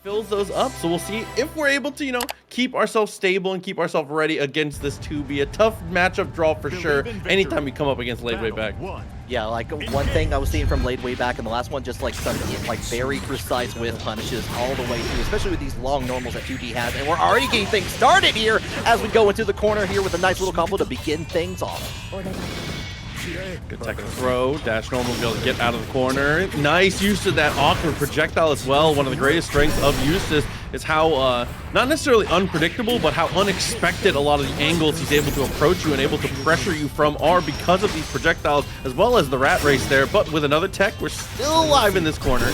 fills those up. So we'll see if we're able to, keep ourselves stable and keep ourselves ready against this 2B. A tough matchup draw for sure anytime we come up against Ladewaybac. Yeah, like one thing I was seeing from Ladewaybac in the last one, just like some very precise whiff punishes all the way through, especially with these long normals that 2D has. And we're already getting things started here as we go into the corner here with a nice little combo to begin things off. Good tech and throw. Dash normal to be able to get out of the corner. Nice use of that awkward projectile as well. One of the greatest strengths of Eustace is how, not necessarily unpredictable, but how unexpected a lot of the angles he's able to approach you and able to pressure you from are because of these projectiles, as well as the rat race there. But with another tech, we're still alive in this corner.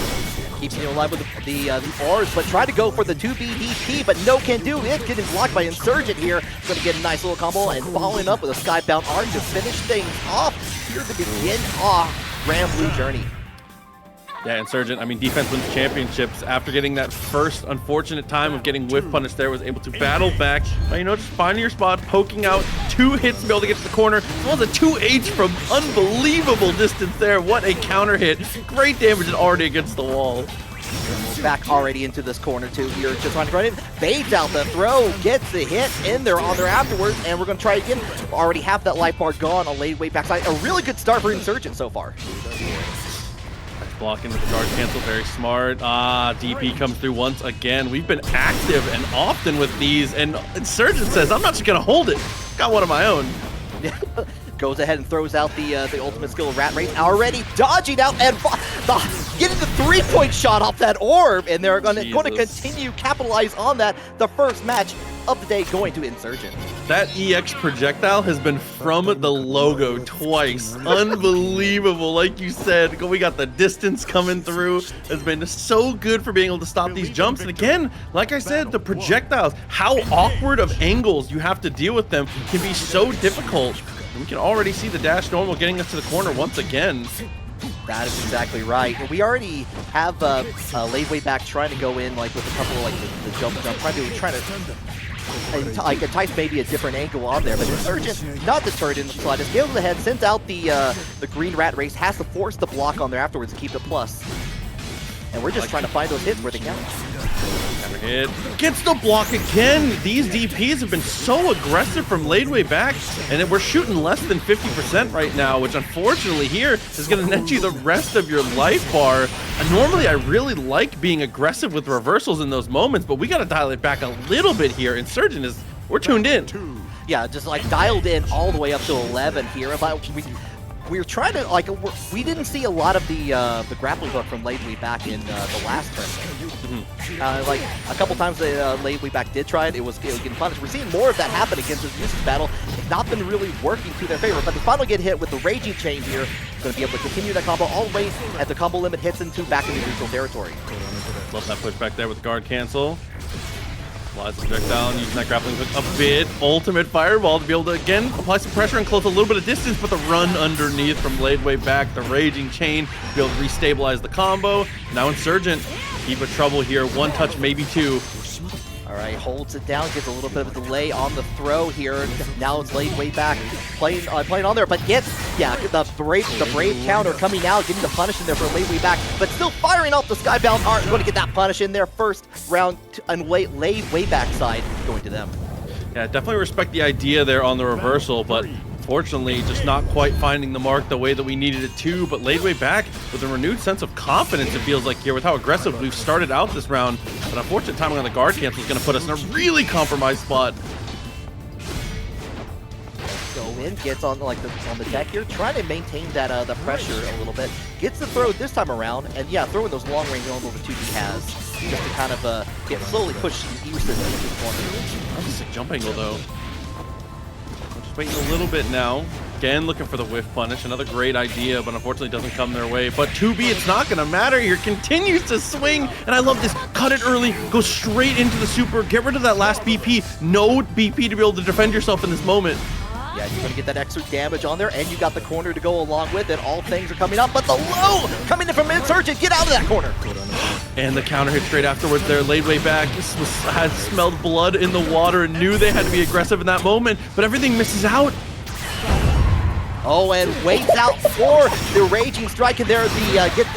Keeping you alive with the R's, but try to go for the 2BDP, but no can do. It's getting blocked by Insurgent here. Going to get a nice little combo and following up with a Skybound R to finish things off here to begin off Granblue journey. Yeah, Insurgent, defense wins championships. After getting that first unfortunate time of getting whiff punished there, was able to battle back by, just finding your spot, poking out, 2 hits to be able to get to the corner, as well as a 2H from unbelievable distance there. What a counter hit. Great damage already against the wall. Back already into this corner too here, just trying to run it. Baits out the throw, gets the hit in there on there afterwards, and we're going to try again. Already have that life bar gone on Ladewayback side. A really good start for Insurgent so far. Blocking with the guard cancel, very smart. DP comes through once again. We've been active and often with these, and Insurgent says, I'm not just gonna hold it. Got one of my own. Goes ahead and throws out the ultimate skill rat race, already dodging out and getting the 3-point shot off that orb, and they're going to continue capitalize on that. The first match of the day going to Insurgent. That EX projectile has been from the logo twice. Unbelievable. Like you said, we got the distance coming through. Has been so good for being able to stop these jumps. And again, like I said, the projectiles, how awkward of angles you have to deal with them can be so difficult. We can already see the dash normal getting us to the corner once again. That is exactly right. We already have Ladewaybac trying to go in with a couple of the jump, trying to entice maybe a different angle on there, but Insurgent not deterred in the slightest. Goes ahead, sends out the green rat race, has to force the block on there afterwards to keep it plus. And we're just trying to find those hits where they count. Never hit. Gets the block again. These DPs have been so aggressive from Ladewaybac, and we're shooting less than 50% right now, which unfortunately here is going to net you the rest of your life bar. And normally I really like being aggressive with reversals in those moments, but we got to dial it back a little bit here. Insurgent is, we're tuned in. Yeah, just dialed in all the way up to 11 here. But we're trying to, we didn't see a lot of the grappling hook from Ladewaybac in the last tournament. A couple times Ladewaybac did try it, it was getting punished. We're seeing more of that happen against this Eustace battle. It's not been really working to their favor, but they finally get hit with the Raging Chain here. Going to be able to continue that combo all the way as the combo limit hits into back into neutral territory. Love that push back there with the guard cancel. Flies the projectile and using that grappling hook a bit. Ultimate fireball to be able to, again, apply some pressure and close a little bit of distance, but the run underneath from Ladewaybac, the Raging Chain, to be able to restabilize the combo. Now Insurgent, keep it trouble here. 1 touch, maybe 2. All right, holds it down, gets a little bit of a delay on the throw here. Now it's Ladewaybac playing on there, but gets, the brave counter coming out, getting the punish in there for Ladewaybac, but still firing off the Skybound Art. Going to get that punish in there first round on Ladewaybac side going to them. Yeah, definitely respect the idea there on the reversal, but unfortunately just not quite finding the mark the way that we needed it to. But Ladewaybac with a renewed sense of confidence, it feels like, here with how aggressive we've started out this round. But unfortunate timing on the guard cancel is going to put us in a really compromised spot. Go in, gets on the deck here, trying to maintain that the pressure a little bit. Gets the throw this time around, and throwing those long range normals the 2D has, just to kind of get slowly push Eustace into the corner. That's a sick jump angle though. Waiting a little bit now. Again, looking for the whiff punish. Another great idea, but unfortunately doesn't come their way. But 2B, it's not going to matter here. Continues to swing, and I love this. Cut it early, go straight into the super, get rid of that last BP. No BP to be able to defend yourself in this moment. Yeah, you're going to get that extra damage on there, and you got the corner to go along with it. All things are coming up, but the low coming in from Insurgent. Get out of that corner. And the counter hit straight afterwards there. Ladewaybac had smelled blood in the water and knew they had to be aggressive in that moment, but everything misses out. Oh, and waits out for the Raging Strike, and there get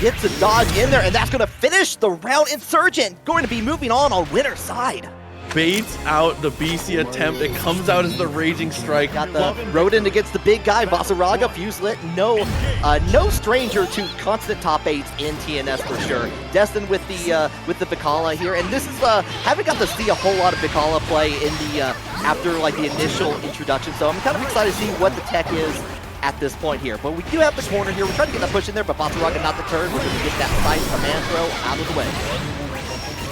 gets a dodge in there, and that's going to finish the round. Insurgent going to be moving on winner's side. Baits out the BC attempt. It comes out as the Raging Strike. Got the rodent against the big guy. Vaseraga, Fuselit, no stranger to constant top 8s in TNS for sure. Destin with the Vikala here, and this is haven't got to see a whole lot of Vikala play in the after like the initial introduction, so I'm kind of excited to see what the tech is at this point here. But we do have the corner here. We're trying to get that push in there, but Vaseraga not deterred. We're going to get that side command throw out of the way.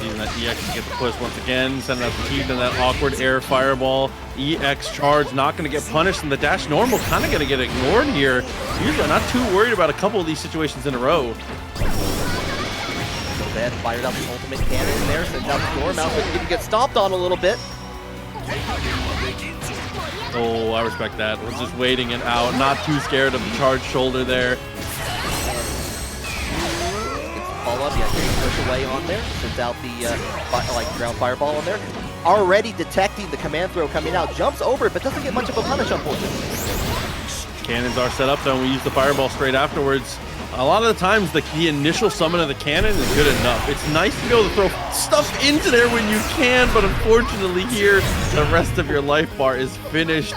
Using that EX to get the push once again, sending out the team to that awkward air fireball. EX charge not going to get punished, and the dash normal kind of going to get ignored here. Usually not too worried about a couple of these situations in a row. So then fired out the ultimate cannon in there, sends out the door mount, but you can get stomped on a little bit. Oh, I respect that. Was just waiting it out, not too scared of the charged shoulder there. Follow up, push away on there, sends out the ground fireball on there. Already detecting the command throw coming out, jumps over it, but doesn't get much of a punish, unfortunately. Cannons are set up though, and we use the fireball straight afterwards. A lot of the times, the initial summon of the cannon is good enough. It's nice to be able to throw stuff into there when you can, but unfortunately here, the rest of your life bar is finished.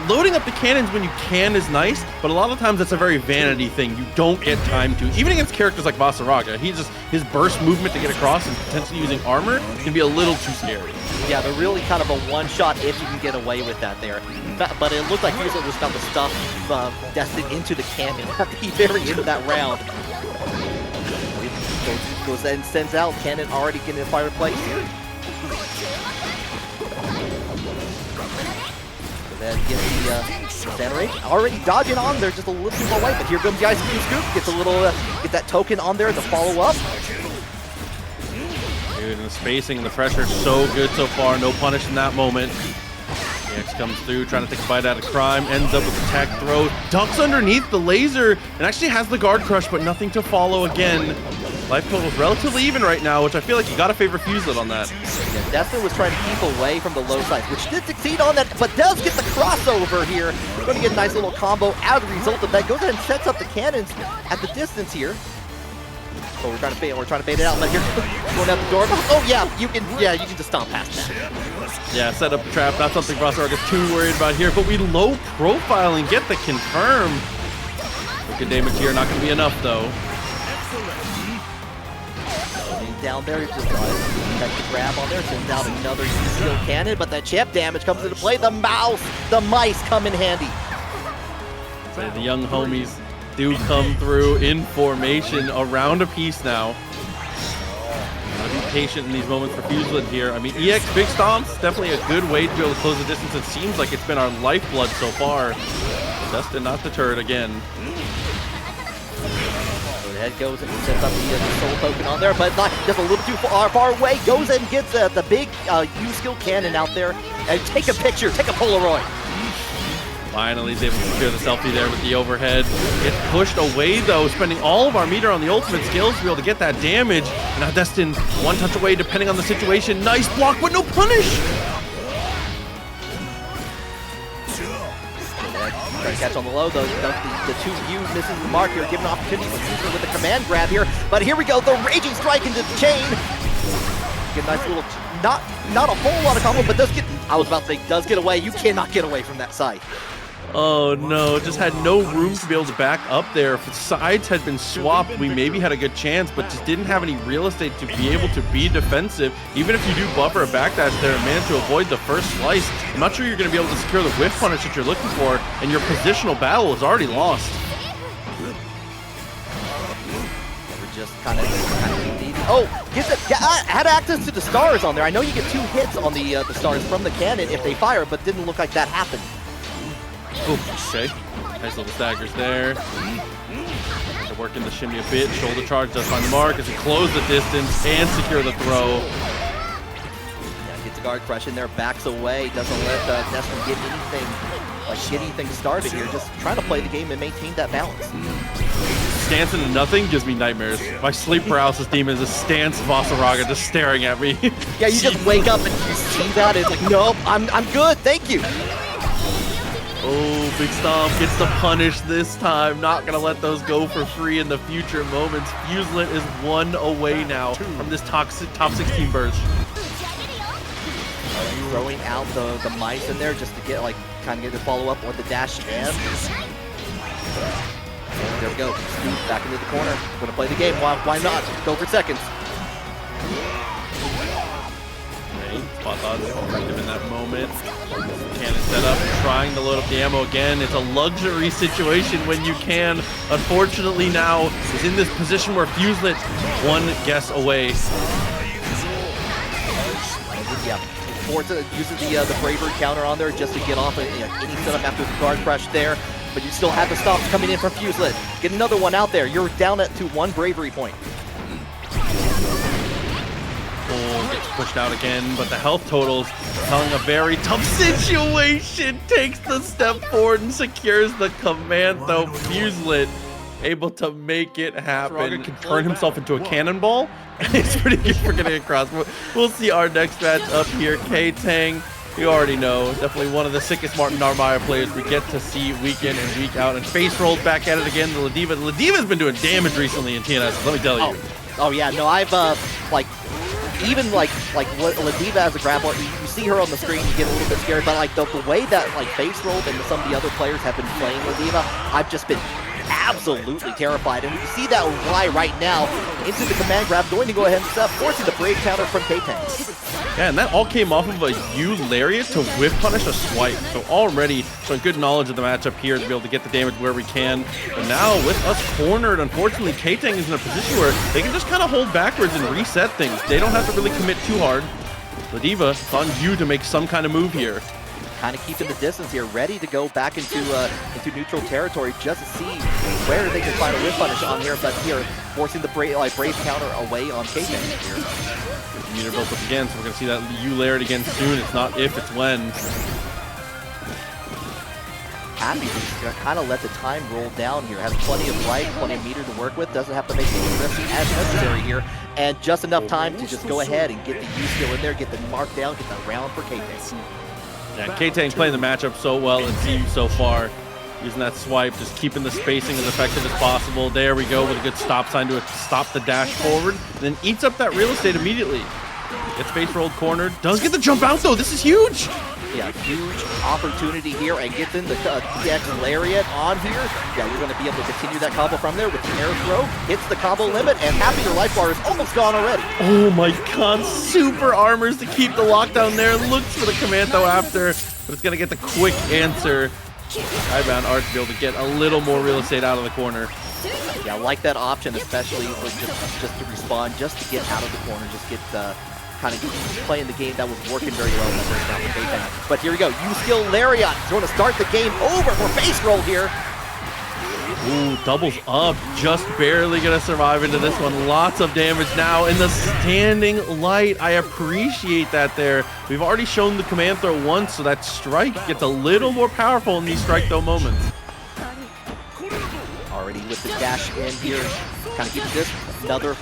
Loading up the cannons when you can is nice, but a lot of times it's a very vanity thing. You don't get time to. Even against characters like Vaseraga, his burst movement to get across and potentially using armor can be a little too scary. Yeah, they're really kind of a one-shot if you can get away with that there. But it looked like Fuselit was about to stuff Destin into the cannon at the very end of that round. Goes and sends out cannon already getting in fireplace here. Then gets the center range. Already dodging on there, just a little too far away, but here comes the ice cream scoop. Gets a little, get that token on there to follow up. Dude, and the spacing and the pressure is so good so far. No punish in that moment. EX comes through, trying to take a bite out of crime. Ends up with the tech throw. Ducks underneath the laser, and actually has the guard crush, but nothing to follow again. Life total's relatively even right now, which I feel like you gotta favor Fuselit on that. Yeah, Destin was trying to keep away from the low side, which did succeed on that, but does get the crossover here. We're going to get a nice little combo as a result of that. Goes ahead and sets up the cannons at the distance here. So we're trying to bait it out. But here, going out the door. Oh yeah, you can just stomp past that. Yeah, set up the trap. Not something Vaseraga is too worried about here, but we low profile and get the confirm. Good damage here, not going to be enough though. Down there, just got the grab on there, sends out another steel cannon, but that chip damage comes into play. The mice come in handy. So the young homies do come through in formation around a piece now. Gotta be patient in these moments for Fuselit here. I mean, EX big stomps, definitely a good way to be able to close the distance. It seems like it's been our lifeblood so far. Destin not deterred again. Head goes and sets up the soul token on there, but not just a little too far away. Goes and gets the big U-skill cannon out there and take a picture, take a Polaroid. Finally, he's able to secure the selfie there with the overhead. Gets pushed away though, spending all of our meter on the ultimate skills to be able to get that damage. And now Destin, one touch away depending on the situation. Nice block, but no punish. Trying to catch on the low, though. The two U misses the mark here, giving opportunity for Siegfried with the command grab here. But here we go, the Raging Strike into the chain. Get a nice little, not a whole lot of combo, but does get, I was about to say, does get away. You cannot get away from that side. Oh no, just had no room to be able to back up there. If the sides had been swapped, we maybe had a good chance, but just didn't have any real estate to be able to be defensive. Even if you do buffer a backdash there and manage to avoid the first slice, I'm not sure you're going to be able to secure the whiff punish that you're looking for, and your positional battle is already lost. We're just kind of oh, had access to the stars on there. I know you get 2 hits on the stars from the cannon if they fire, but didn't look like that happened. Oh, okay. Nice little staggers there. They're working the shimmy a bit. Shoulder charge does find the mark as he close the distance and secure the throw. Yeah, gets a guard crush in there, backs away, doesn't let Destin get anything started here. Just trying to play the game and maintain that balance. Stance into nothing gives me nightmares. My sleep paralysis demon is a stance Vaseraga just staring at me. Yeah, you just wake up and you see that. It's like, nope, I'm good, thank you. Oh, Big Stomp gets the punish this time. Not going to let those go for free in the future moments. Fuselit is 1 away now from this top 16 burst. Throwing out the mice in there just to get, like, kind of get the follow-up on the dash and there we go. Scoop back into the corner. Gonna play the game. Why not? Go for seconds. Spot dodge effective in that moment. Cannon set up, trying to load up the ammo again. It's a luxury situation when you can. Unfortunately now is in this position where Fuselit 1 guess away. Yeah. Forza uses the bravery counter on there just to get off any setup after the guard crush there. But you still have the stops coming in from Fuselit. Get another one out there. You're down to 1 bravery point. Gets pushed out again, but the health totals telling a very tough situation. Takes the step forward and secures the command, though. Fuselit able to make it happen. Can turn himself into a cannonball. It's pretty good for getting across. We'll see our next match up here. Ktang, you already know, definitely one of the sickest Narmaya players we get to see week in and week out. And Facerolled back at it again. The Ladiva's been doing damage recently in TNS, let me tell you. Oh yeah, no, I've even like Ladiva as a grappler, you see her on the screen, you get a little bit scared, but like the way that like Facerolled and some of the other players have been playing Ladiva, I've just been absolutely terrified. And we see that right now into the command grab, going to go ahead and step, forcing the brave counter from Ktang. Yeah, and that all came off of a U lariat to whiff punish a swipe. So already showing good knowledge of the matchup here to be able to get the damage where we can. But now with us cornered, unfortunately, Ktang is in a position where they can just kind of hold backwards and reset things. They don't have to really commit too hard. Ladiva, it's on you to make some kind of move here. Kind of keeping the distance here, ready to go back into neutral territory just to see where they can find a whiff punish on here. But here, forcing the brave counter away on Ktang here. Meter built up again, so we're going to see that U layered again soon. It's not if, it's when. Happy to kind of let the time roll down here. Has plenty of life, plenty of meter to work with. Doesn't have to make any risks as necessary here. And just enough time to just go ahead and get the U skill in there, get the mark down, get the round for Ktang. Yeah, Ktang's playing the matchup so well and see so far. Using that swipe, just keeping the spacing as effective as possible. There we go with a good stop sign to stop the dash forward. Then eats up that real estate immediately. Gets Facerolled cornered. Does get the jump out though. This is huge. Yeah, huge opportunity here and gets in the DX Lariat on here. Yeah, you're going to be able to continue that combo from there with the air throw. Hits the combo limit and Happy, your life bar is almost gone already. Oh my god, super armors to keep the lockdown there. Looks for the command though after, but it's going to get the quick answer. Highbound Art to be able to get a little more real estate out of the corner. Yeah, I like that option, especially with just to respawn, just to get out of the corner, just get kind of playing the game that was working very well in the first round with Ktang. But here we go, U-Skill Lariat is going to start the game over for Facerolled here. Ooh, doubles up, just barely gonna survive into this one. Lots of damage now in the standing light. I appreciate that there. We've already shown the command throw once, so that strike gets a little more powerful in these strike though moments. Already with the dash in here, kind of keeping this, another,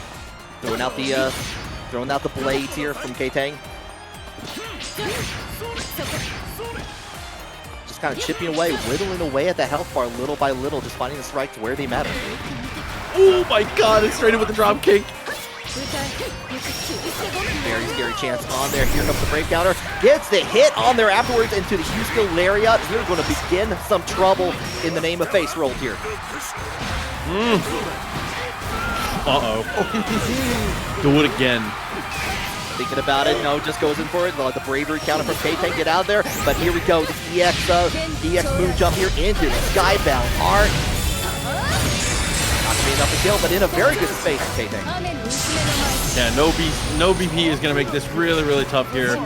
throwing out the blades here from Ktang. Kind of chipping away, whittling away at the health bar little by little, just finding the strikes where they matter. Oh my god, it's straight in with the drop kick. Very scary chance on there. Here comes the brave counter. Gets the hit on there afterwards into the U-Skill Lariat. We're going to begin some trouble in the name of Facerolled here. Uh-oh. Do it again. Thinking about it, no, just goes in for it. The bravery counter from Ktang, get out of there. But here we go, the EX moon jump here into the Skybound Art. Not going to be enough to kill, but in a very good space, Ktang. Yeah, no BP is going to make this really, really tough here.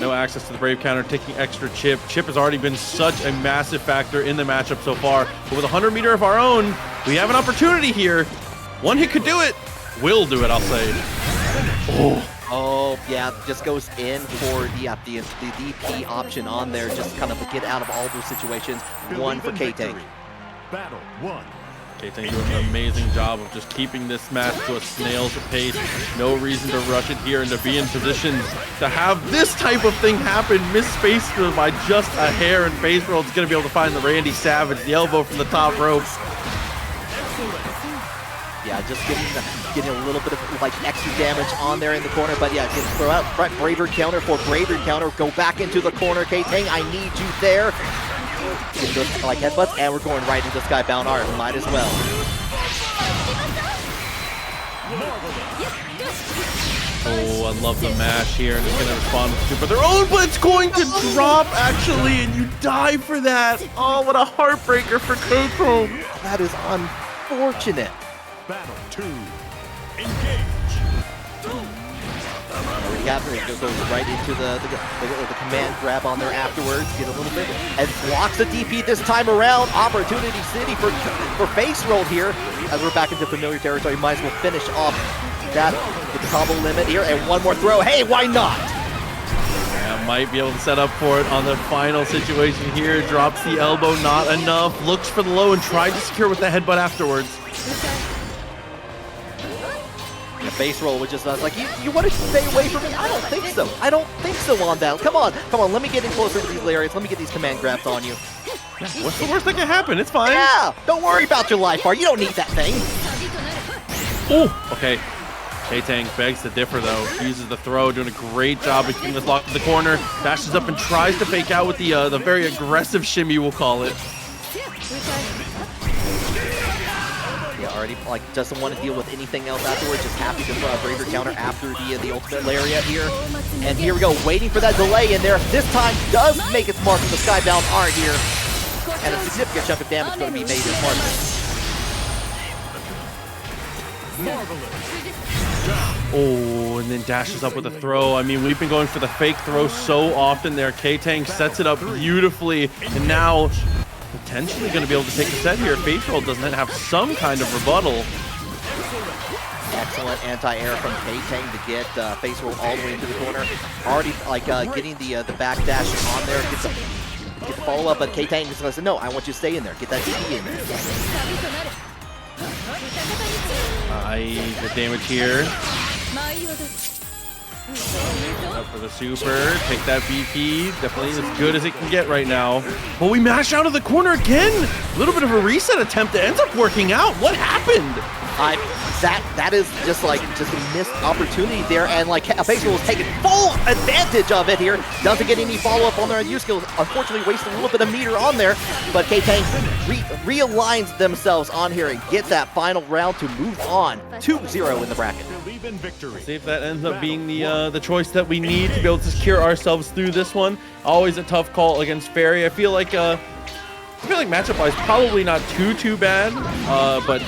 No access to the brave counter, taking extra chip. Chip has already been such a massive factor in the matchup so far. But with 100 meter of our own, we have an opportunity here. One hit could do it. Will do it, I'll say. Oh, yeah, just goes in for the DP option on there, just kind of get out of all those situations. One for Ktang. Battle one. Ktang doing an amazing job of just keeping this match to a snail's pace. No reason to rush it here and to be in position to have this type of thing happen. Miss Space by just a hair, and Facerolled's going to be able to find the Randy Savage, the elbow from the top rope. Yeah, just getting a little bit of like extra damage on there in the corner, but yeah, just throw out front bravery counter for bravery counter. Go back into the corner, Ktang. I need you there. Get those like headbutts, and we're going right into Skybound Art. Might as well. Oh, I love the mash here, and it's going to respond with super their own, but it's going to drop actually, and you die for that. Oh, what a heartbreaker for Ktang. That is unfortunate. Battle 2. Engage. It goes right into the command grab on there afterwards. Get a little bit and blocks the DP this time around. Opportunity City for Facerolled here. As we're back into familiar territory, might as well finish off that with the combo limit here, and one more throw. Hey, why not? Yeah, might be able to set up for it on the final situation here. Drops the elbow, not enough. Looks for the low and tried to secure with the headbutt afterwards. The base roll was just like, you want to stay away from me? I don't think so. I don't think so on that. Come on, let me get in closer to these areas. Let me get these command grabs on you. What's the worst that can happen? It's fine. Yeah, don't worry about your life bar. You don't need that thing. Oh, okay. Ktang begs to differ though. Uses the throw, doing a great job of keeping this locked in the corner. Dashes up and tries to fake out with the very aggressive shimmy, we'll call it. Already like doesn't want to deal with anything else afterwards, just happy to braver counter after the ultimate lariat here. And here we go, waiting for that delay in there. This time does make its mark with the Skybound R here. And a significant chunk of damage going to be made as part of it. Oh, and then dashes up with a throw. I mean, we've been going for the fake throw so often there. Ktang sets it up beautifully, and now potentially going to be able to take a set here. Facerolled doesn't have some kind of rebuttal. Excellent anti-air from Ktang to get Facerolled all the way into the corner. Already like getting the back dash on there, get the follow up, but Ktang is going to say, no, I want you to stay in there. Get that DP in there. The damage here. Up for the super, take that BP, definitely as good as it can get right now. But we mash out of the corner again. A little bit of a reset attempt that ends up working out. What happened? That is just a missed opportunity there, and like Facerolled is taking full advantage of it here. Doesn't get any follow-up on their U skills. Unfortunately, wasting a little bit of meter on there, but Ktang realigns themselves on here and gets that final round to move on 2-0 in the bracket. See if that ends up being the choice that we need to be able to secure ourselves through this one. Always a tough call against Ferry. I feel like matchup-wise, probably not too bad, but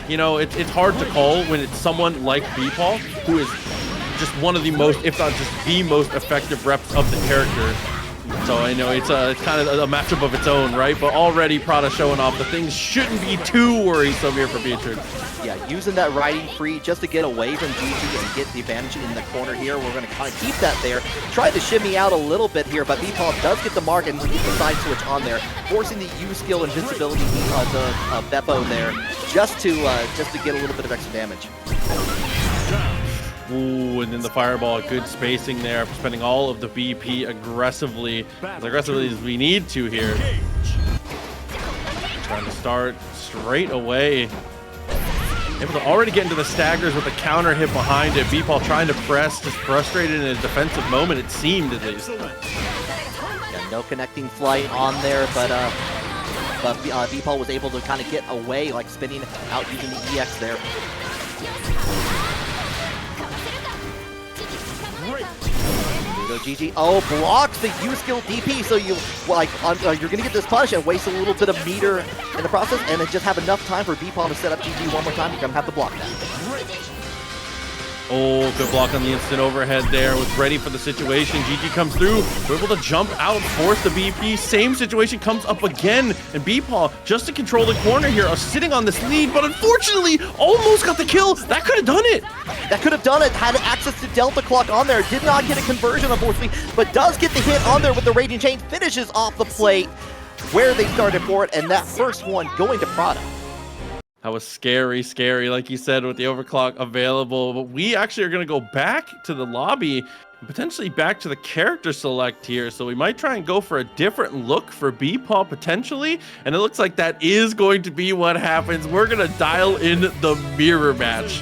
you know, it's hard to call when it's someone like Bepaw, who is just one of the most, if not just the most effective reps of the character. So I know it's kind of a matchup of its own, right? But already Prada showing off the things shouldn't be too worrisome here for Beatrix. Yeah, using that riding free just to get away from GG and get the advantage in the corner here. We're going to kind of keep that there. Try to shimmy out a little bit here, but Bepaw does get the mark and keep the side switch on there, forcing the U skill invincibility to Bepaw there, just to get a little bit of extra damage. Ooh, and then the fireball, good spacing there, spending all of the BP aggressively, as aggressively as we need to here. Trying to start straight away. Able to already get into the staggers with a counter hit behind it. Bepaw trying to press, just frustrated in a defensive moment, it seemed at least. Yeah, no connecting flight on there, but Bepaw was able to kind of get away, like spinning out using the EX there. Go GG. Oh, blocks the U skill DP, so you're gonna get this punish and waste a little bit of meter in the process, and then just have enough time for Bepaw to set up GG one more time. You're gonna have to block that. Oh, good block on the instant overhead there. Was ready for the situation. GG comes through. We're able to jump out, force the BP. Same situation comes up again. And Bepaw, just to control the corner here, are sitting on this lead, but unfortunately, almost got the kill. That could have done it. That could have done it. Had access to Delta Clock on there. Did not get a conversion, unfortunately, but does get the hit on there with the Raging Chain. Finishes off the plate where they started for it, and that first one going to Prada. That was scary, scary, like you said, with the overclock available. But we actually are going to go back to the lobby and potentially back to the character select here. So we might try and go for a different look for Bepaw potentially. And it looks like that is going to be what happens. We're going to dial in the mirror match.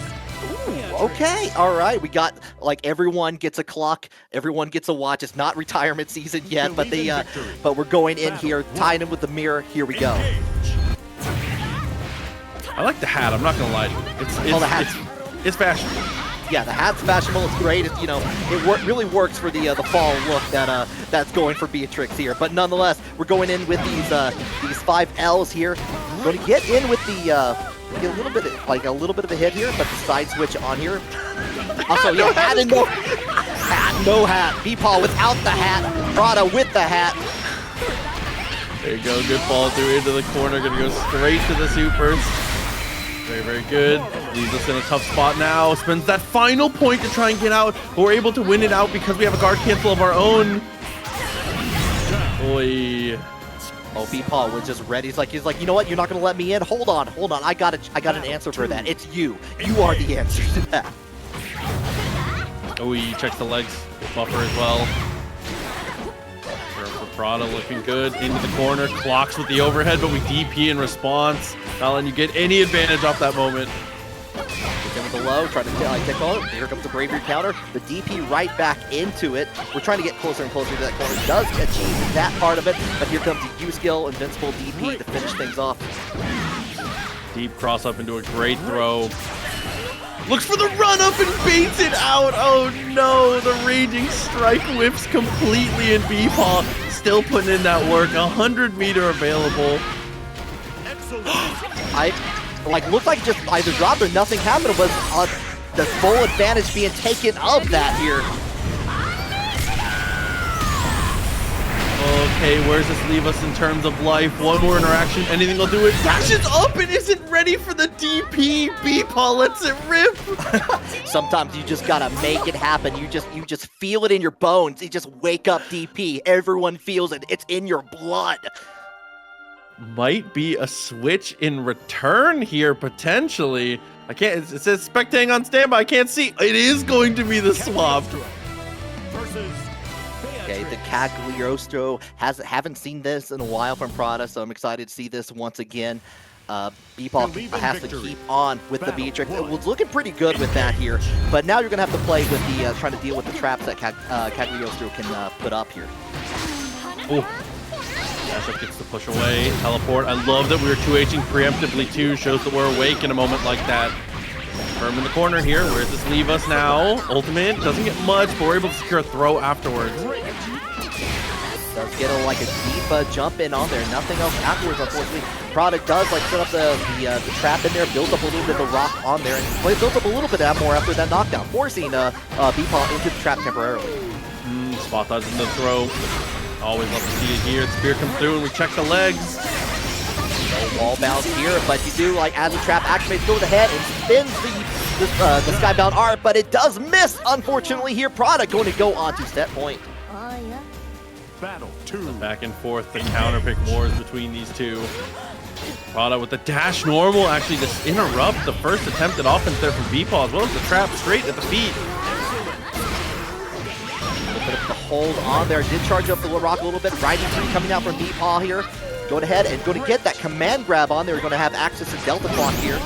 Okay, all right. We got, like, everyone gets a clock, everyone gets a watch. It's not retirement season yet, but but we're going in here, tying in with the mirror. Here we go. I like the hat. I'm not gonna lie to you. It's fashionable. Yeah, the hat's fashionable. It's great. It's, you know, it really works for the fall look that that's going for Beatrix here. But nonetheless, we're going in with these 5 Ls here. We're going to get in with the get a little bit of a hit here, but the side switch on here. Also, yeah, hat and no hat. Bepaw without the hat. Prada with the hat. There you go. Good follow through into the corner. Gonna go straight to the supers. Very, very good. Leaves us in a tough spot now. Spends that final point to try and get out. But we're able to win it out because we have a guard cancel of our own. Oy. Oh, Bepaw was just ready. He's like, you know what? You're not gonna let me in. Hold on. I got an answer for that. It's you. You are the answer to that. Oh, he checks the legs. Good buffer as well. For Prada looking good. Into the corner. Clocks with the overhead, but we DP in response. Not letting you get any advantage off that moment. Get in with the low, trying to kick on. Here comes the bravery counter. The DP right back into it. We're trying to get closer and closer to that corner. Does achieve that part of it, but here comes the U-skill, invincible DP to finish things off. Deep cross up into a great throw. Looks for the run up and baits it out. Oh no, the raging strike whips completely in Bepaw. Still putting in that work. 100-meter available. Looked like just either dropped or nothing happened. It was the full advantage being taken of that here. Okay, where's this leave us in terms of life? One more interaction, anything will do it. Dashes up and isn't ready for the DP. Bepaw lets it rip. Sometimes you just gotta make it happen. You just feel it in your bones. You just wake up DP. Everyone feels it. It's in your blood. Might be a switch in return here, potentially. I can't, it says spectating on standby. I can't see. It is going to be the swap. Okay, the Cagliostro haven't seen this in a while from Prada, so I'm excited to see this once again. Bepaw has to keep on with the Beatrix. It was looking pretty good with that here, but now you're gonna have to play with the trying to deal with the traps that Cagliostro can put up here. Oh. Mashup gets the push away, teleport. I love that we were 2Hing preemptively too. Shows that we're awake in a moment like that. Firm in the corner here. Where does this leave us now? Ultimate doesn't get much, but we're able to secure a throw afterwards. Does get a deep jump in on there. Nothing else afterwards, unfortunately. Prada does set up the trap in there, builds up a little bit of the rock on there, and builds up a little bit more after that knockdown, forcing Bepaw into the trap temporarily. Spot dodge in the throw. Always love to see it here. The spear comes through and we check the legs. No wall bounce here, but you do, as the trap activates, goes ahead and spins the skybound art, but it does miss, unfortunately, here. Prada going to go on to set point. Battle 2. Back and forth, the counter pick wars between these two. Prada with the dash normal, actually just interrupt the first attempt at offense there from Bepaw, as well as the trap straight at the feet. Put up the hold on there. Did charge up the rock a little bit. Riding free coming out from Bepaw here. Going ahead and going to get that command grab on there. We're going to have access to Delta Clock here.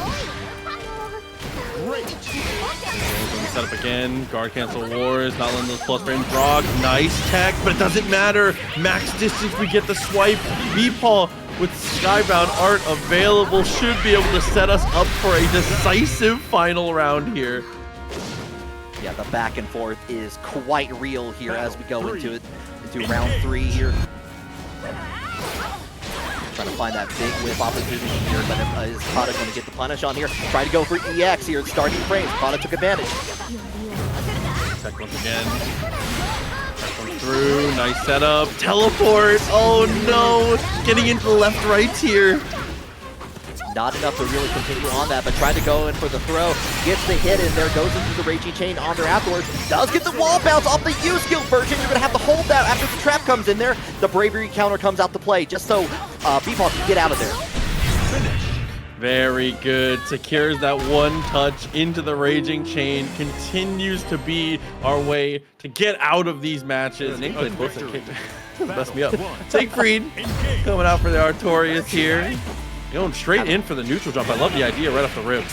Set up again. Guard cancel wars. Not letting those plus frames rock. Nice tech, but it doesn't matter. Max distance, we get the swipe. Bepaw with Skybound art available should be able to set us up for a decisive final round here. Yeah, the back and forth is quite real here as we go into round 3 here. Trying to find that big whip opportunity here, but is Prada going to get the punish on here? Try to go for EX here, starting frames. Prada took advantage. Check once again. Check one through, nice setup. Teleport, oh no! Getting into the left-right here. Not enough to really continue on that, but trying to go in for the throw. Gets the hit in there, goes into the raging chain on there afterwards. Does get the wall bounce off the U-skill version. You're going to have to hold that after the trap comes in there. The bravery counter comes out to play, just so Bepaw can get out of there. Very good. Secures that one touch into the Raging Chain. Continues to be our way to get out of these matches. Nameplate both messed me up. Siegfried coming out for the Artorias here. Going straight in for the neutral jump. I love the idea right off the rip.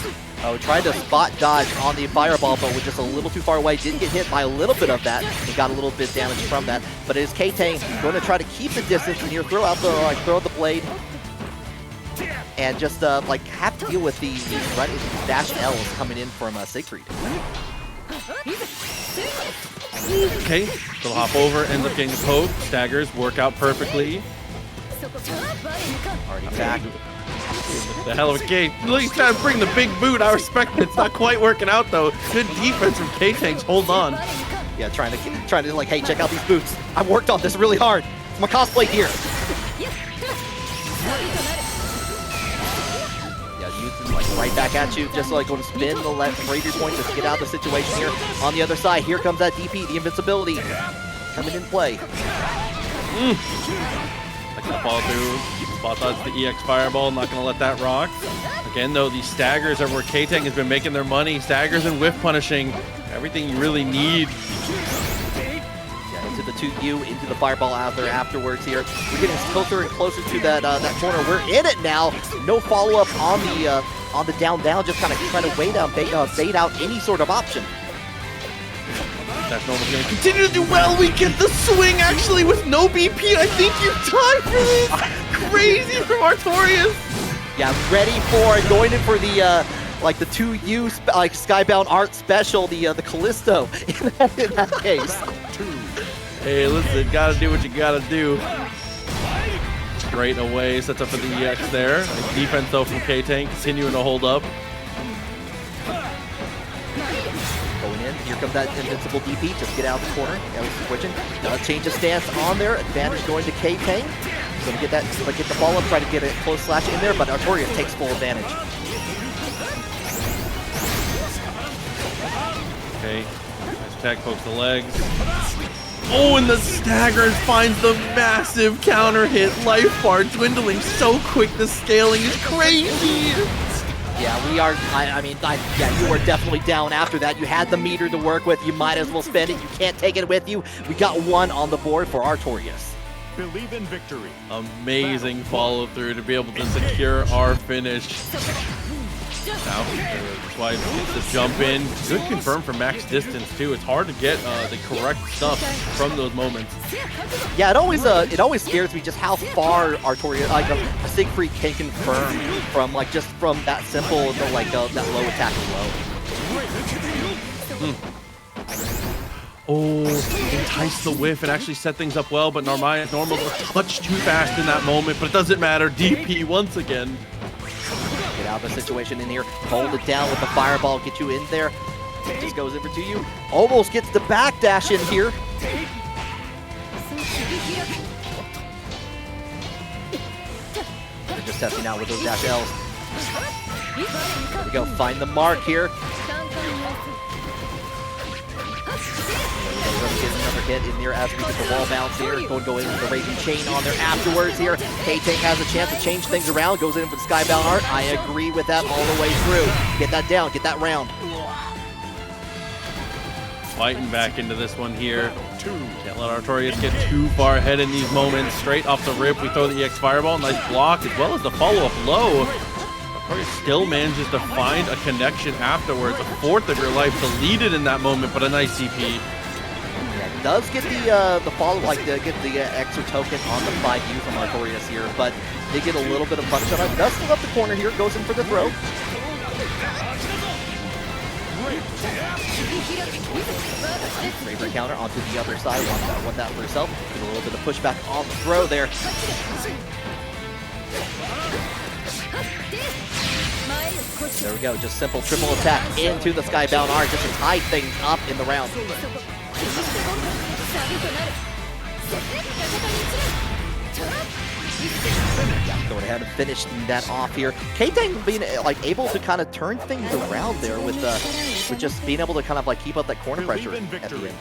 Oh, tried to spot dodge on the fireball, but was just a little too far away. Didn't get hit by a little bit of that. He got a little bit damage from that. But it is Ktang going to try to keep the distance and here, throw out the blade. And just like have to deal with the dash L's coming in from Siegfried. Okay, they'll hop over, ends up getting the poke. Staggers work out perfectly. Already back. The hell of a game. He's trying to bring the big boot. I respect it. It's not quite working out though. Good defense from Ktang. Hold on. Yeah, trying to like, hey, check out these boots. I've worked on this really hard. It's my cosplay gear. Like right back at you, just like going to spin the left Rapier point, just get out of the situation here. On the other side, here comes that DP, the invincibility coming in play. Not gonna follow through. Spot dodge the EX fireball, not gonna let that rock. Again though, these staggers are where Ktang has been making their money. Staggers and whiff punishing, everything you really need. Into the 2U, into the fireball out there afterwards here. We're getting closer and closer to that corner. We're in it now. No follow-up on the down, just kind of trying to bait out any sort of option. That's Normal's going to continue to do well. We get the swing actually with no BP. I think you tied for this. Crazy from Artorias. Yeah, ready for going in for the like the 2U like Skybound Art special, the Callisto in that case. Hey, listen, gotta do what you gotta do. Straight away, sets up for the EX there. Nice defense though from Ktang, continuing to hold up. Going in, here comes that invincible DP, just get out of the corner. Yeah, he's switching. Does change the stance on there. Advantage going to Ktang. Gonna get that, but get the follow-up, try to get a close slash in there, but Artorias takes full advantage. Okay, nice attack, pokes the legs. Oh, and the staggers finds the massive counter hit. Life bar dwindling so quick. The scaling is crazy. Yeah, we are. Yeah, you were definitely down after that. You had the meter to work with. You might as well spend it. You can't take it with you. We got one on the board for Artorias. Believe in victory. Amazing follow through to be able to secure our finish. Now, that's why it's the jump in. Good confirm for max distance too. It's hard to get the correct stuff from those moments. Yeah, it always scares me just how far Artorias, like Siegfried can confirm from like just from that simple to like that low attack low. Oh, entice the whiff and actually set things up well, but Narmaya normal a touch too fast in that moment, but it doesn't matter. DP once again. Get out of the situation in here. Hold it down with the fireball. Get you in there. It just goes over to you. Almost gets the backdash in here. They're just testing out with those dash Ls. Here we go. Find the mark here. We're going to get another hit in there as we get the wall bounce here. Going to go in with the Raging Chain on there afterwards here. Ktang has a chance to change things around. Goes in for the Skybound Art. I agree with that all the way through. Get that down. Get that round. Fighting back into this one here. Can't let Artorias get too far ahead in these moments. Straight off the rip, we throw the EX Fireball. Nice block, as well as the follow-up low. Artorias still manages to find a connection afterwards. A fourth of your life deleted in that moment, but a nice CP. Yeah, does get the follow, like get the extra token on the 5U from Artorias here, but they get a little bit of punish on it. Does still up the corner here, goes in for the throw. Raver counter onto the other side, want that for herself. Get a little bit of pushback on the throw there. There we go, just simple triple attack into the Skybound Art just to tie things up in the round. Yeah, going ahead and finishing that off here. Ktang being like able to kind of turn things around there with just being able to kind of like keep up that corner pressure at the end.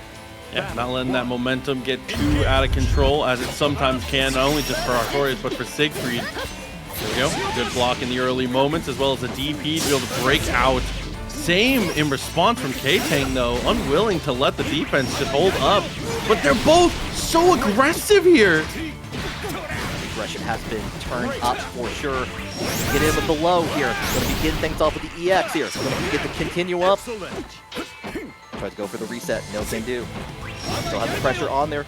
Yeah, not letting that momentum get too out of control as it sometimes can, not only just for Artorias but for Siegfried. There we go. Good block in the early moments, as well as a DP to be able to break out. Same in response from Ktang, though, unwilling to let the defense just hold up. But they're both so aggressive here. Aggression has been turned up for sure. Get in with the low here. Gonna be getting things off with the EX here. Gonna get the continue up. Tries to go for the reset. No can do. Still have the pressure on there.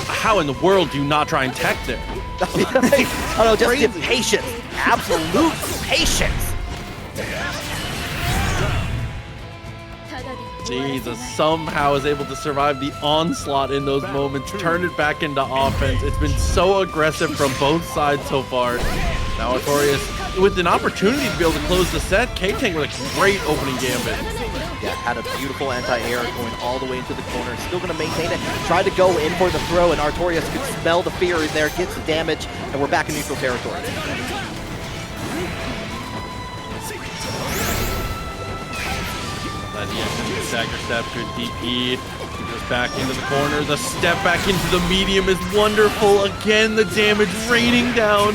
How in the world do you not try and tech there? I don't know, just get patience. Absolute patience. Jesus somehow is able to survive the onslaught in those moments, turn it back into offense. It's been so aggressive from both sides so far. Now Artorias with an opportunity to be able to close the set. Ktang with a great opening gambit. Yeah, had a beautiful anti-air going all the way into the corner. Still going to maintain it. Tried to go in for the throw, and Artorias could smell the fear in there, gets the damage, and we're back in neutral territory. The stagger step, good DP. He goes back into the corner. The step back into the medium is wonderful. Again, the damage raining down.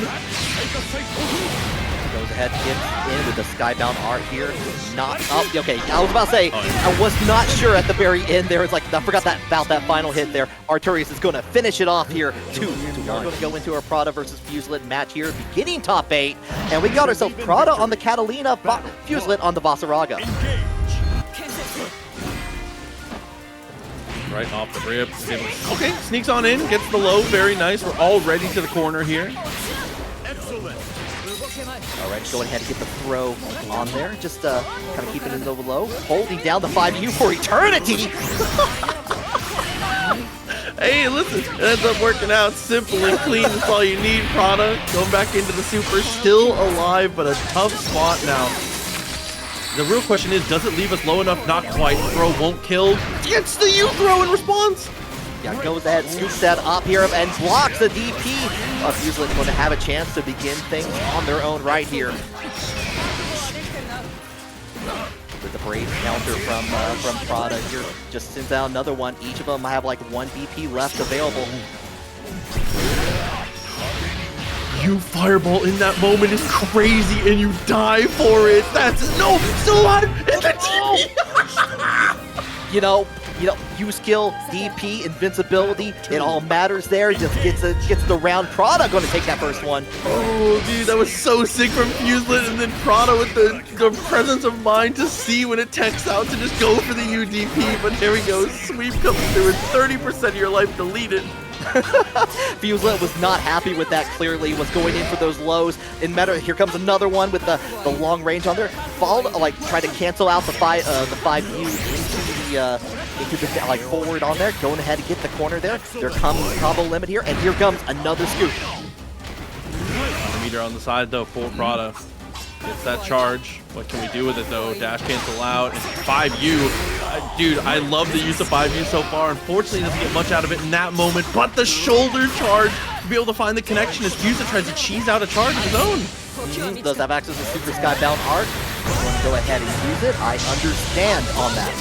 Goes ahead, gets in with the skybound art here. Not up. Okay, I was about to say, I was not sure at the very end there. It's like, I forgot about that final hit there. Artorias is going to finish it off here. 2-1. We're going to go into our Prada versus Fuselit match here, beginning top 8. And we got ourselves Prada on the Katalina, Fuselit on the Vaseraga. Right off the rip. Okay, sneaks on in, gets the low, very nice. We're all ready to the corner here. All right, go ahead and get the throw on there. Just kind of keeping it over low. Holding down the 5U for eternity. Hey, listen, it ends up working out simple and clean. That's all you need, Prada. Going back into the super, still alive, but a tough spot now. The real question is, does it leave us low enough? Not quite. Throw won't kill. Gets the U throw in response. Yeah, goes ahead, scoops that up here and blocks the DP. Fuselit's going to have a chance to begin things on their own right here. With the brave counter from Prada here, just sends out another one. Each of them have like 1 DP left available. You fireball in that moment is crazy, and you die for it. That's no, still alive. It's a You know, U skill, DP, invincibility, it all matters there. Just gets the round. Prada going to take that first one. Oh, dude, that was so sick from Fuselit, and then Prada with the presence of mind to see when it techs out to just go for the UDP. But here we go, sweep comes through, and 30% of your life deleted. Fuselit was not happy with that, clearly, was going in for those lows. In matter, here comes another one with the long range on there. Followed, like, try to cancel out the 5U into the like forward on there. Going ahead to get the corner there. There comes combo limit here, and here comes another scoop. Meter on the side though for Prada. Gets that charge. What can we do with it though? Dash cancel out. It's 5U. Dude, I love the use of 5U so far. Unfortunately, doesn't get much out of it in that moment, but the shoulder charge to be able to find the connection as Fuselit tries to cheese out a charge of his own. Does have access to super skybound art. Want to go ahead and use it. I understand on that.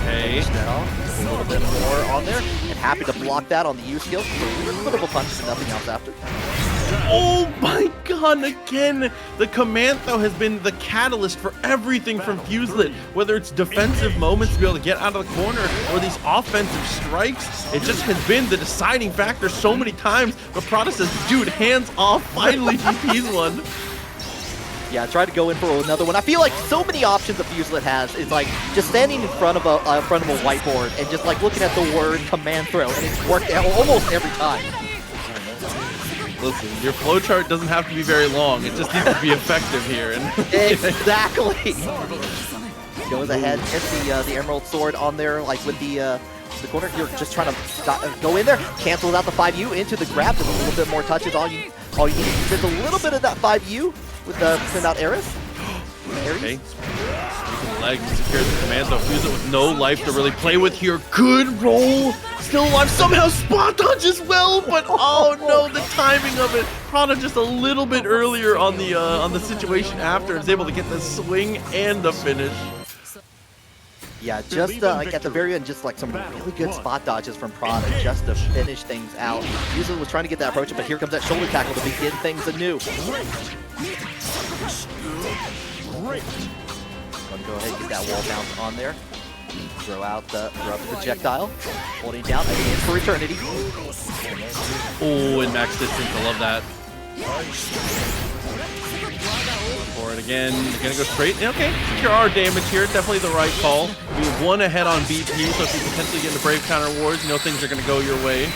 Okay. A little bit more on there, and happy to block that on the U skill. Little punches and nothing else after. Oh my god, again, the command though has been the catalyst for everything from Fuselit, whether it's defensive moments to be able to get out of the corner or these offensive strikes. It just has been the deciding factor so many times, but Prada says, dude, hands off, finally DPs one. Yeah, try to go in for another one. I feel like so many options that Fuselit has is like just standing in front of a whiteboard and just like looking at the word command throw, and it's worked almost every time. Listen, your flowchart doesn't have to be very long. It just needs to be effective here. And exactly. Goes ahead, hits the Emerald Sword on there, like with the corner. You're just trying to go in there, cancels out the 5U into the grab. Just a little bit more touches. All you need is a little bit of that 5U with the send out Ares. Okay. Sweeping leg to secure the command, though. Fuselit with no life to really play with here. Good roll. Still alive. Somehow spot dodge as well, but oh no, the timing of it. Prada just a little bit earlier on the situation after is able to get the swing and the finish. Yeah, just like at the very end, just like some really good spot dodges from Prada just to finish things out. Fuselit was trying to get that approach, but here comes that shoulder tackle to begin things anew. Great. Gonna go ahead and get that wall bounce on there. Throw out the projectile. Holding down again for eternity. Oh, and max distance. I love that. For it again. You're gonna go straight. Okay, secure our damage here. Definitely the right call. We one ahead on BP, so if you potentially get into Brave Counter Wars, you know things are gonna go your way.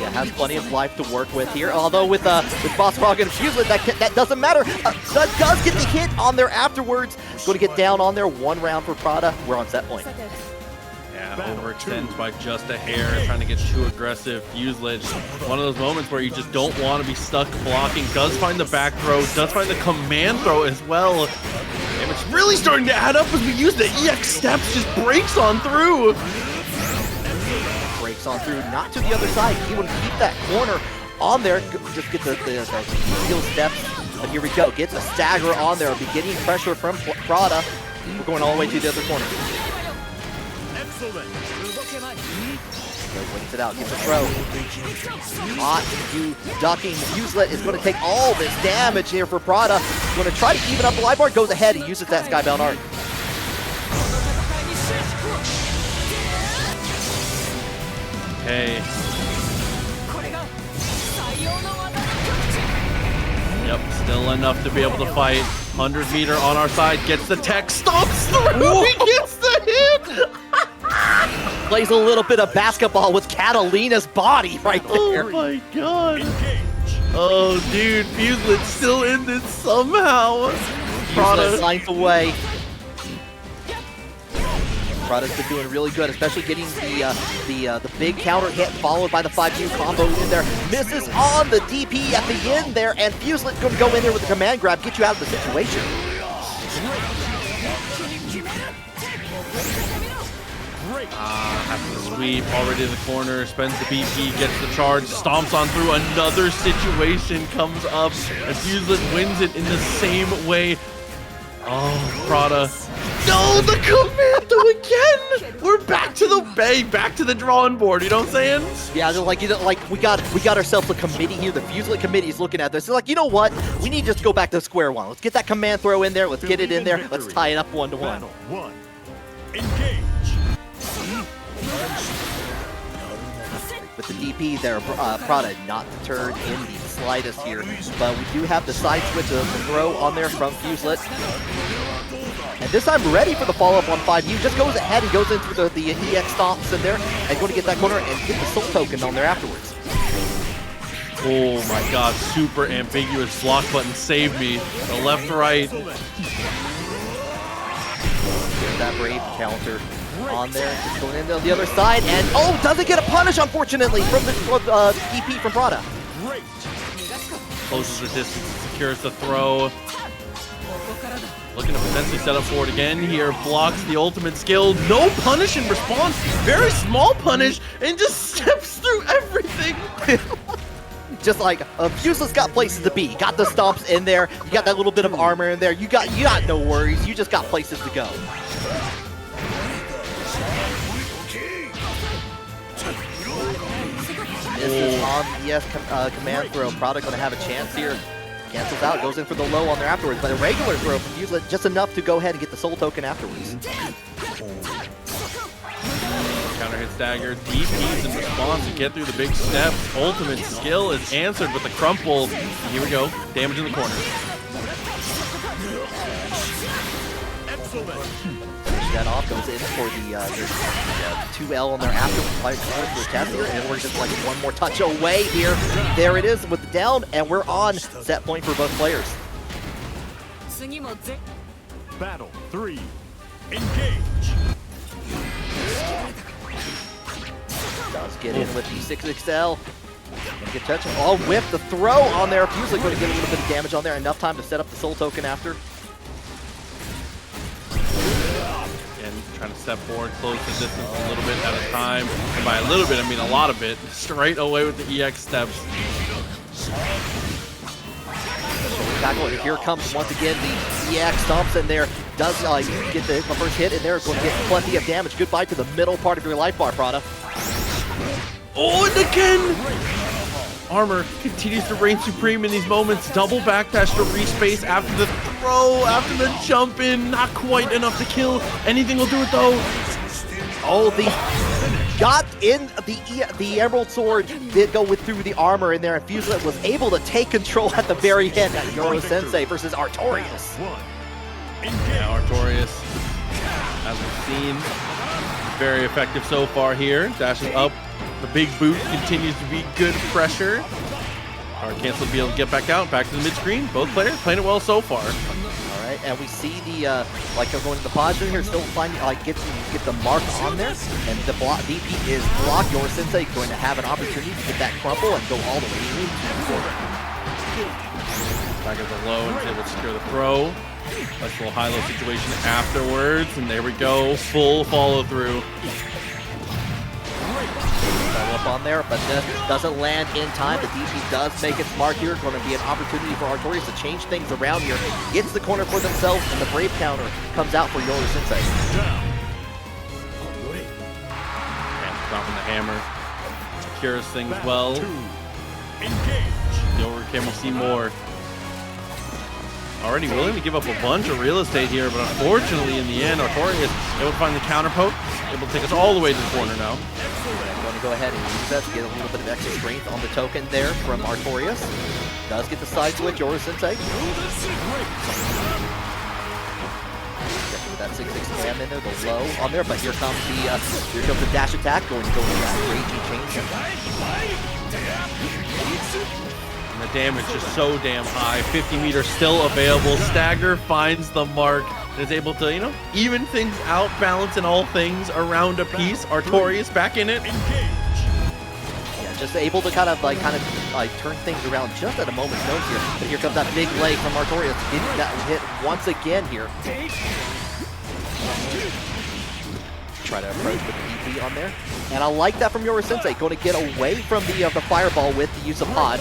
Yeah, has plenty of life to work with here. Although with Vaseraga and Fuselit, that doesn't matter. That does get the hit on there afterwards. Going to get down on there. 1 round for Prada. We're on set point. Yeah, overextends by just a hair, trying to get too aggressive. Fuselit, one of those moments where you just don't want to be stuck blocking. Does find the back throw, does find the command throw as well. And it's really starting to add up as we use the EX steps, just breaks on through. Breaks on through, not to the other side. He would keep that corner on there. Just get the heel steps. But here we go. Get the stagger on there. Beginning pressure from Prada. We're going all the way to the other corner. Excellent. Wings it out. Gets a throw. Hot you ducking. Fuselit is going to take all this damage here for Prada. Going to try to even up the life bar. Goes ahead. He uses that skybound art. Okay. Yep, still enough to be able to fight. 100 meter on our side, gets the tech, stomps through, he gets the hit! Plays a little bit of basketball with Katalina's body right there. Oh my god. Oh dude, Fuselit's still in this somehow. Prada lines away. Prada's been doing really good, especially getting the big counter hit followed by the 5U combo in there. Misses on the DP at the end there, and Fuselit's going to go in there with the command grab, get you out of the situation. Has to sweep, already in the corner, spends the BP, gets the charge, stomps on through, another situation comes up, and Fuselit wins it in the same way. Oh, Prada. No, the commando again! We're back to the bay, back to the drawing board, you know what I'm saying? Yeah, we got ourselves a committee here. The Fuselit committee is looking at this. They're like, you know what? We need to just go back to square one. Let's get that command throw in there. Let's get it in there. Let's tie it up 1-1. Battle 1. Engage. With the DP there, Prada not deterred in the slightest here, but we do have the side switch of the throw on there from Fuselit. And this time ready for the follow-up on 5U, just goes ahead and goes into the EX stomps in there, and going to get that corner and get the soul token on there afterwards. Oh my god, super ambiguous block button saved me. The left, right. There's that Brave counter on there, just going into the other side, and oh, doesn't get a punish, unfortunately, from the DP from Prada. Closes the distance, secures the throw. Looking to potentially set up for it again here, blocks the ultimate skill, no punish in response, very small punish, and just steps through everything. Just like Fuselit's got places to be, got the stomps in there, you got that little bit of armor in there, you got no worries, you just got places to go. This is on the ES command throw. Prada going to have a chance here. Cancels out, goes in for the low on there afterwards, but a regular throw from Fuselit, just enough to go ahead and get the soul token afterwards. Counter hit stagger, DPs in response to get through the big steps. Ultimate skill is answered with the crumple. And here we go, damage in the corner. That off, goes in for the 2L on there after for test here, and we're just like one more touch away here. There it is with the down, and we're on set point for both players. Battle 3. Engage. Does get in with the 6XL. Gonna get touch. Oh, whip the throw on there. Fuselit going to get a little bit of damage on there. Enough time to set up the soul token after. Trying to step forward, close the distance a little bit at a time. And by a little bit, I mean a lot of it. Straight away with the EX steps. tackle, and here comes once again the EX stomps in there. Does get the first hit in there, going to get plenty of damage. Goodbye to the middle part of your life bar, Prada. Oh, and again! Armor continues to reign supreme in these moments. Double backdash to respace after the throw, after the jump in. Not quite enough to kill. Anything will do it though. Oh, got in the Emerald Sword, did go through the armor in there, and Fuselit was able to take control at the very end. At Yoro Sensei versus Artorias. Yeah, Artorias, as we've seen, very effective so far here. Dashes up. The big boot continues to be good pressure. Hard cancel to be able to get back out, back to the mid-screen. Both players playing it well so far. All right, and we see the like going to the position here, still finding get the mark on there, and the DP is blocked. Your Sensei going to have an opportunity to get that crumple and go all the way into the corner. Back at the low and is able to secure the throw. Nice little high-low situation afterwards, and there we go, full follow-through. Up on there, but doesn't land in time. The DP does make its mark here. Going to be an opportunity for Artorias to change things around here. Gets the corner for themselves, and the Brave counter comes out for Yoro Sensei. Dropping the hammer. Secures things well. Yoro, can we see more? Already willing to give up a bunch of real estate here, but unfortunately in the end, Artorias able to find the counter poke, able to take us all the way to the corner now. Going to go ahead and use that to get a little bit of extra strength on the token there from Artorias. Does get the side switch, Yoro Sensei. With that 6-6 slam in there, the low on there, but here comes the dash attack, going to go with that raging chain. And the damage is so damn high. 50 meters still available. Stagger finds the mark and is able to, even things out, balance in all things around a piece. Artorias back in it. Yeah, just able to kind of turn things around just at a moment's notice here. But here comes that big leg from Artorias, getting that hit once again here. Try to approach with the DP on there. And I like that from Yoro Sensei, going to get away from the fireball with the use of pod.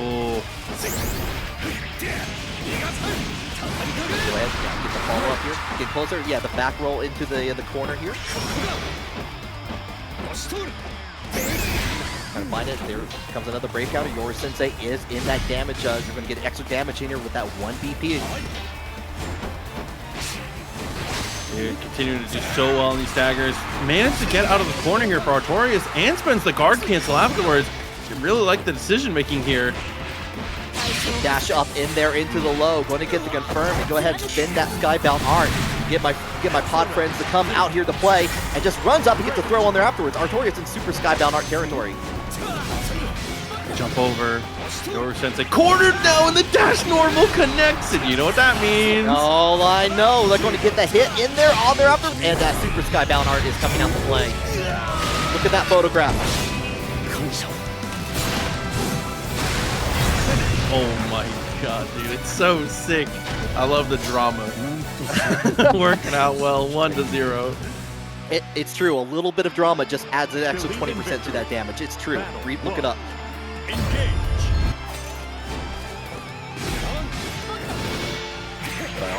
Oh. Go ahead, get the follow up here. Get closer. Yeah, the back roll into the corner here. Trying to find it. There comes another break counter. Yoro Sensei is in that damage. You're going to get extra damage in here with that 1 BP. Continuing to do so well in these staggers. Managed to get out of the corner here for Artorias and spends the guard cancel afterwards. I really like the decision making here. Dash up in there into the low. Going to get the confirm and go ahead and spin that skybound art. Get my pod friends to come out here to play, and just runs up and gets the throw on there afterwards. Artorias in super skybound art territory. Jump over. Yoro Sensei cornered now, and the dash normal connects, and you know what that means. All I know, they're going to get the hit in there on there after, and that super skybound art is coming out to play. Look at that photograph. Oh my god, dude, it's so sick. I love the drama. Working out well, 1-0. It's true, a little bit of drama just adds an extra 20% to that damage. It's true, look it up.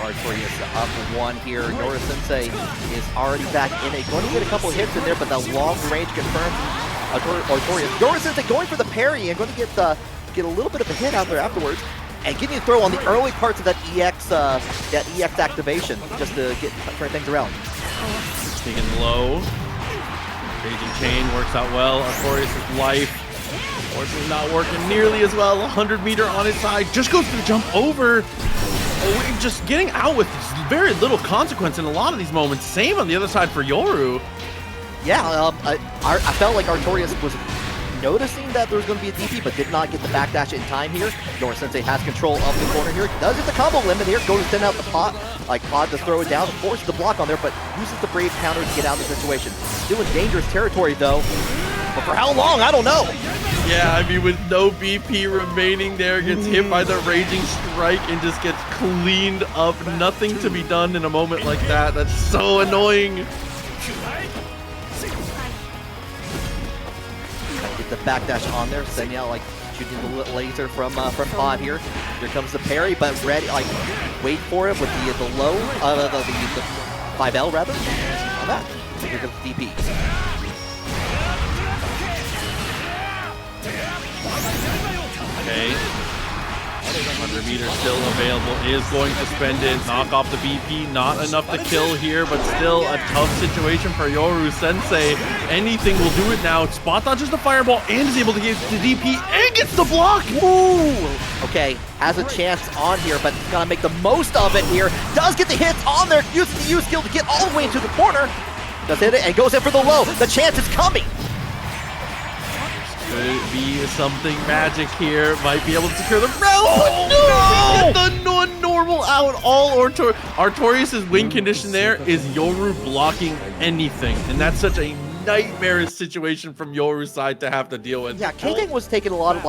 Artorias up 1 here. Yoro Sensei is already back in it. Going to get a couple hits in there, but that long range confirms Artorias. Yoro Sensei going for the parry and going to get a little bit of a hit out there afterwards, and getting a throw on the early parts of that EX activation just to turn things around. Sneaking low. Raging chain works out well. Artorias' life. Unfortunately not working nearly as well. 100 meter on his side. Just goes for the jump over. Just getting out with very little consequence in a lot of these moments. Same on the other side for Yoru. Yeah, I felt like Artorias was noticing that there was going to be a DP, but did not get the backdash in time here. Yoro Sensei has control of the corner here. Does get the combo limit here. Goes to send out the pod to throw it down. Forces the block on there, but uses the Brave counter to get out of the situation. Still in dangerous territory though. But for how long? I don't know. Yeah, I mean, with no BP remaining there, gets hit by the Raging Strike and just gets cleaned up. Nothing to be done in a moment like that. That's so annoying. the backdash on there. Senya like shooting the laser from Pod here. Here comes the parry, but ready, like wait for it with the low, the 5L rather. On that. Here comes the DP. Okay. 100 meters still available, is going to spend it, knock off the BP, not enough to kill here, but still a tough situation for Yoru Sensei. Anything will do it now. Spot dodges the fireball and is able to get the DP and gets the block. Ooh. Okay, has a chance on here, but he's gotta make the most of it here. Does get the hits on there, uses the U skill to get all the way into the corner. Does hit it and goes in for the low. The chance is coming. Could be something magic here. Might be able to secure the round. Oh, no! The non-normal out. All Artorias' win condition there is Yoru blocking anything. And that's such a nightmarish situation from Yoru's side to have to deal with. Yeah, Ktang was taking a lot of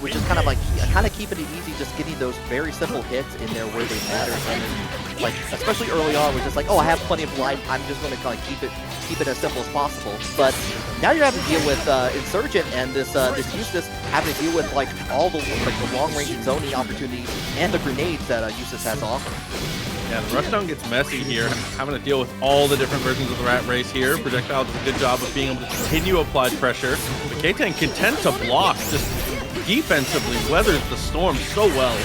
which is kind of keeping it easy, just getting those very simple hits in there where they matter. And like, especially early on, we're just like, oh, I have plenty of life. I'm just going to kind of keep it as simple as possible. But now you're having to deal with Insurgent and this Eustace having to deal with like all the long-range zoning opportunities and the grenades that Eustace has to offer. Yeah, the rushdown gets messy here, having to deal with all the different versions of the rat race here. Projectile does a good job of being able to continue applied pressure. But Ktang content to block, just defensively weathers the storm so well.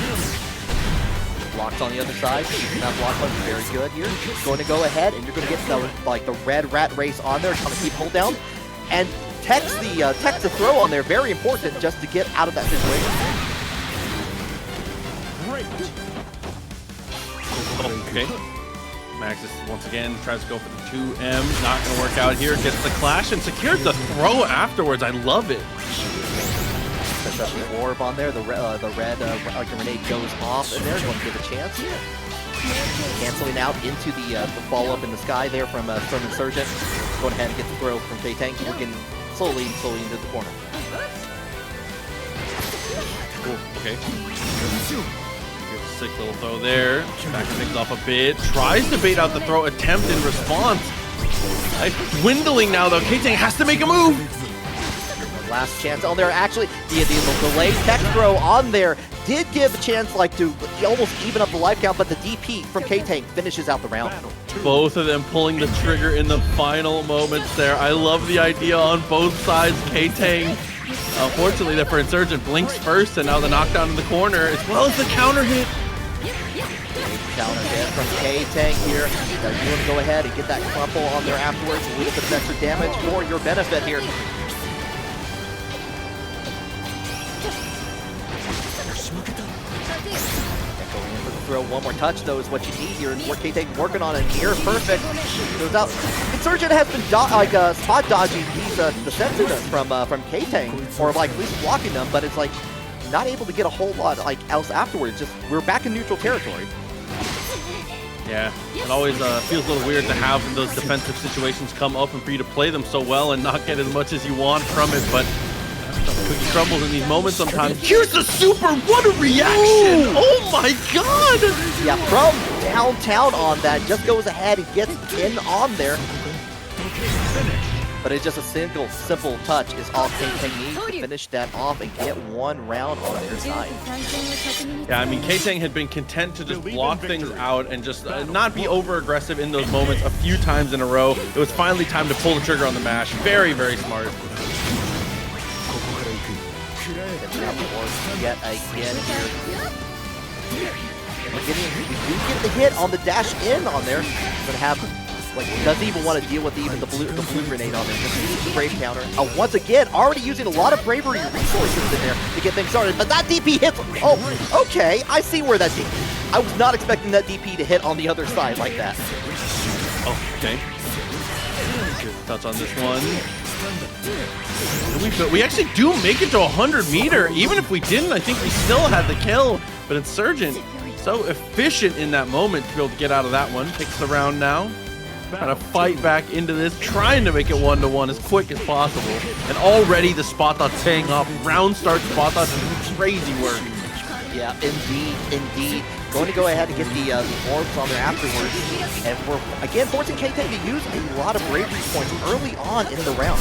Blocks on the other side. That block was very good here. Going to go ahead, and you're going to get the red rat race on there, trying to keep hold down, and text the throw on there. Very important just to get out of that situation. Great. Okay. Maxis once again tries to go for the 2M. Not going to work out here. Gets the clash and secures the throw afterwards. I love it. Sets up the orb on there. The red grenade goes off, and they're going to give a chance. Canceling out into the follow-up in the sky there from Insurgent. Going ahead and get the throw from Ktang. Working slowly into the corner. Cool. Okay. Sick little throw there. Backing things off a bit. Tries to bait out the throw attempt in response. Dwindling now though. Ktang has to make a move. Last chance on there. Actually, the delayed tech throw on there did give a chance to almost even up the life count, but the DP from Ktang finishes out the round. Both of them pulling the trigger in the final moments there. I love the idea on both sides. Ktang, unfortunately, there for Insurgent, blinks first, and now the knockdown in the corner, as well as the counter hit. Counter hit from Ktang here. Now you want to go ahead and get that crumple on there afterwards. A little bit of extra damage for your benefit here. Throw one more touch though is what you need here, and what Ktang working on it here. Perfect. Goes out. Insurgent has been spot dodging these defensiveness from Ktang, or at least blocking them, but it's not able to get a whole lot else afterwards. Just we're back in neutral territory. Yeah, it always feels a little weird to have those defensive situations come up and for you to play them so well and not get as much as you want from it, but cookie crumbles in these moments sometimes. Here's the super, what a reaction! Ooh. Oh my god! Yeah, from downtown on that, just goes ahead and gets in on there. But it's just a simple touch is all Ktang needs to finish that off and get one round on their side. Yeah, I mean, Ktang had been content to just block things out and just not be over-aggressive in those moments a few times in a row. It was finally time to pull the trigger on the mash. Very, very smart. Yet again here. We do get the hit on the dash in on there. Gonna have doesn't even want to deal with the blue grenade on there. Just uses the brave counter. Once again, already using a lot of bravery resources in there to get things started. But that DP hits. Oh, okay. I see where that DP. I was not expecting that DP to hit on the other side like that. Oh, okay. Good touch on this one. We actually do make it to 100 meter. Even if we didn't, I think we still had the kill. But Insurgent, so efficient in that moment to be able to get out of that one. Takes the round now. Trying to fight back into this, trying to make it 1-1 as quick as possible. And already the spot dot's paying off. Round start spot dot is crazy work. Yeah, indeed. Going to go ahead and get the orbs on there afterwards. And we're, again, forcing Ktang to use a lot of bravery points early on in the round.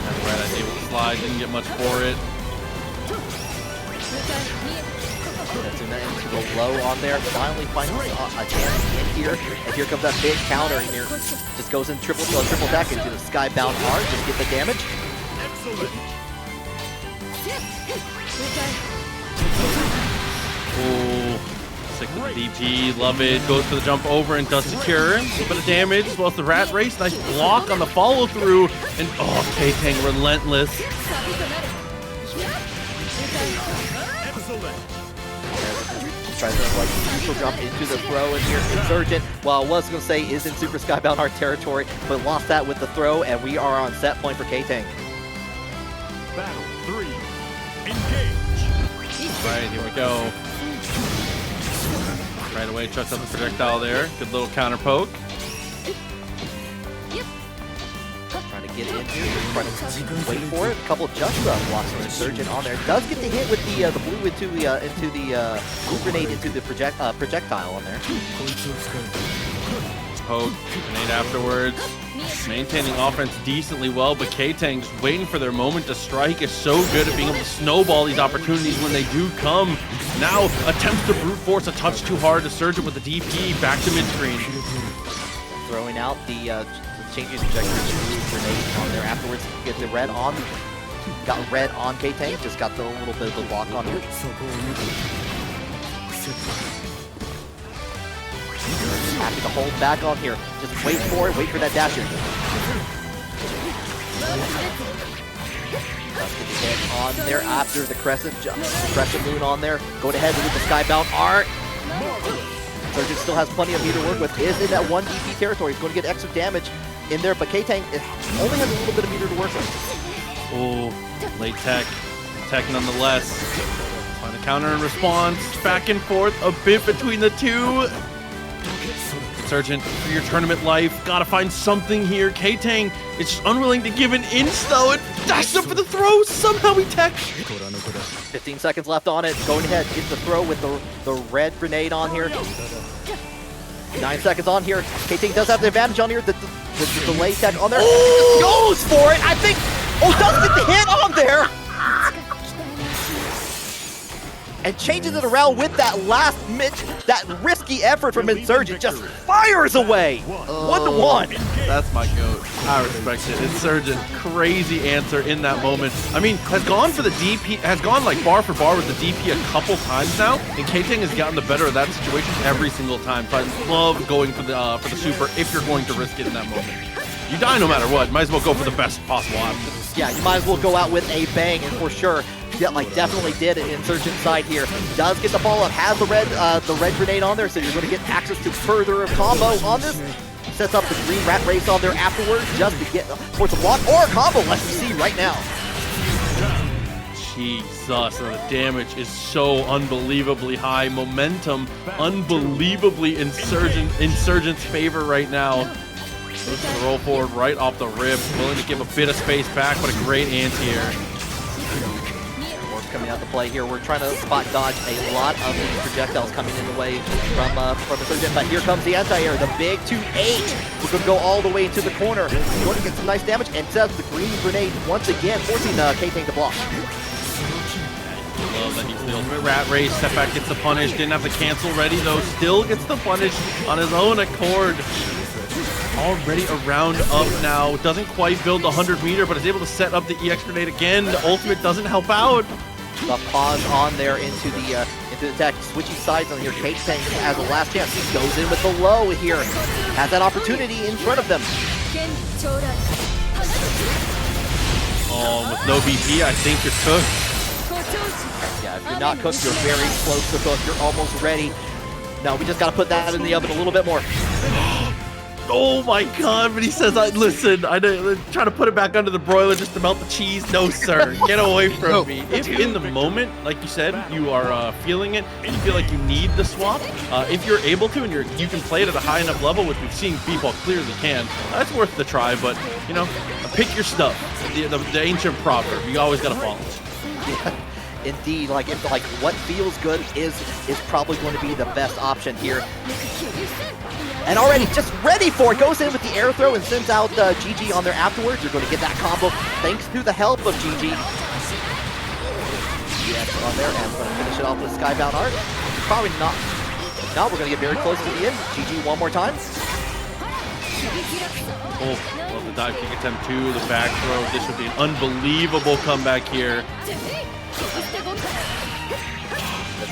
That's right, I able to slide, didn't get much for it. That's into the low on there. Finally finds a chance in here. And here comes that big counter in here. Just goes in triple deck into the skybound R. Just get the damage. Excellent. Ooh. Sick with the DP, love it. Goes for the jump over and does secure. A little bit of damage as well as the rat race. Nice block on the follow through. And oh, Ktang relentless. Excellent. Tries to like neutral jump into the throw in here. Insurgent, well, I was going to say is in Super Skybound Art territory, but lost that with the throw, and we are on set point for Ktang. Battle 3. Engage. Right, here we go. Right away, chucks up the projectile there. Good little counter poke. Trying to get in here, trying to wait for it. A couple of just blocks from Insurgent on there. Does get the hit with the blue into the blue grenade into the projectile on there. Poke, grenade afterwards. Maintaining offense decently well, but Ktang just waiting for their moment to strike is so good at being able to snowball these opportunities when they do come. Now attempts to brute force a touch too hard to surge it with the DP back to mid-screen. Throwing out the changing trajectory blue grenade on there afterwards. Get the red on. Got red on Ktang. Just got the little bit of a block on here. Happy to hold back on here. Just wait for it. Wait for that dasher. Let's get the hit on there after the crescent moon on there. Going ahead with the skybound art. Insurgent still has plenty of meter to work with. Is in that 1 DP territory. He's going to get extra damage in there, but Ktang only has a little bit of meter to work with. Oh, late tech nonetheless. Find a counter and response. Back and forth a bit between the two. Insurgent, for your tournament life, gotta find something here. Ktang is just unwilling to give an inch though. It dashed up for the throw. Somehow he tech. 15 seconds left on it. Going ahead, gets the throw with the red grenade on here. 9 seconds on here. Ktang does have the advantage on here. The delay tech on there. Oh! Goes for it. I think. Oh, does get the hit on there. And changes it around with that that risky effort from Insurgent. Just fires away. 1-1. That's my goat. I respect it. Insurgent, crazy answer in that moment. I mean, has gone for the DP, has gone like bar for bar with the DP a couple times now, and Ktang has gotten the better of that situation every single time. So I love going for the super if you're going to risk it in that moment. You die no matter what. Might as well go for the best possible option. Yeah, you might as well go out with a bang, and for sure, definitely did it. Insurgent side here. Does get the follow up, has the red grenade on there, so you're going to get access to further combo on this. Sets up the green rat race on there afterwards just to get towards the block or a combo, let's see right now. Jesus, the damage is so unbelievably high. Momentum, unbelievably Insurgent's favor right now. Looks to roll forward right off the rip. Willing to give a bit of space back, but a great anti-air. Coming out to play here. We're trying to spot dodge a lot of these projectiles coming in the way from Insurgent, but here comes the anti-air, the big 2-8. We're going to go all the way into the corner. He's going to get some nice damage and sets the green grenade once again, forcing Ktang to block. Love that he's the ultimate rat race. Step back gets the punish. Didn't have the cancel ready though. Still gets the punish on his own accord. Already a round up now. Doesn't quite build the 100 meter, but is able to set up the EX grenade again. The ultimate doesn't help out. The pause on there into the attack, switching sides on here. Ktang has a last chance. He goes in with the low here. Has that opportunity in front of them. Oh, with no BP, I think you're cooked. Yeah, if you're not cooked, you're very close to cooked. You're almost ready. No, we just got to put that in the oven a little bit more. Oh my god, but he says, listen, I'm trying to put it back under the broiler just to melt the cheese. No, sir, get away from me. If in the moment, like you said, you are feeling it, and you feel like you need the swap, if you're able to and you can play it at a high enough level, which we've seen Bepaw clearly can, that's worth the try, but, you know, pick your stuff. The ancient proverb, you always got to follow it. Yeah. Indeed, like what feels good is probably going to be the best option here. And already just ready for it, goes in with the air throw and sends out GG on there afterwards. You're going to get that combo thanks to the help of GG. Yes, on there, and we're going to finish it off with Skybound Art. Probably not. Now we're going to get very close to the end. GG one more time. Oh, well, the dive kick attempt to the back throw. This would be an unbelievable comeback here.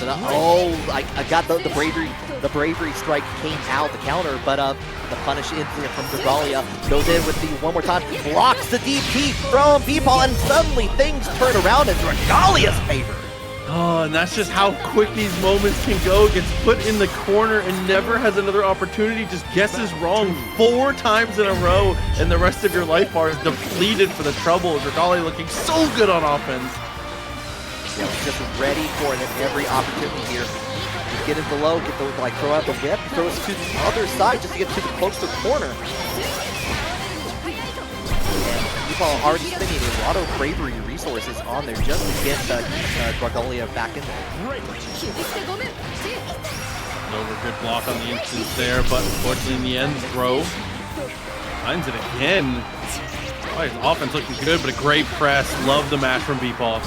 Oh, I got the bravery. The bravery strike came out, the counter, but the punish in from Dragalia goes in with the one more time, blocks the DP from Bepaw, and suddenly things turn around in Dragalia's favor. Oh, and that's just how quick these moments can go. Gets put in the corner and never has another opportunity. Just guesses wrong 4 times in a row, and the rest of your life bar is depleted for the trouble. Dragalia looking so good on offense. Yeah, just ready for it at every opportunity here. Just get it below, get the throw out the whip, throw it to the other side just to get to the close to the corner. Bepaw already spending a lot of bravery resources on there just to get Dragalia back in there. Over good block on the instance there, but unfortunately in the end, throw finds it again. Oh, his offense looking good, but a great press. Love the match from Bepaw.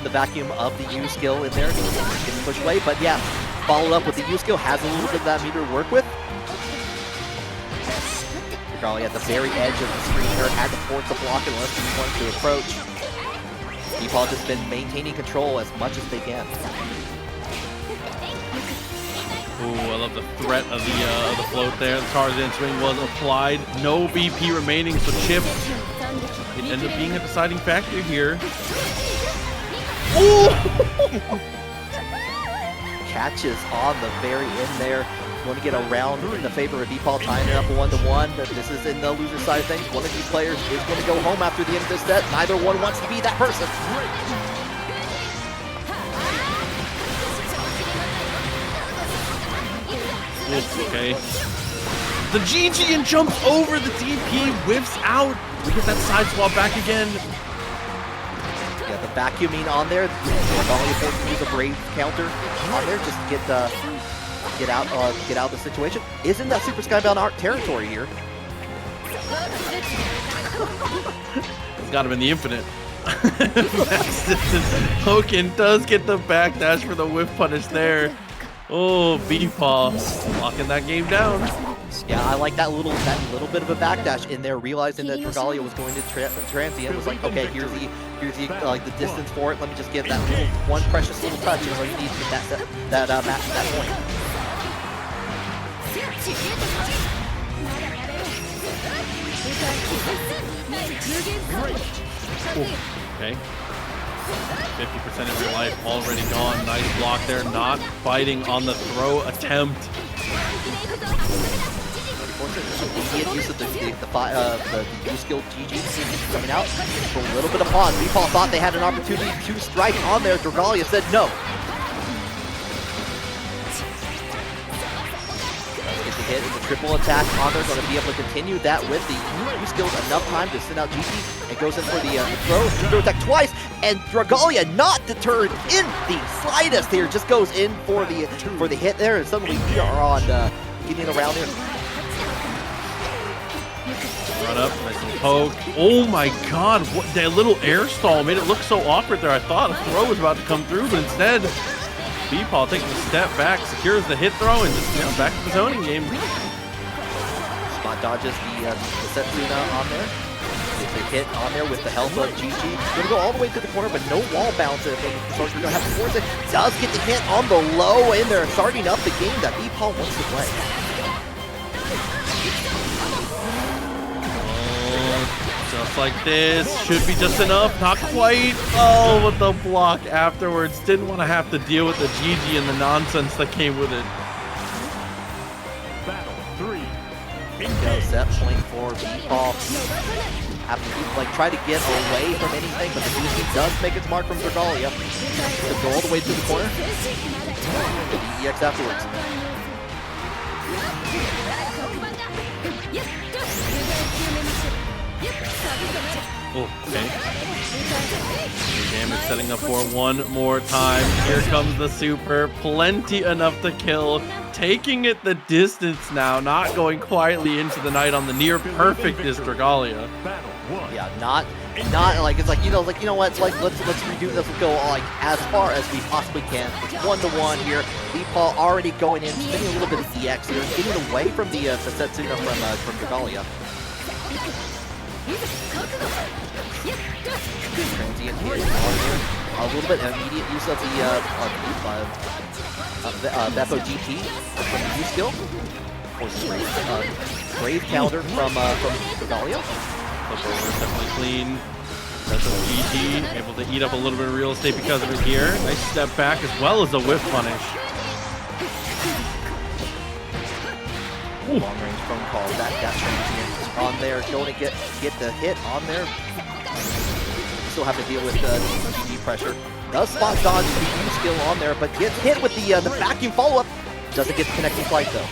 The vacuum of the U skill in there, getting pushed away, but yeah, followed up with the U skill, has a little bit of that meter to work with. Dragalia at the very edge of the screen here, had to force a block unless he wanted to approach. Bepaw just been maintaining control as much as they can. Ooh, I love the threat of the float there. The Tarzan swing was applied. No BP remaining, so Chip, it ended up being a deciding factor here. Ooh! Catches on the very end there. Going to get around in the favor of Bepaw, tying it up 1-1. This is in the loser side of things. One of these players is going to go home after the end of this set. Neither one wants to be that person. Okay. The GG and jumps over the DP, whiffs out. We get that side swap back again. Yeah, the vacuuming on there. Dragalia forced to use a brave counter on there just to get out of the situation. Isn't that Super Skybound Art territory here? It's got him in the infinite. Hogan does get the backdash for the whiff punish there. Oh, Bepaw locking that game down. Yeah, I like that little bit of a backdash in there, realizing that Dragalia was going to transient. Was like, okay, here's the distance for it. Let me just give that little one precious little touch. Is all you need to get that point. Ooh, okay. 50% of your life already gone. Nice block there. Not biting on the throw attempt. Immediate use of the U skill GG coming out for a little bit of pause. Bepaw thought they had an opportunity to strike on there. Dragalia said no. Get the hit and the triple attack on there. Going to be able to continue that with the U skills. Enough time to send out GG and goes in for the throw attack twice. And Dragalia not deterred in the slightest here. Just goes in for the hit there. And suddenly we are on getting around here. Run up, nice little poke. Oh my god, what, that little air stall made it look so awkward there. I thought a throw was about to come through, but instead, Bepaw takes a step back, secures the hit throw, and just back to the zoning game. Spot dodges the Setsuna on there. Gets a hit on there with the help of GG. Gonna go all the way to the corner, but no wall bounce. So we're gonna have to force it. Does get the hit on the low in there, starting up the game that Bepaw wants to play. Just like this, should be just enough, not quite. Oh, with the block afterwards. Didn't want to have to deal with the GG and the nonsense that came with it. Battle 3. Go set point for Bepaw. Have to try to get away from anything, but the GG does make its mark from Dragalia. So go all the way to the corner. The EX afterwards. Oh, okay. Damage setting up for one more time. Here comes the super. Plenty enough to kill. Taking it the distance now. Not going quietly into the night on the near perfect is Dragalia. Yeah, not like it's like you know what? Like let's redo this. Let's go like as far as we possibly can. It's 1-1 here. Bepaw already going in, spending a little bit of EX here, getting away from the Setsuna from Dragalia. Transient here on here. A little bit of immediate use of the Bepaw GP from the U skill. Brave counter from Dragalia. Definitely clean. That's a GG. Able to eat up a little bit of real estate because of it here. Nice step back as well as a whiff punish. Long range phone call. That transient on there. Going to get the hit on there. Still have to deal with the GG pressure. Does spot dodge the U skill on there, but gets hit with the vacuum follow-up. Doesn't get the connecting flight though.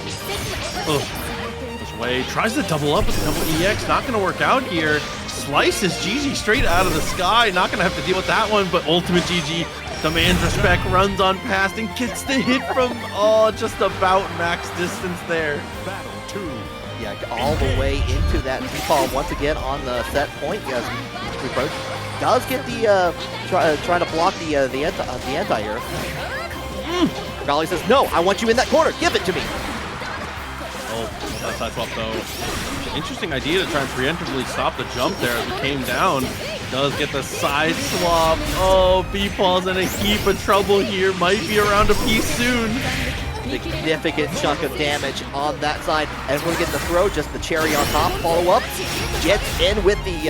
This way tries to double up with a double EX. Not going to work out here. Slices GG straight out of the sky. Not going to have to deal with that one, but ultimate GG demands respect. Runs on past and gets the hit from just about max distance there. Battle 2. Yeah, all the way into that Bepaw once again on the set point as we approach. Does get the trying to block the anti-air. Dragalia says, "No, I want you in that corner. Give it to me." Oh, that side swap though. Interesting idea to try and preemptively stop the jump there as it came down. Does get the side swap. Oh, Bepaw's in a heap of trouble here. Might be around a piece soon. Significant chunk of damage on that side, and we're getting the throw, just the cherry on top. Follow up, gets in with the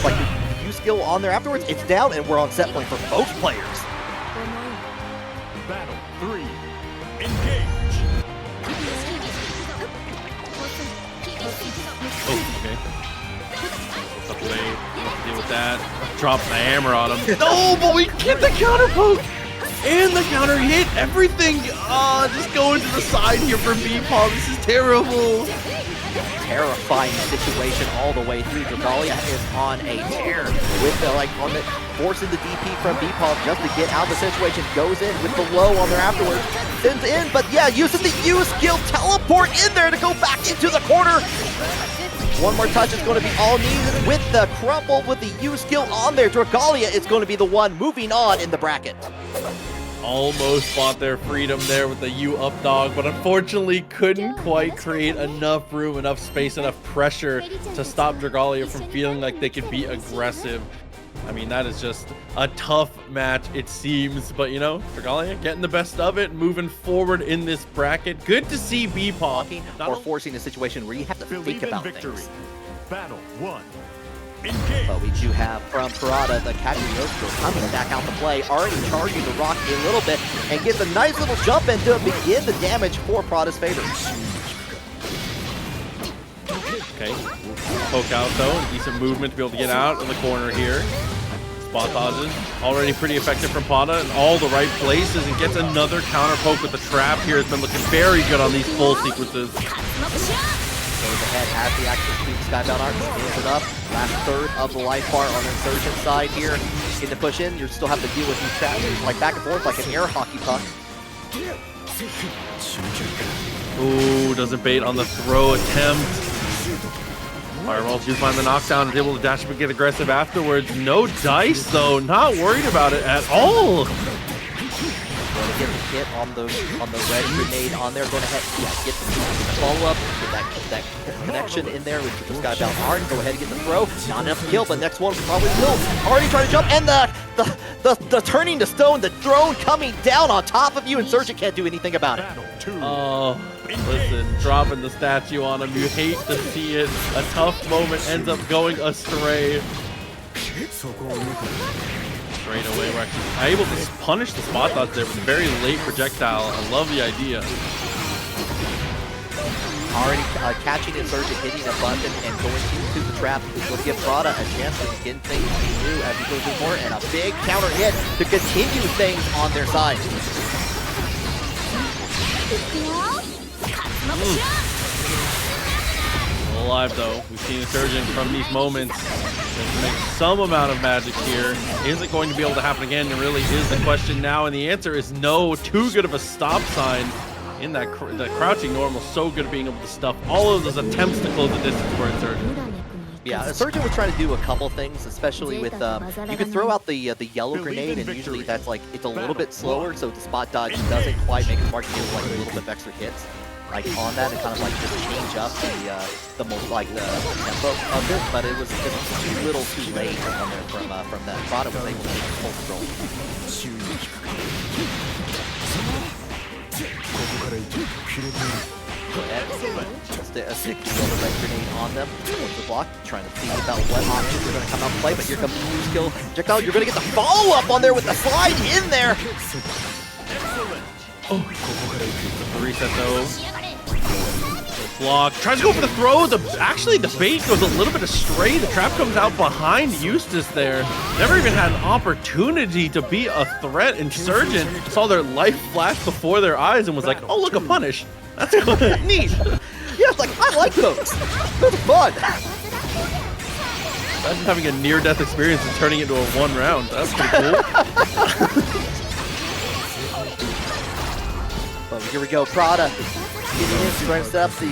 the U skill on there afterwards. It's down, and we're on set point for both players. Battle 3. Engage. Oh, okay. What's up, Lay? What to deal with that? Drop the hammer on him. No, but we get the counter poke! And the counter hit! Everything just going to the side here for Bepaw. This is terrible. Terrifying situation all the way through. Dragalia is on a tear with the forcing the DP from Bepaw just to get out of the situation. Goes in with the low on there afterwards. Sends in, but yeah, using the U skill teleport in there to go back into the corner. One more touch is going to be all needed with the crumble with the U skill on there. Dragalia is going to be the one moving on in the bracket. Almost bought their freedom there with the U up dog, but unfortunately couldn't quite create enough room, enough space, enough pressure to stop Dragalia from feeling like they could be aggressive. I mean, that is just a tough match, it seems, but you know, Dragalia getting the best of it, moving forward in this bracket. Good to see Bepaw. Or forcing a situation where you have to think about things. Battle 1. Engage. But we do have from Prada the Katalina coming back out to play, already charging the rock a little bit, and gets a nice little jump in to begin the damage for Prada's favor. Okay, poke out though, decent movement to be able to get out of the corner here. Spot dodges, already pretty effective from Prada in all the right places, and gets another counter poke with the trap here. Has been looking very good on these full sequences. Goes ahead, has the access to the Skybound Arc, scales it up. Last third of the life bar on the Insurgent side here. Getting to push in, you still have to deal with these traps, like back and forth like an air hockey puck. Ooh, doesn't bait on the throw attempt. Fireballs do find the knockdown and is able to dash up and get aggressive afterwards. No dice though, not worried about it at all. Going to get the hit on the red grenade on there. Going ahead, yeah, get the follow-up, get that connection in there with the Skybound hard. Go ahead and get the throw. Not enough to kill, but next one probably will. Already trying to jump, and the turning to stone, the drone coming down on top of you. Insurgent can't do anything about it. Battle 2. Oh, listen, dropping the statue on him. You hate to see it. A tough moment ends up going astray. Straight away, we're actually able to punish the spot dodge there with a very late projectile. I love the idea. Already catching Insurgent, hitting a button, and going into the trap. It's going to give Prada a chance to begin things new as he goes in more, and a big counter hit to continue things on their side. alive, though. We've seen Insurgent from these moments to make some amount of magic here. Is it going to be able to happen again? It really is the question now, and the answer is no. Too good of a stop sign in that the crouching normal. So good at being able to stuff all of those attempts to close the distance for Insurgent. Yeah, Insurgent was trying to do a couple things, especially with you can throw out the yellow grenade, and usually that's like it's a little bit slower, so the spot dodge doesn't quite make it smart to get like a little bit of extra hits, like on that, and kind of like just change up the tempo of it. But it was just too little, too late on there from that. Prada was able to take full control. Go ahead. Stick the red grenade on them. Towards the block. Trying to think about what options are going to come out and play, but here comes the skill projectile. You're going to get the follow-up on there with the slide in there. Oh. The reset though. Block. Tries to go for the throw. Actually, the bait goes a little bit astray. The trap comes out behind Eustace there. Never even had an opportunity to be a threat. Insurgent saw their life flash before their eyes and was like, oh, look, a punish. That's neat. Yeah, it's like, I like those. Those are fun. Imagine having a near-death experience and turning it into a one round. That's pretty cool. But here we go, Prada. Getting in, trying to set up the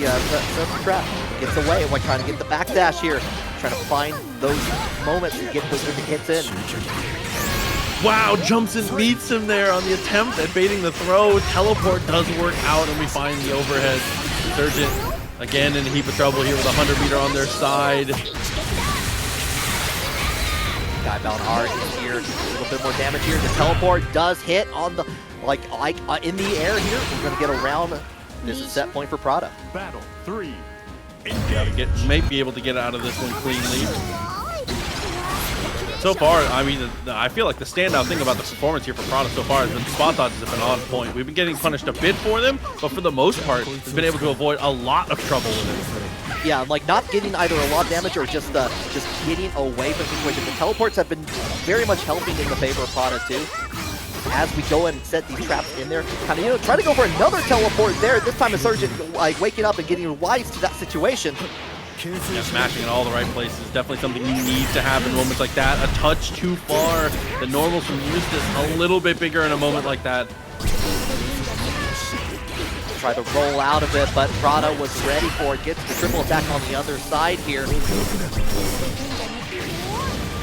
trap. Gets away, while trying to get the backdash here. Trying to find those moments and get those hits in. Wow, jumps and meets him there on the attempt at baiting the throw. Teleport does work out, and we find the overhead. Insurgent again in a heap of trouble here with a 100-meter on their side. Skybound Art is here. A little bit more damage here. The teleport does hit on the in the air here. We're gonna get around. This is set point for Prada. Battle 3. May be able to get out of this one cleanly. So far, I mean, I feel like the standout thing about the performance here for Prada so far is that the spot dodges have been on point. We've been getting punished a bit for them, but for the most part, we've been able to avoid a lot of trouble with it. Yeah, like not getting either a lot of damage or just getting away from the situation. The teleports have been very much helping in the favor of Prada too. As we go and set these traps in there, kind of try to go for another teleport there. This time Insurgent like waking up and getting wise to that situation. Yeah, smashing in all the right places. Definitely something you need to have in moments like that. A touch too far. The normals from Eustace a little bit bigger in a moment like that. Try to roll out of it, but Prada was ready for it. Gets the triple attack on the other side here.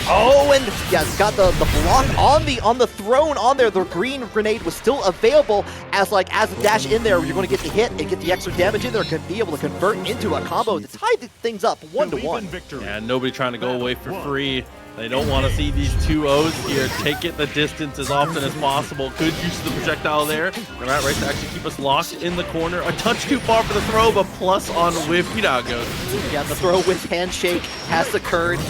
Oh, and yeah, it's got the block on the throne on there. The green grenade was still available as a dash in there. You're going to get the hit and get the extra damage in there. Could be able to convert into a combo to tie things up 1-1. Yeah, nobody trying to go away for free. They don't want to see these 2-0s here. Take it the distance as often as possible. Good use of the projectile there. The rat race to actually keep us locked in the corner. A touch too far for the throw, but plus on whiff. Hidalgo. Yeah, the throw with handshake has occurred.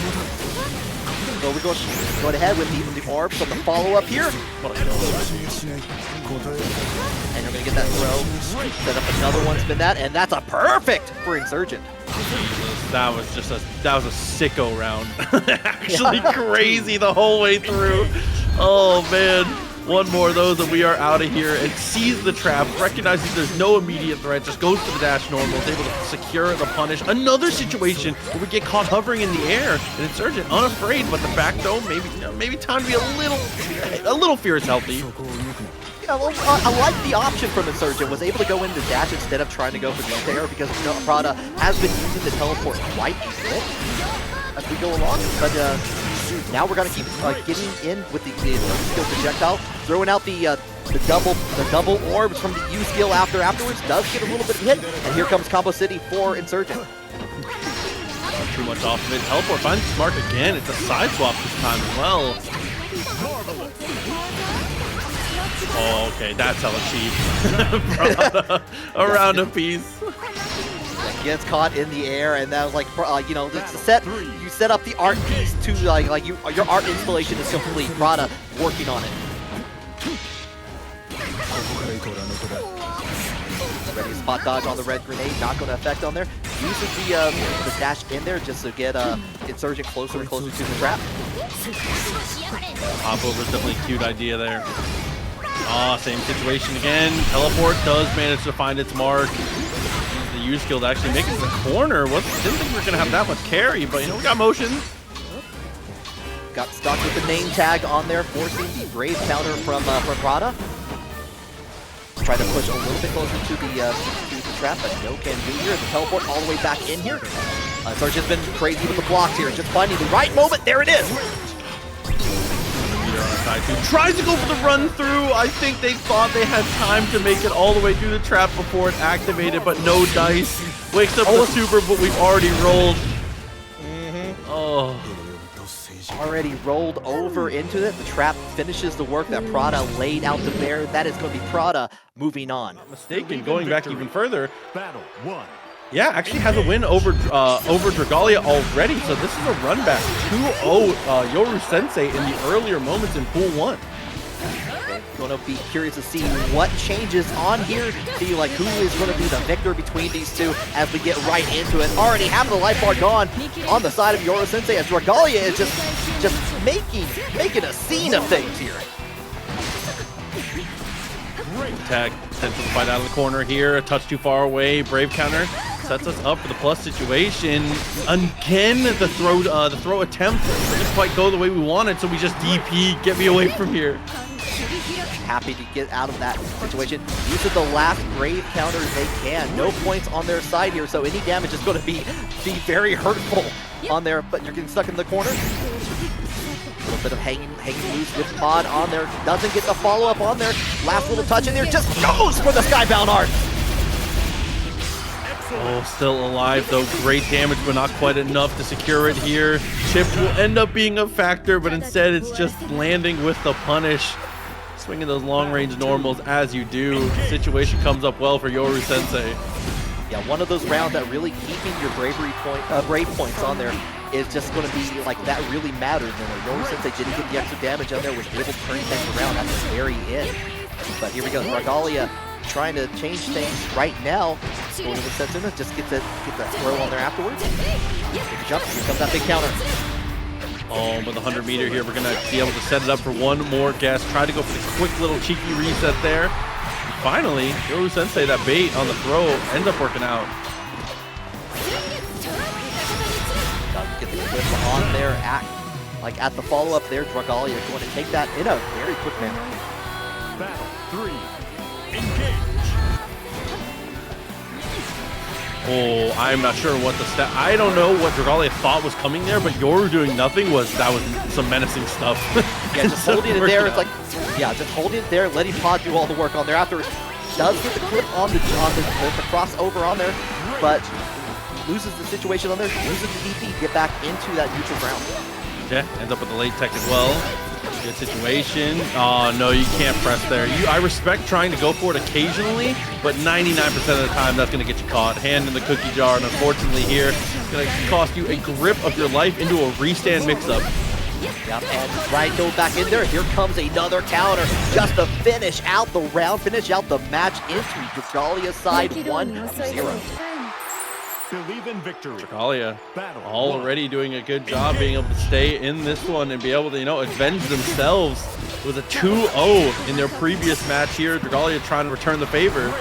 So we're going ahead with the orbs on the follow-up here. And you're going to get that throw. Set up another one, spin that, and that's a perfect for Insurgent. Jesus, that was a sicko round. Actually crazy the whole way through. Oh man. One more of those and we are out of here, and sees the trap, recognizes there's no immediate threat, just goes to the dash normal, is able to secure the punish. Another situation where we get caught hovering in the air, and Insurgent unafraid, but the back dome, maybe time to be a little fear is healthy. Yeah, well, I like the option from Insurgent, was able to go into dash instead of trying to go for the air, because Prada has been using the teleport quite a bit as we go along, but now we're gonna keep getting in with the skill projectile, throwing out the double orbs from the U skill afterwards. Does get a little bit of hit, and here comes Combo City for Insurgent. Not too much off of it. Teleport finds its mark again. It's a side swap this time as well. Oh, okay, that's hella cheap. Around a piece. Gets caught in the air, and that was like, it's a set. You set up the art piece to your art installation is complete. Prada working on it. Ready to spot dodge on the red grenade, not going to affect on there. Uses the dash in there just to get Insurgent closer and closer to the trap. Hop over is definitely a cute idea there. Ah, same situation again. Teleport does manage to find its mark. the U skill to actually make it to the corner. Didn't think we were gonna have that much carry, but you know, we got motion. Got stuck with the name tag on there, forcing the Brave counter from Prada. Try to push a little bit closer to the trap, but no can do here. The teleport all the way back in here. Sargent's been crazy with the blocks here, just finding the right moment. There it is. Tries to go for the run through. I think they thought they had time to make it all the way through the trap before it activated, but no dice. Wakes up the super, but we've already rolled. Oh. Already rolled over into it. The trap finishes the work that Prada laid out to bear. That is going to be Prada moving on. Not mistaken, going back even further. Battle 1. Yeah, actually has a win over Dragalia already, so this is a run back. 2-0 Yoru Sensei in the earlier moments in Pool 1. Going to be curious to see what changes on here. See like who is going to be the victor between these two as we get right into it. Already having the life bar gone on the side of Yoru Sensei as Dragalia is just making a scene of things here. Tag sent to the fight out of the corner here. A touch too far away. Brave counter sets us up for the plus situation. Again, the throw attempt didn't quite go the way we wanted, so we just DP. Get me away from here. Happy to get out of that situation. These are the last Brave counters they can. No points on their side here, so any damage is going to be very hurtful on there, but you're getting stuck in the corner. A little bit of hanging loose with Pod on there. Doesn't get the follow-up on there. Last little touch in there. Just goes for the Skybound Art. Oh, still alive though. Great damage, but not quite enough to secure it here. Chip will end up being a factor, but instead it's just landing with the punish. Swinging those long-range normals as you do. Situation comes up well for Yoru Sensei. Yeah, one of those rounds that really keeping your brave points on there is just going to be like that really matters. Yoru Sensei didn't get the extra damage on there, was able to turn things around at the very end. But here we go, Dragalia trying to change things right now. Going to the Setsuna, just get that throw on there afterwards. Take a jump, here comes that big counter. Oh, with the 100-meter here, we're going to be able to set it up for one more guess. Try to go for the quick little cheeky reset there. And finally, Yoru Sensei, that bait on the throw, ends up working out. Get the clip on there at the follow-up there. Dragalia going to take that in a very quick manner. Battle 3. Engage. Oh, I'm not sure what the stat. I don't know what Dragalia thought was coming there, but Yoru doing nothing was some menacing stuff. Yeah, just holding it there. It's like, yeah, just holding it there, letting Pod do all the work on there. After does get the clip on the crossover on there, but loses the situation on there, loses the DP, get back into that neutral ground. Yeah, ends up with the late tech as well. Good situation. Oh, no, you can't press there. I respect trying to go for it occasionally, but 99% of the time, that's going to get you caught. Hand in the cookie jar, and unfortunately here, it's going to cost you a grip of your life into a restand mix-up. Yep, and right go back in there. Here comes another counter just to finish out the round, finish out the match into Dragalia's side 1-0. Believe in victory. Dragalia already doing a good job being able to stay in this one and be able to, avenge themselves. It was a 2-0 in their previous match here. Dragalia trying to return the favor.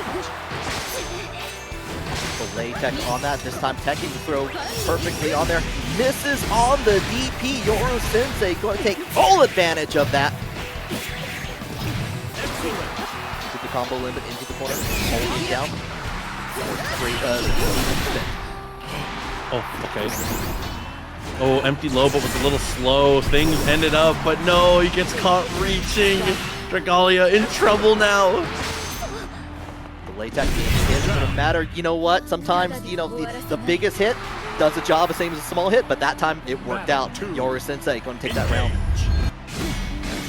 Delay tech on that, this time teching the throw perfectly on there. Misses on the DP. Yoru Sensei going to take full advantage of that. Took the combo limit into the corner, holding it down. Great, oh, okay. Oh, empty low, but was a little slow. Things ended up, but no, he gets caught reaching. Dragalia in trouble now. The late tech isn't going to matter. You know what? Sometimes, the biggest hit does the job the same as a small hit, but that time it worked out. Yoru Sensei going to take that round.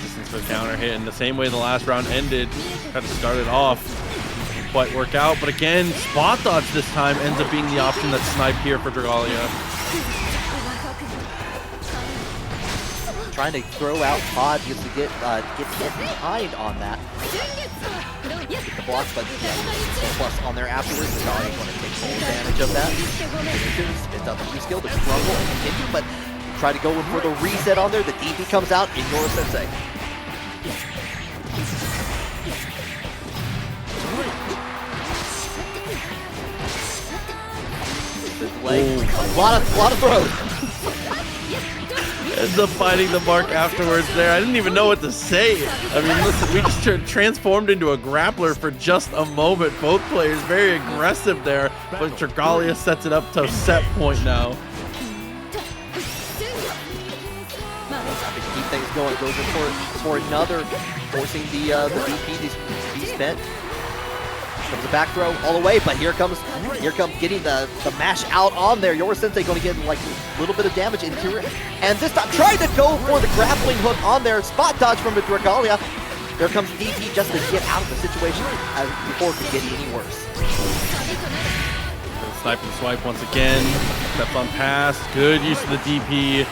Distance for the counter hit in the same way the last round ended. Had to start it off. Quite work out, but again, spot dodge this time ends up being the option that's sniped here for Dragalia. Trying to throw out Pod just to get hit behind on that. Get the blocks, but plus on there afterwards. Dragalia going to take full advantage of that. Spins out the free skill to struggle and continue, but try to go in for the reset on there. The DP comes out in Yoru Sensei. A lot of throws. Ends up finding the mark afterwards there. I didn't even know what to say. I mean, listen, we just transformed into a grappler for just a moment. Both players very aggressive there, but Dragalia sets it up to set point now. Keep things going. Goes in for another, forcing the VP to be spent. Comes a back throw all the way, but here comes getting the mash out on there. Your Sensei going to get like a little bit of damage into it. And this time trying to go for the grappling hook on there. Spot dodge from the Dragalia. There comes DP just to get out of the situation before it can get any worse. Snipe and swipe once again. Steps on pass. Good use of the DP.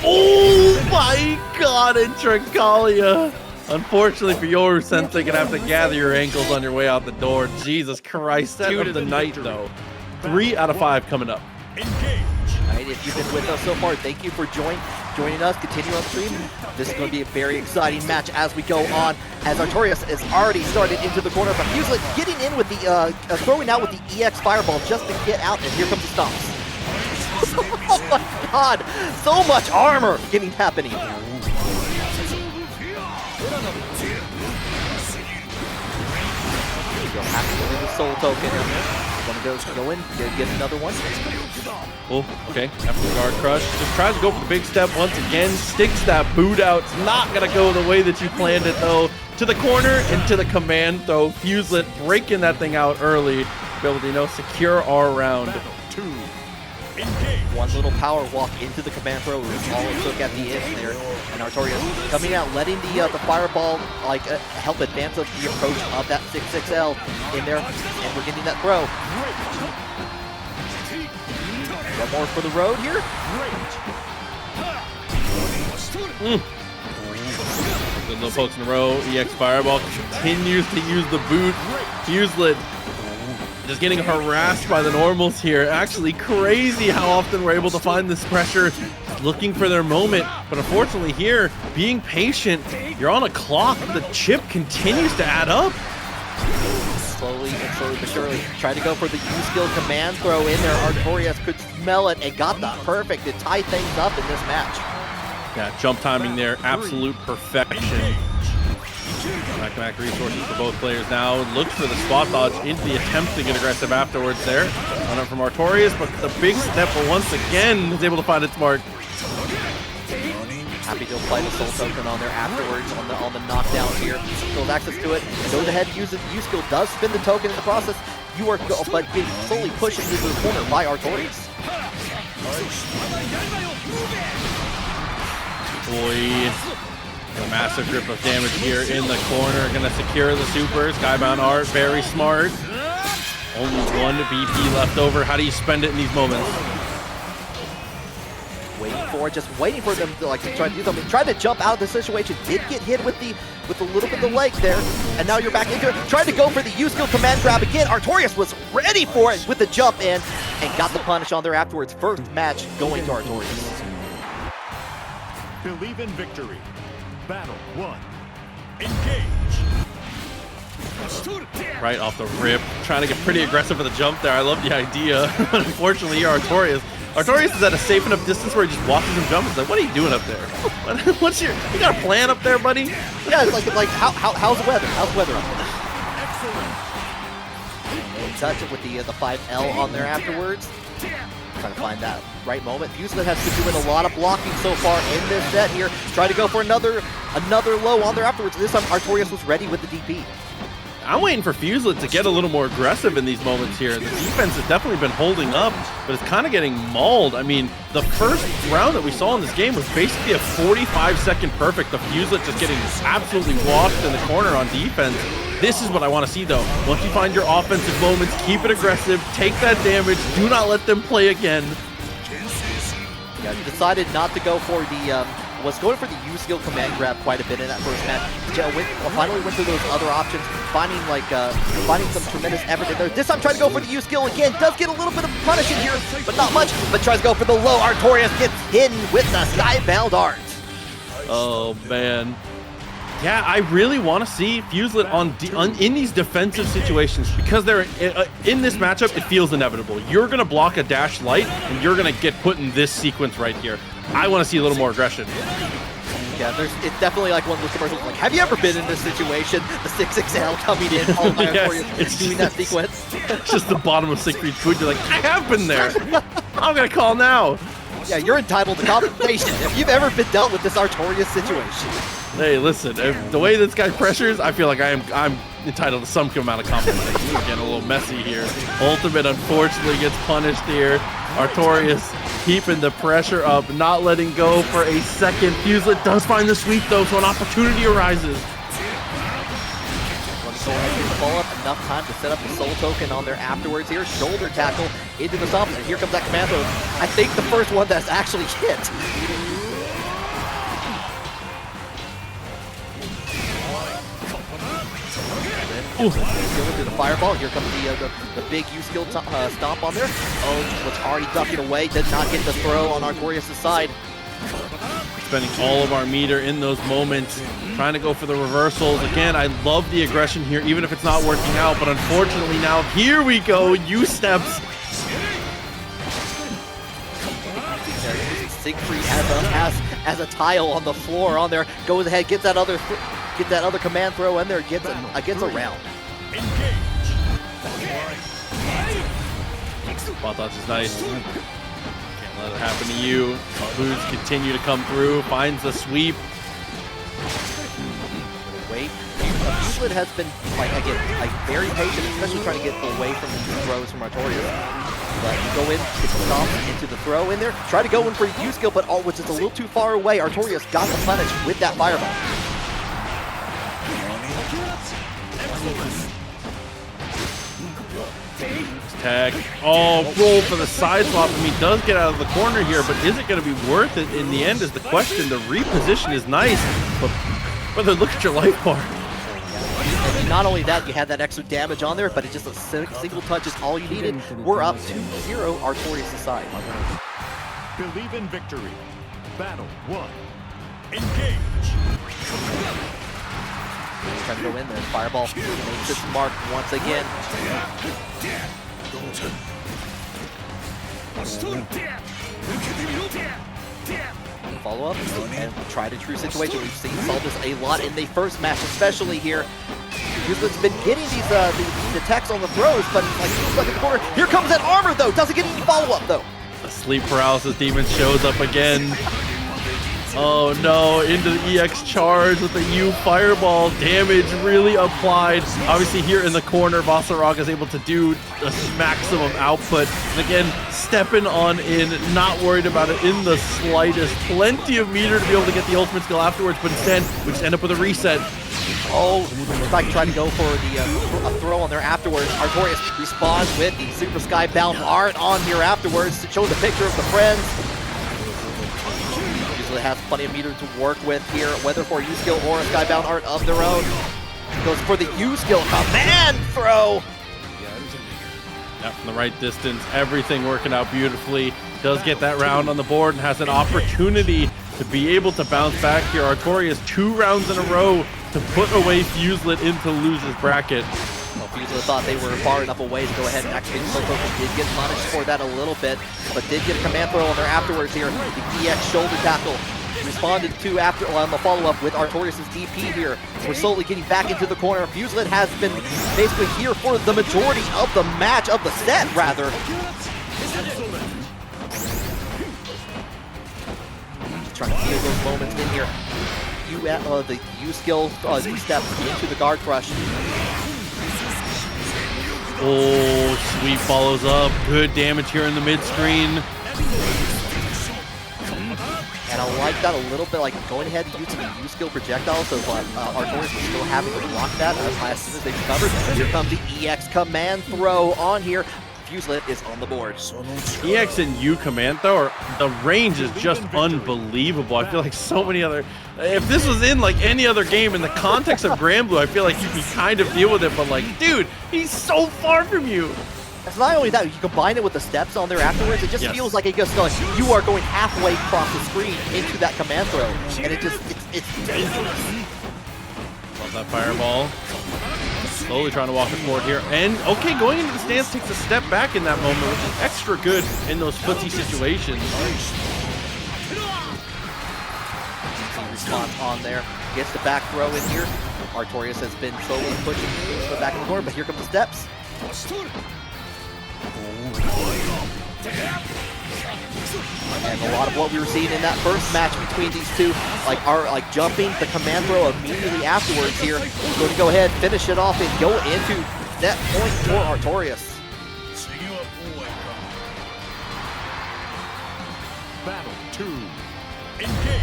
Oh my god, and Dragalia. Unfortunately for your Sensei, gonna have to gather your ankles on your way out the door. Jesus Christ, set of the night though. 3 out of 5 coming up. All right, if you've been with us so far, thank you for joining us. Continue on stream. This is going to be a very exciting match as we go on. As Artorias is already started into the corner, but Fuselit getting in with the throwing out with the EX Fireball just to get out, and here comes the stomps. Oh my god, so much armor happening. You'll have to win the soul token. Gonna go in, get another one. Oh, okay. After the guard crush, just tries to go for the big step once again. Sticks that boot out. It's not gonna go the way that you planned it though. To the corner and to the command throw. Fuselit breaking that thing out early. Be able to, secure our round. One little power walk into the command throw is all it took at the end there. And Artorias coming out, letting the fireball help advance the approach of that 6-6L in there. And we're getting that throw. One more for the road here. Good little pokes in a row. EX Fireball continues to use the boot. Fuselit just getting harassed by the normals here. Actually crazy how often we're able to find this pressure, looking for their moment. But unfortunately here, being patient, you're on a clock. The chip continues to add up. Slowly but surely. Try to go for the U-skill command throw in there. Artorias could smell it and got the perfect to tie things up in this match. Yeah, jump timing there, absolute perfection. Back-to-back resources for both players now. Looks for the spot dodge into the attempt to get aggressive afterwards there. Run up from Artorias, but the big step once again is able to find its mark. Happy to apply the soul token on there afterwards on the knockdown here. Still has access to it. Goes ahead, uses the U-skill, does spin the token in the process. You are but getting slowly pushed into the corner by Artorias. Boy. A massive grip of damage here in the corner. Gonna secure the super. Skybound Art, very smart. Only one BP left over. How do you spend it in these moments? Waiting for them to try to do something. Tried to jump out of the situation. Did get hit with a little bit of the leg there. And now you're back into it. Tried to go for the U-skill command grab again. Artorias was ready for it with the jump in and got the punish on there afterwards. First match going to Artorias. Believe in victory. Battle 1. Engage. Right off the rip. Trying to get pretty aggressive with the jump there. I love the idea. Unfortunately, you're Artorias. Artorias is at a safe enough distance where he just watches him jump. It's like, what are you doing up there? You got a plan up there, buddy? Yeah, it's like how's the weather? How's the weather up there? Excellent. Touch it with the 5L on there afterwards. Trying to find that right moment. Fuselit has been doing a lot of blocking so far in this set here. Try to go for another low on there afterwards. This time Artorias was ready with the DP. I'm waiting for Fuselit to get a little more aggressive in these moments here. The defense has definitely been holding up, but it's kind of getting mauled. I mean, the first round that we saw in this game was basically a 45-second perfect. The Fuselit just getting absolutely washed in the corner on defense. This is what I want to see, though. Once you find your offensive moments, keep it aggressive, take that damage, do not let them play again. Yeah, decided not to go for the, was going for the U-skill command grab quite a bit in that first match. Finally went through those other options, finding some tremendous effort in there. This time trying to go for the U-skill again, does get a little bit of punish in here, but not much, but tries to go for the low. Artorias gets hidden with the skybound art. Oh, man. Yeah, I really want to see Fuselit in these defensive situations because they're in this matchup. It feels inevitable. You're gonna block a dash light, and you're gonna get put in this sequence right here. I want to see a little more aggression. Yeah, it's definitely like one of those commercials. Like, have you ever been in this situation? The 6XL coming in, all by Yes, it's doing that sequence. It's just the bottom of Siegfried's food. You're like, I have been there. I'm gonna call now. Yeah, you're entitled to compensation if you've ever been dealt with this Artorias situation. Hey, listen, the way this guy pressures, I feel like I'm entitled to some amount of compensation. We're getting a little messy here. Ultimate, unfortunately, gets punished here. Artorias keeping the pressure up, not letting go for a second. Fuselit does find the sweep, though, so an opportunity arises. Let's go ahead and follow up. Enough time to set up the soul token on there afterwards here. Shoulder tackle into the stomp, and here comes that commando. I think the first one that's actually hit. Go into the fireball. Here comes the big U-skill stomp on there. Oh, was already ducking away. Did not get the throw on Artorias' side. Spending all of our meter in those moments, trying to go for the reversals. Again, I love the aggression here, even if it's not working out. But unfortunately now, here we go. U-steps. Siegfried has a tile on the floor on there. Goes ahead, gets that other command throw in there, gets around. Ball thoughts is nice. Can't let it happen to you. Boots continue to come through, finds the sweep. Wait, Fuselit has been very patient, especially trying to get away from the throws from Artorias. But you go in, get the stomp into the throw in there, try to go in for a U-skill, but which is a little too far away. Artorias got the punish with that fireball. Tag. Oh, roll for the side swap. I mean, he does get out of the corner here, but is it going to be worth it in the end is the question. The reposition is nice, but look at your life bar. And not only that, you had that extra damage on there, but it's just a single touch is all you needed. We're up 2-0 Artorias' side. Believe in victory. Battle 1. Engage. Trying to go in there. Fireball makes its mark once again. Follow up and try to true situation. We've seen saw this a lot in the first match, especially here. Fuselit's been getting these attacks on the throws, but like he's stuck in the corner. Here comes that armor though. Doesn't get any follow up though. The sleep paralysis demon shows up again. Oh no, into the EX charge with the U fireball. Damage really applied. Obviously here in the corner, Vaseraga is able to do the maximum output. And again, stepping on in, not worried about it in the slightest. Plenty of meter to be able to get the ultimate skill afterwards, but instead, we just end up with a reset. Oh, looks like trying to go for a throw on there afterwards. Artorias responds with the Super Skybound art on here afterwards to show the picture of the friends. Usually has plenty of meter to work with here, whether for U-skill or a Skybound art of their own. Goes for the U-skill command throw. Yeah, from the right distance, everything working out beautifully. Does get that round on the board and has an opportunity to be able to bounce back here. Artorias 2 rounds in a row to put away Fuselit into loser's bracket. Well, Fuselit thought they were far enough away to go ahead and activate the Soul Token. Did get punished for that a little bit, but did get a command throw on there afterwards here. The EX shoulder tackle responded to after on the follow-up with Artorias' DP here. We're slowly getting back into the corner. Fuselit has been basically here for the majority of the match, of the set rather. Trying to feel those moments in here. The U-skill steps into the guard crush. Oh, sweep follows up. Good damage here in the mid-screen. And I like that a little bit, like going ahead and using the U-skill projectile, so Artorias is still having to block that as soon as they recover. Here comes the EX command throw on here. Fuselit is on the board. EX and U command throw, the range is just unbelievable. I feel like so many other, if this was in like any other game in the context of Granblue, I feel like you can kind of deal with it, but like, dude, he's so far from you. It's not only that, you combine it with the steps on there afterwards, it just feels like you are going halfway across the screen into that command throw, and it's dangerous. That fireball. Slowly trying to walk it forward here. And, okay, going into the stance takes a step back in that moment, which is extra good in those footsie situations. Response on there. Gets the back throw in here. Artorias has been slowly pushing the back in the corner, but here come the steps. And a lot of what we were seeing in that first match between these two, like jumping the command throw immediately afterwards here. Going to go ahead, finish it off, and go into net point for Artorias. Battle 2. Engage.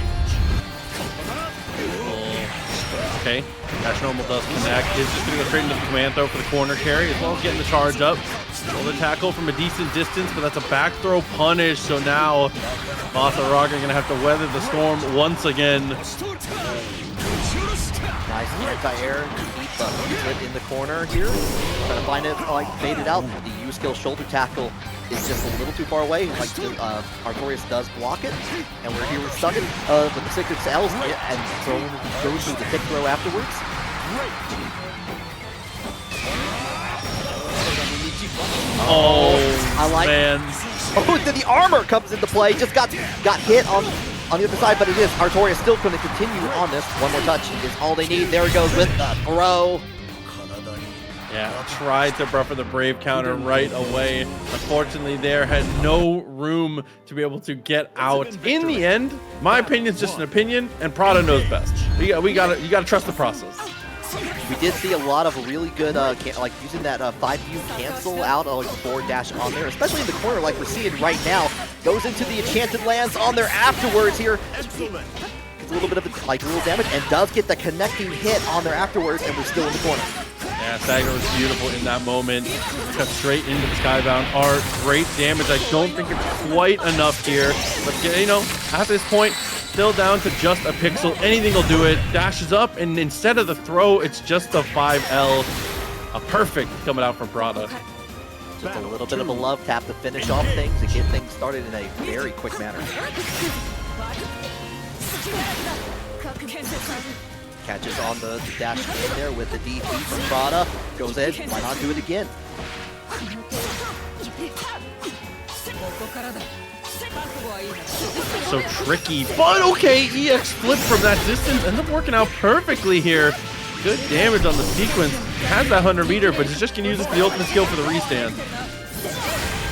Okay, Dash Normal does connect. Is just going to go straight into the command throw for the corner carry, as well as getting the charge up. Well, the tackle from a decent distance, but that's a back throw punish. So now Vaseraga going to have to weather the storm once again. Nice anti-air to keep Fuselit in the corner here. Trying to find it, faded out. The U-skill shoulder tackle is just a little too far away. Artorias does block it, and we're here with stuck it with the 6 L's and goes to the pick throw afterwards. Oh, I like. Man. Oh, then the armor comes into play. Just got hit on the other side, but it is Artorias still going to continue on this. One more touch is all they need. There it goes with the throw. Yeah, tried to buffer the Brave counter right away. Unfortunately, there had no room to be able to get out. In the end, my opinion is just an opinion, and Prada knows best. You gotta trust the process. We did see a lot of really good, using that 5U cancel out forward dash on there, especially in the corner like we're seeing right now. Goes into the Enchanted Lands on there afterwards here. Gets a little bit of little damage and does get the connecting hit on there afterwards, and we're still in the corner. Yeah, Sagner was beautiful in that moment. Cut straight into the Skybound art. Great damage. I don't think it's quite enough here. But, you know, at this point, still down to just a pixel. Anything will do it. Dashes up, and instead of the throw, it's just a 5L. A perfect coming out from Prada. Just a little bit of a love tap to finish off things and get things started in a very quick manner. Catches on the dash in there with the DP from Prada. Goes in. Why not do it again? So tricky, but okay, EX flip from that distance ends up working out perfectly here. Good damage on the sequence. Has that 100-meter, but it's just going to use this for the ultimate skill for the restand.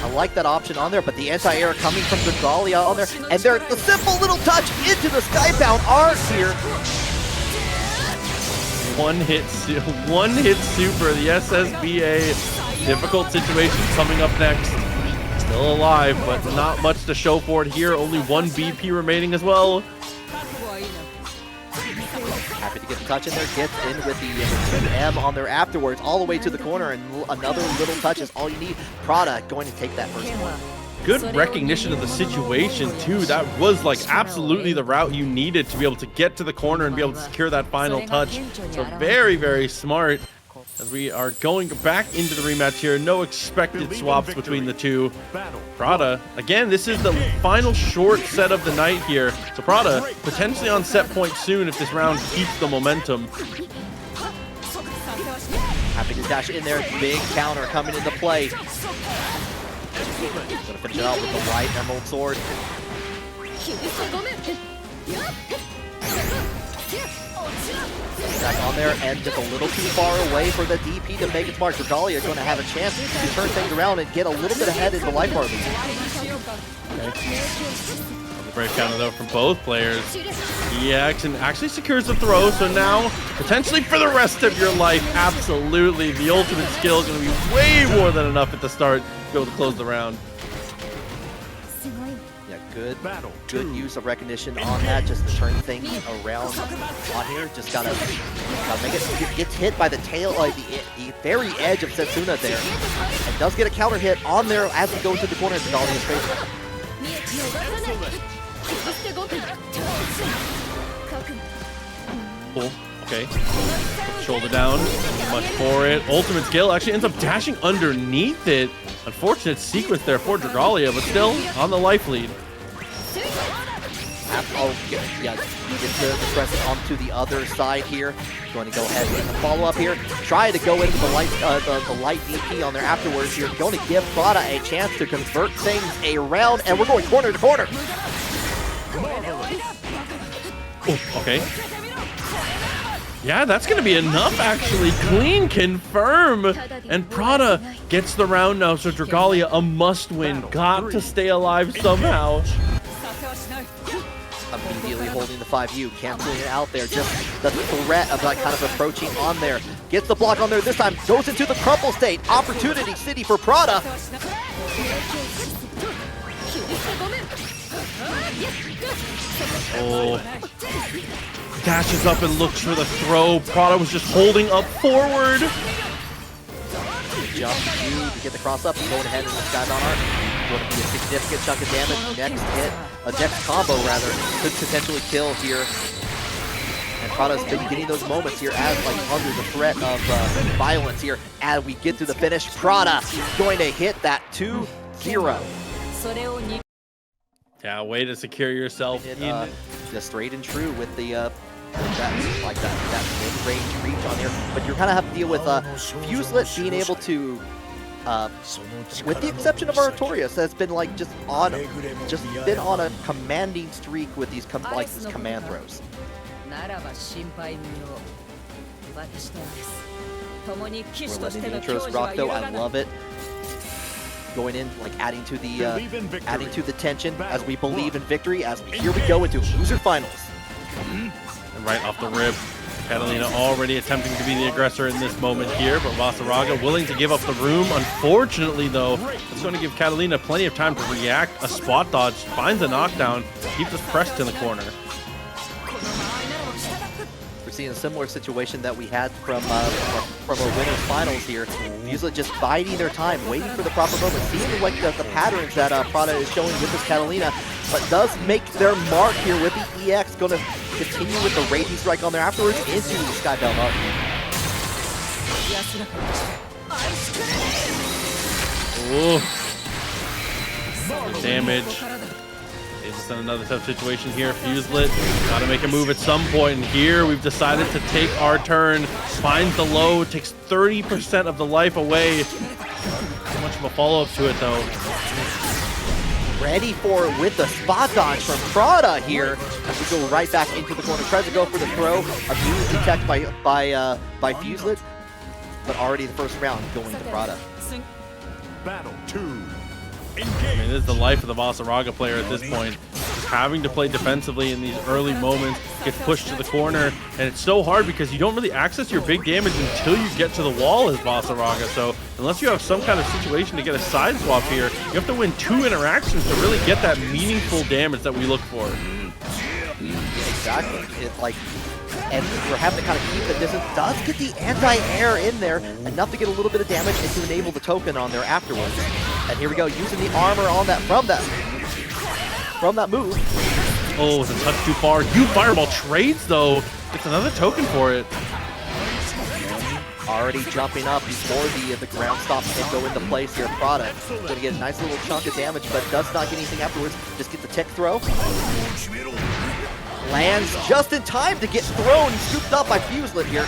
I like that option on there, but the anti-air coming from Dragalia on there, and the simple little touch into the Skybound art here. One hit super, the SSBA difficult situation coming up next. Still alive, but not much to show for it here. Only one BP remaining as well. Happy to get the touch in there. Gets in with the 2M on there afterwards, all the way to the corner, and another little touch is all you need. Prada going to take that first one. Good recognition of the situation too. That was like absolutely the route you needed to be able to get to the corner and be able to secure that final touch. So very, very smart. As we are going back into the rematch here, no expected swaps between the two. Prada, again, this is the final short set of the night here. So Prada potentially on set point soon if this round keeps the momentum. Happy to dash in there. Big counter coming into play. Gonna finish it out with the white emerald sword. Back on there, and just a little too far away for the DP to make its mark. Dragalia is going to have a chance to turn things around and get a little bit ahead in the life bar lead. Okay. The brave counter though from both players. EX and actually secures the throw, so now potentially for the rest of your life, absolutely, the ultimate skill is going to be way more than enough at the start to be able to close the round. Good use of recognition on that, just to turn things around on here. Just gotta make it. Gets hit by the tail, the very edge of Setsuna there, and does get a counter hit on there as we go into the corner of Dragalia's face. Cool. Okay. Put the shoulder down. Much for it. Ultimate skill actually ends up dashing underneath it. Unfortunate sequence there for Dragalia, but still on the life lead. Oh, yeah, get the Crescent onto the other side here. Going to go ahead with the follow-up here. Try to go into the light DP on there afterwards here. Going to give Prada a chance to convert things around, and we're going corner to corner. Oh, okay. Yeah, that's going to be enough, actually. Clean confirm. And Prada gets the round now, so Dragalia, a must-win. Got to stay alive somehow. Immediately holding the 5U, canceling it out there. Just the threat of that kind of approaching on there. Gets the block on there this time. Goes into the crumple state. Opportunity city for Prada. Oh. Dashes up and looks for the throw. Prada was just holding up forward. Jump you to get the cross up and going ahead and Skybound Art. Going to be a significant chunk of damage. Next hit, a next combo rather, could potentially kill here. And Prada's been getting those moments here as like under the threat of violence here. As we get to the finish, Prada going to hit that 2-0. Yeah, way to secure yourself. Just straight and true with the that mid-range reach on there. But you're kind of have to deal with Fuselit being able to, with the exception of Artorias, has been like just been on a commanding streak with these these command throws. We're letting the intros rock though. I love it. Going in, like adding to the tension as we believe in victory. As here we go into loser finals. And right off the rip, Katalina already attempting to be the aggressor in this moment here, but Vaseraga willing to give up the room. Unfortunately, though, it's going to give Katalina plenty of time to react. A spot dodge, finds a knockdown, keeps us pressed in the corner. We're seeing a similar situation that we had from our winners finals here. Fuselit just biding their time, waiting for the proper moment, seeing like the patterns that Prada is showing with this Katalina, but does make their mark here with the EX. Going to continue with the Raging Strike on there afterwards into the Skybound Art. Ooh. The damage. It's another tough situation here. Fuselit got to make a move at some point, and here we've decided to take our turn. Finds the low, takes 30% of the life away. Not much of a follow-up to it, though. Ready for it with the spot dodge from Prada here. As we go right back into the corner. Tries to go for the throw. Immediately checked by Fuselit, but already the first round going to Prada. Battle 2. I mean, this is the life of the Vaseraga player at this point. Just having to play defensively in these early moments, gets pushed to the corner, and it's so hard because you don't really access your big damage until you get to the wall as Vaseraga. So unless you have some kind of situation to get a side swap here, you have to win 2 interactions to really get that meaningful damage that we look for. Yeah, exactly. And we're having to kind of keep the distance. Does get the anti-air in there, enough to get a little bit of damage and to enable the token on there afterwards. And here we go, using the armor on that from that move. Oh, it's a touch too far. You Fireball trades though. Gets another token for it. Already jumping up before the ground stop can go into place here. Prada going to get a nice little chunk of damage, but does not get anything afterwards. Just get the tech throw. Lands just in time to get thrown, scooped up by Fuselit here.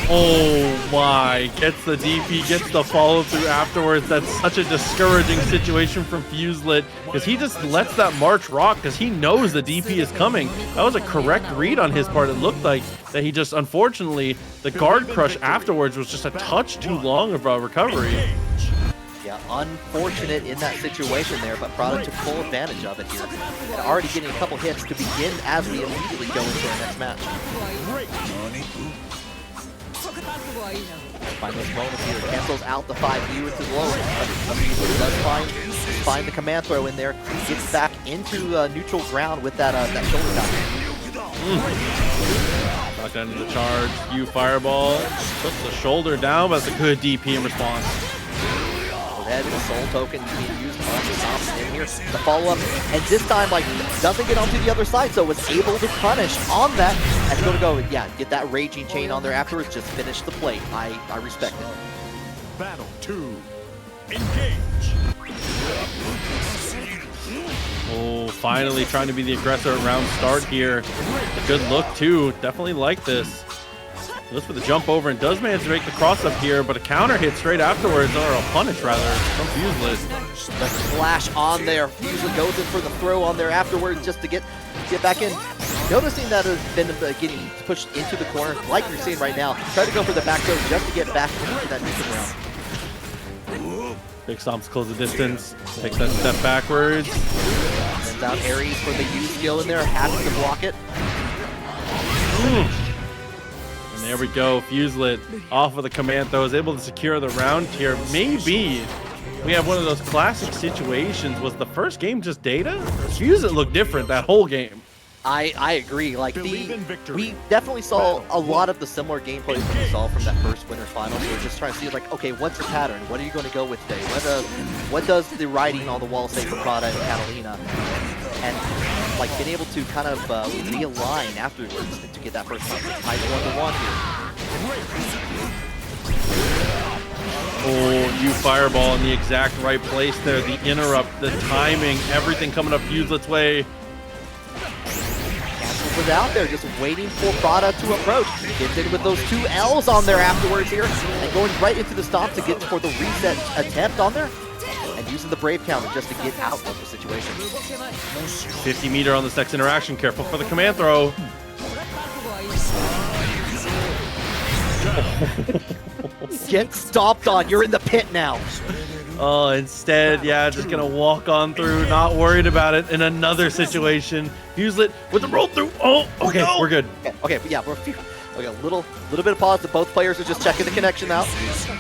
Oh my, gets the DP, gets the follow through afterwards. That's such a discouraging situation from Fuselit because he just lets that march rock because he knows the DP is coming. That was a correct read on his part. It looked like that he just, unfortunately, the guard crush afterwards was just a touch too long of a recovery. Yeah, unfortunate in that situation there, but Prada took full advantage of it here. And already getting a couple hits to begin as we immediately go into our next match. Find those moments here, cancels out the 5U into the lower. Does find the command throw in there, gets back into neutral ground with that shoulder tap. Back into the charge, U Fireball, puts the shoulder down, but it's a good DP in response. Overhead, the soul token being used on the top in here. The follow-up, and this time, like, doesn't get onto the other side, so was able to punish on that. And going to go, yeah, get that raging chain on there afterwards, just finish the plate. I respect it. Battle 2. Engage. Oh, finally trying to be the aggressor at round start here. A good look too. Definitely like this. Looks for the jump over and does manage to make the cross up here, but a counter hit straight afterwards, or a punish rather, from Fuselit. The flash on there. Fuselit goes in for the throw on there afterwards just to get back in. Noticing that has been getting pushed into the corner, like you're seeing right now. Try to go for the back throw just to get back into that neutral round. Big stomps close the distance, takes that step backwards. Sends out Aries for the U skill in there, happy to block it. And there we go, Fuselit off of the command throw, is able to secure the round here. Maybe we have one of those classic situations. Was the first game just data? Fuselit looked different that whole game. I agree. Like we definitely saw a lot of the similar gameplay that we saw from that first winners final. So we're just trying to see like, okay, what's the pattern? What are you going to go with today? What does the writing on the wall say for Prada and Katalina? And like being able to kind of realign afterwards to get that first tied 1-1 here. Oh, you fireball in the exact right place there. The interrupt, the timing, everything coming up Fuselit's way. Was out there just waiting for Prada to approach. Gets in with those 2 L's on there afterwards here and going right into the stomp to get for the reset attempt on there and using the Brave counter just to get out of the situation. 50 meter on this next interaction. Careful for the command throw. Get stomped on. You're in the pit now. Oh, instead, yeah, just gonna walk on through, not worried about it in another situation. Fuselit with the roll through. Oh, okay, no. We're good. Okay, but yeah, we're okay, a little bit of pause. Both players are just checking the connection out,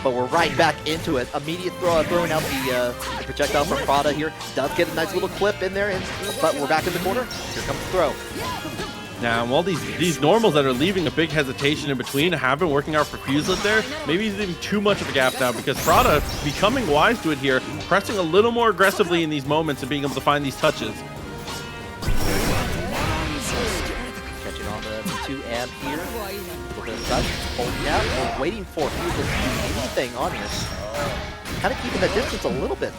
but we're right back into it. Immediate throwing out the projectile from Prada here. Does get a nice little clip in there, but we're back in the corner. Here comes the throw. Now, all these normals that are leaving a big hesitation in between have been working out for Fuselit there. Maybe he's leaving too much of a gap now because Prada becoming wise to it here, pressing a little more aggressively in these moments and being able to find these touches. Catching on the 2 amp here. Look at the touch. Holding out. We're waiting for Fuselit to do anything on here. Kind of keeping that distance a little bit.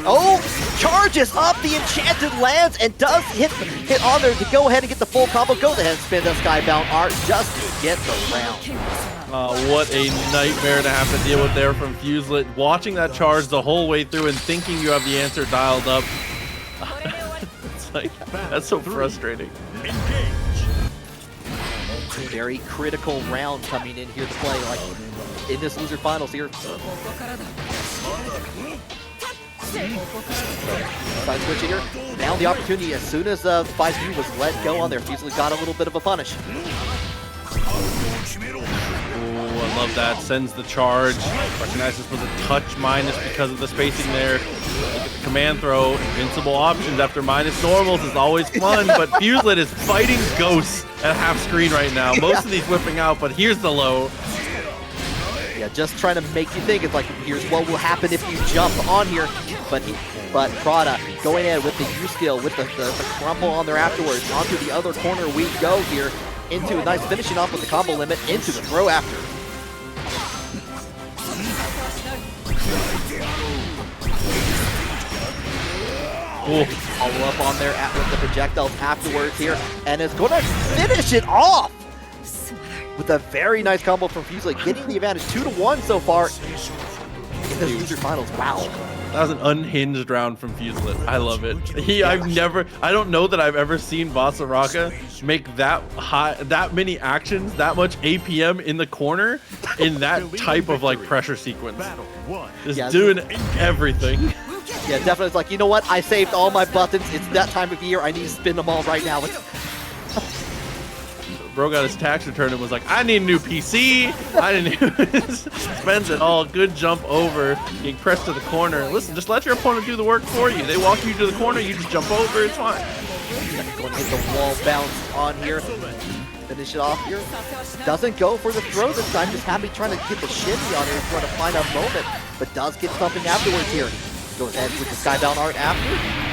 Oh, charges up, the enchanted lands and does hit on there to go ahead and get the full combo. Go ahead and spin the Skybound Art just to get the round. What a nightmare to have to deal with there from Fuselit. Watching that charge the whole way through and thinking you have the answer dialed up. It's like, that's so frustrating. Very critical round coming in here to play, like in this loser finals here. Side switch here. Now the opportunity as soon as 5U was let go on there. Fuselit got a little bit of a punish. Oh, I love that. Sends the charge. Recognizes was a touch minus because of the spacing there. Look at the command throw. Invincible options after minus normals is always fun, but Fuselit is fighting ghosts at half screen right now. Most of these whipping out, but here's the low. Yeah, just trying to make you think. It's like, here's what will happen if you jump on here. But Prada going in with the U skill, with the crumple on there afterwards. Onto the other corner we go here. Into a nice finishing off with the combo limit. Into the throw after. Ooh. Follow up on there with the projectiles afterwards here. And is going to finish it off with a very nice combo from Fuselit, getting the advantage 2-1 so far in this loser finals. Wow. That was an unhinged round from Fuselit. I love it. I don't know that I've ever seen Vaseraga make that many actions, that much APM in the corner in that type of like pressure sequence. Just doing everything. Yeah, definitely. It's like, you know what? I saved all my buttons. It's that time of year. I need to spin them all right now. Bro got his tax return and was like, I need a new PC. I didn't spends it all. Good jump over, getting pressed to the corner. Listen, just let your opponent do the work for you. They walk you to the corner, you just jump over, it's fine. Going to get the wall bounce on here. Finish it off here. Doesn't go for the throw this time, just happy trying to get the shimmy on here, trying to find a moment, but does get something afterwards here. Goes ahead with the Skybound Art after.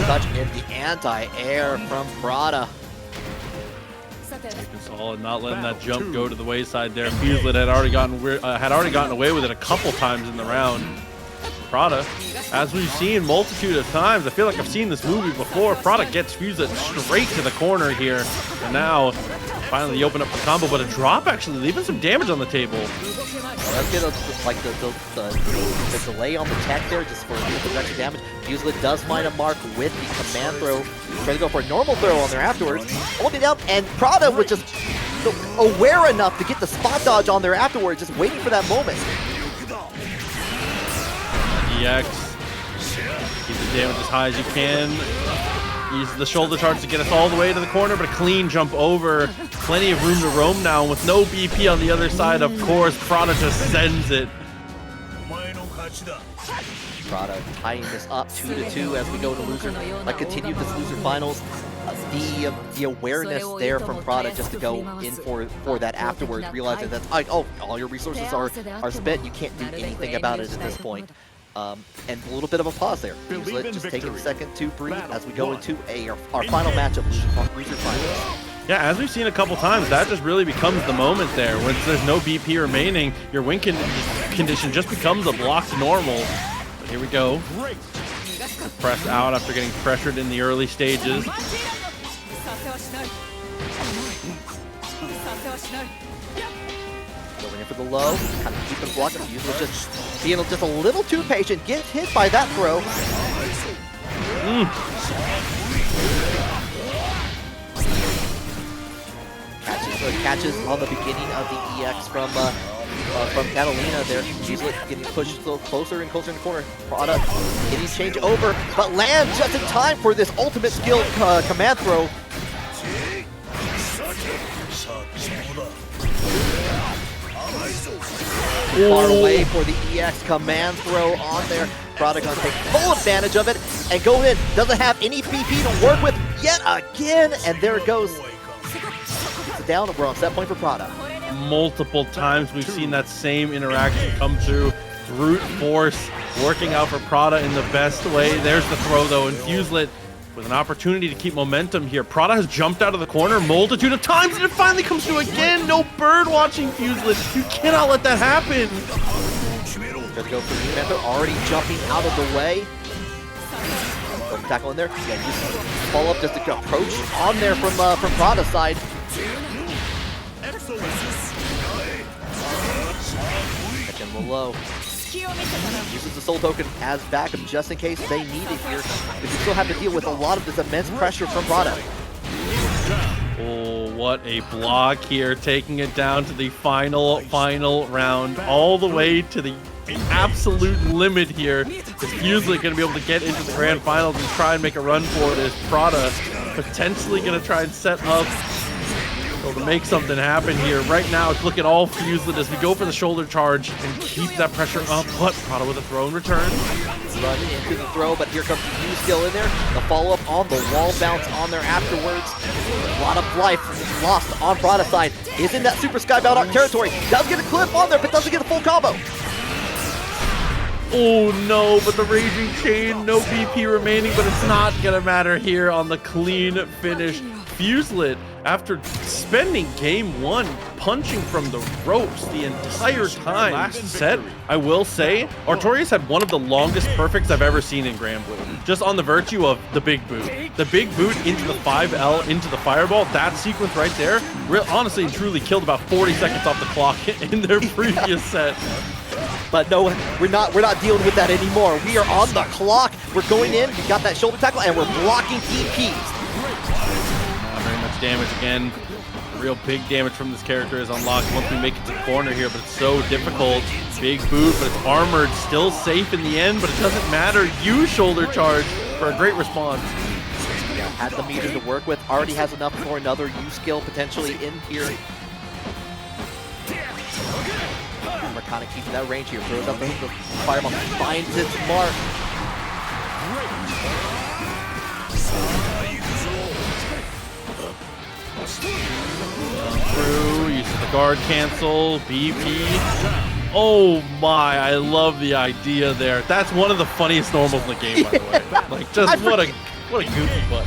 super touch in the anti-air from Prada. Taking solid, not letting that jump go to the wayside there. Fuselit had already gotten away with it a couple times in the round. Prada, as we've seen multitude of times, I feel like I've seen this movie before. Prada gets Fuselit straight to the corner here, and now finally open up the combo, but a drop actually leaving some damage on the table. Let's get the delay on the tech there just for the extra damage. Fuselit does find a mark with the command throw. Trying to go for a normal throw on there afterwards. Holding out, and Prada was just aware enough to get the spot dodge on there afterwards, just waiting for that moment. EX, keep the damage as high as you can. Use the shoulder charge to get us all the way to the corner, but a clean jump over. Plenty of room to roam now, with no BP on the other side. Of course, Prada just sends it. Prada tying this up 2-2 as we go to loser. Continue this loser finals. The awareness there from Prada just to go in for that afterwards, realizing that all your resources are spent. You can't do anything about it at this point. And a little bit of a pause there. Fuselit just taking a second to breathe as we go into our final match of loser finals. Yeah, as we've seen a couple times, that just really becomes the moment there. Once there's no BP remaining, your win condition just becomes a blocked normal. But here we go. Press out after getting pressured in the early stages. Going in for the low, kind of keeping blocked. Fuselit just being just a little too patient, gets hit by that throw. Catches on the beginning of the EX from Katalina there. Fuselit getting pushed a little closer and closer in the corner. Prada getting change over, but lands just in time for this ultimate skill command throw. Far away for the EX command throw on there. Prada gonna take full advantage of it and go in. Doesn't have any BP to work with yet again, and there it goes. Gets it down, and we're on set point for Prada. Multiple times we've seen that same interaction come through. Brute force working out for Prada in the best way. There's the throw though, and Fuselit with an opportunity to keep momentum here. Prada has jumped out of the corner multitude of times, and it finally comes through again. No bird watching Fuselit. You cannot let that happen. Gonna go for the Panther, already jumping out of the way. Tackle in there. Yeah, just follow up just to approach on there from Prada's side. Catching the low. Uses the soul token as backup just in case they need it here. But you still have to deal with a lot of this immense pressure from Prada. Oh, what a block here, taking it down to the final round, all the way to the absolute limit here. Is Fuselit going to be able to get into the grand finals and try and make a run for it? Is Prada potentially going to try and set up to make something happen here? Right now, it's looking all Fuselit as we go for the shoulder charge and keep that pressure up, but Prada with a throw in return. Run into the throw, but here comes the U skill in there. The follow-up on the wall bounce on there afterwards. A lot of life lost on Prada's side. Is in that super skybound arc territory. Does get a clip on there, but doesn't get a full combo. Oh no, but the Raging Chain, no BP remaining, but it's not gonna matter here on the clean finish. Fuselit, after spending game one punching from the ropes the entire time. Last set, I will say, Artorias had one of the longest perfects I've ever seen in Granblue. Just on the virtue of the big boot. The big boot into the 5L, into the fireball, that sequence right there, honestly and truly killed about 40 seconds off the clock in their previous set. But no, we're not dealing with that anymore. We are on the clock. We're going in, we got that shoulder tackle, and we're blocking DPs. Not very much damage again. Real big damage from this character is unlocked once we make it to the corner here, but it's so difficult. Big boot, but it's armored, still safe in the end, but it doesn't matter. Use shoulder charge for a great response. Yeah, had the meter to work with, already has enough for another U skill potentially in here. We're kind of keeping that range here. Throws up the fireball, finds its mark. Through, uses the guard cancel, BP. Oh my, I love the idea there. That's one of the funniest normals in the game, by the way. Like, just what a What a goofy clutch.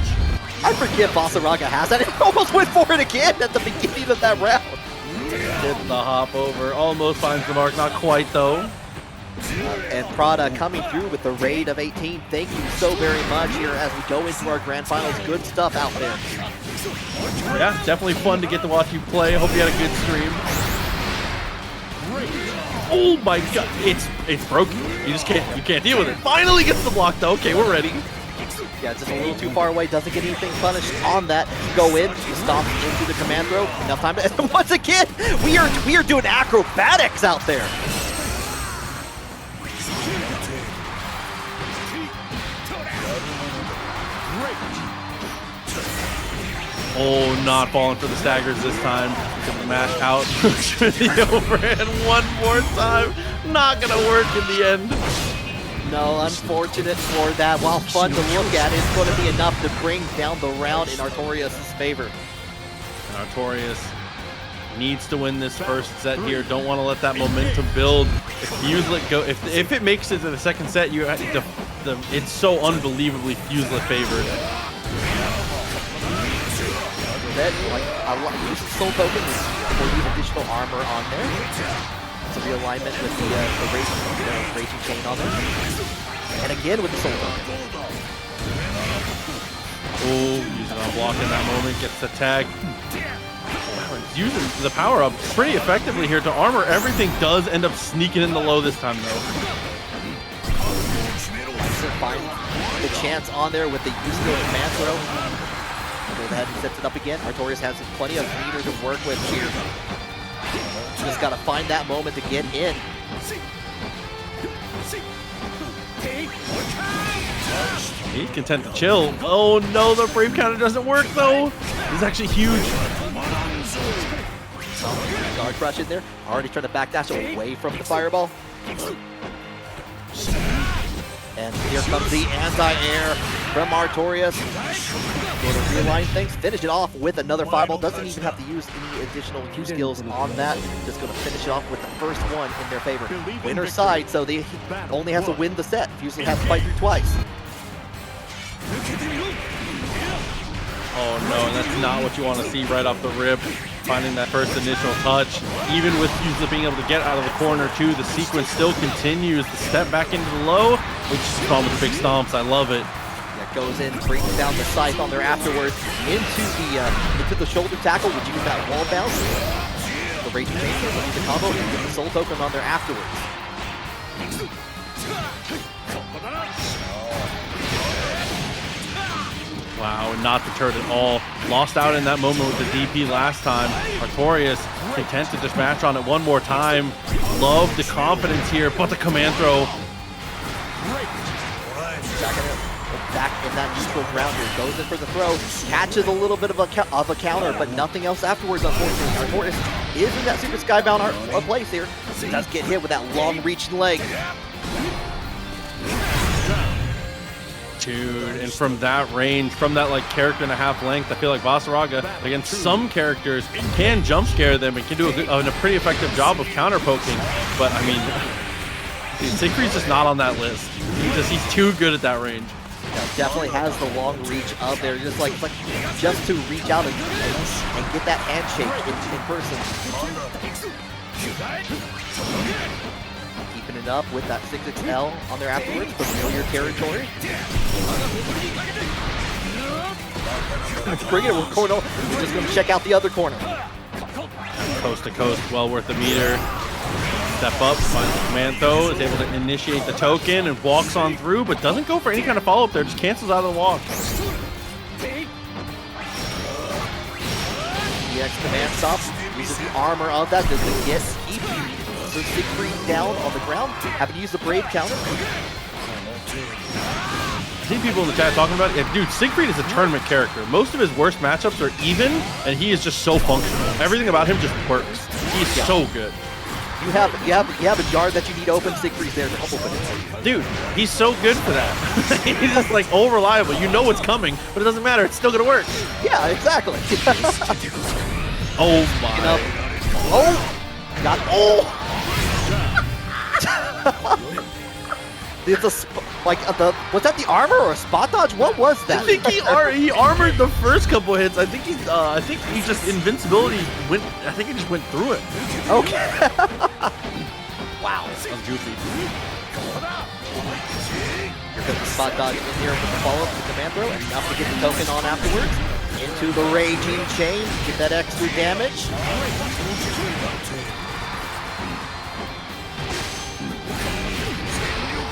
I forget Vaseraga has that. It almost went for it again at the beginning of that round. Hit the hop over. Almost finds the mark. Not quite, though. And Prada coming through with the raid of 18. Thank you so very much here as we go into our grand finals. Good stuff out there. Yeah, definitely fun to get to watch you play. Hope you had a good stream. Oh my god, it's broken. You can't deal with it. Finally gets the block though. Okay, we're ready. Yeah, just a little too far away. Doesn't get anything punished on that. Go in, stomp into the command throw. Enough time to. And once again, we are doing acrobatics out there. Oh, not falling for the staggers this time. Get the mash out to the overhand one more time. Not gonna work in the end. No, unfortunate for that. While fun to look at, it's going to be enough to bring down the round in Artorias' favor. And Artorias needs to win this first set here. Don't want to let that momentum build. If Fuselit go, if it makes it to the second set, it's so unbelievably Fuselit favored. I use the soul token for the additional armor on there. It's a realignment with the raging chain on there. And again with the soul token. Oh, using on block in that moment, gets the tag. Wow, he's using the power up pretty effectively here to armor. Everything does end up sneaking in the low this time though. Find the chance on there with the Eustace command throw. Go ahead and sets it up again. Artorias has plenty of meter to work with here. Just got to find that moment to get in. He's content to chill. Oh no, the brave counter doesn't work though. This is actually huge. Guard crush in there. Already trying to backdash away from the fireball. And here comes the anti-air from Artorias. Going to realign things, finish it off with another fireball. Doesn't even have to use any additional Q skills on that. Just going to finish it off with the first one in their favor. Winner side, so they only has to win the set. Fuselit has to fight through twice. Oh no, that's not what you want to see right off the rip. Finding that first initial touch. Even with Fuselit being able to get out of the corner too, the sequence still continues. The step back into the low, which is called with the big stomps. I love it. That goes in, brings down the scythe on there afterwards into the shoulder tackle, which use that wall bounce. The raging chain, the combo, and get the soul token on there afterwards. Wow, not deterred at all. Lost out in that moment with the DP last time. Artorias content to just match on it one more time. Love the confidence here, but the command throw. Back in that neutral ground here, goes in for the throw, catches a little bit of a counter, but nothing else afterwards, unfortunately. Artorias is in that super skybound place here. Does get hit with that long reaching leg. Dude, and from that range, from that like character and a half length, I feel like Vaseraga, against some characters, can jump scare them and can do a pretty effective job of counter poking. But I mean, Siegfried's just not on that list. He's too good at that range. Yeah, definitely has the long reach up there, just just to reach out and get that handshake in person. Keeping it up with that 6XL on there afterwards, familiar territory. Bring it, we're corner. We're just going to check out the other corner. Coast to coast, well worth the meter. Step up, finds the command throw, is able to initiate the token and walks on through, but doesn't go for any kind of follow-up there, just cancels out of the walk. EX command stop, uses the armor of that, doesn't keep so Siegfried down on the ground, having used the brave counter. I see people in the chat talking about it. Dude, Siegfried is a tournament character. Most of his worst matchups are even, and he is just so functional. Everything about him just works. He's so good. You have a jar that you need open. Siegfried's there to help open it. Dude, he's so good for that. He's just like all reliable. You know what's coming, but it doesn't matter. It's still gonna work. Yeah, exactly. Oh my. Oh, got It's a was that the armor or a spot dodge? What was that? I think he armored the first couple hits. I think he just invincibility went. I think he just went through it. Okay. Wow, that was goofy. Here comes the spot dodge in here with the follow-up to the command throw, and enough to get the token on afterwards. Into the raging chain, get that extra damage.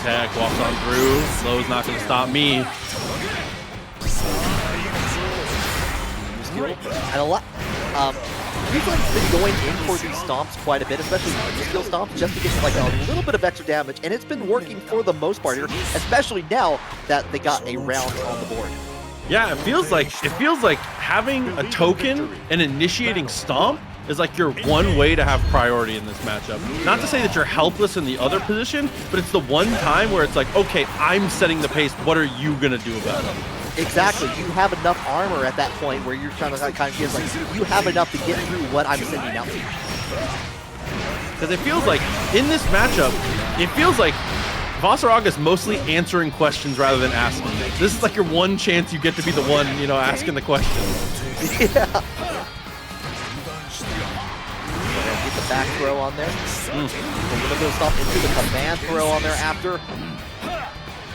Tech walks on through. Slow's not going to stop me. And a lot. Reflex been going in for these stomps quite a bit, especially the skill stomps, just to get like a little bit of extra damage, and it's been working for the most part here, especially now that they got a round on the board. Yeah, it feels like having a token and initiating stomp is like your one way to have priority in this matchup. Not to say that you're helpless in the other position, but it's the one time where it's like, okay, I'm setting the pace. What are you gonna do about it? Exactly. You have enough armor at that point where you're trying to kind of get like, you have enough to get through what I'm sending out to you. Because it feels like in this matchup, it feels like Vaseraga is mostly answering questions rather than asking them. This is like your one chance you get to be the one, you know, asking the question. Yeah. Get the back throw on there. A little bit of stuff into the command throw on there after.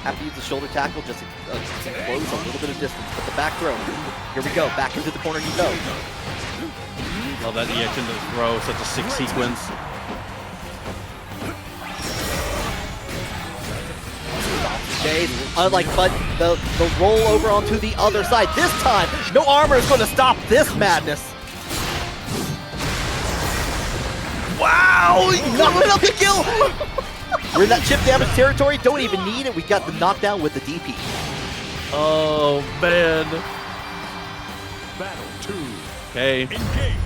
Have to use the shoulder tackle just to close a little bit of distance. But the back throw. Here we go. Back into the corner you go. Love that EX into the throw. Such a sick sequence. But the roll over onto the other side. This time, no armor is going to stop this madness. Wow! Not up the kill! We're in that chip damage territory. Don't even need it. We got the knockdown with the DP. Oh, man. Battle 2. Okay. Engage.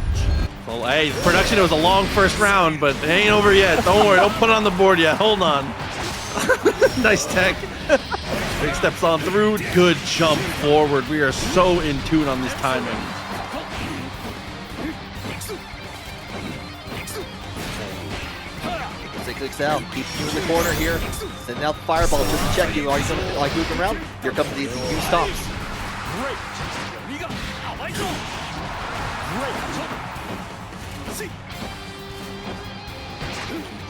Well, hey, production, it was a long first round, but it ain't over yet. Don't worry. Don't put it on the board yet. Hold on. Nice tech. Big steps on through. Good jump forward. We are so in tune on this timing. 6XL, keep you in the corner here. Sending out the fireball just to check you. Are you going to like moving around? Here comes the stomps.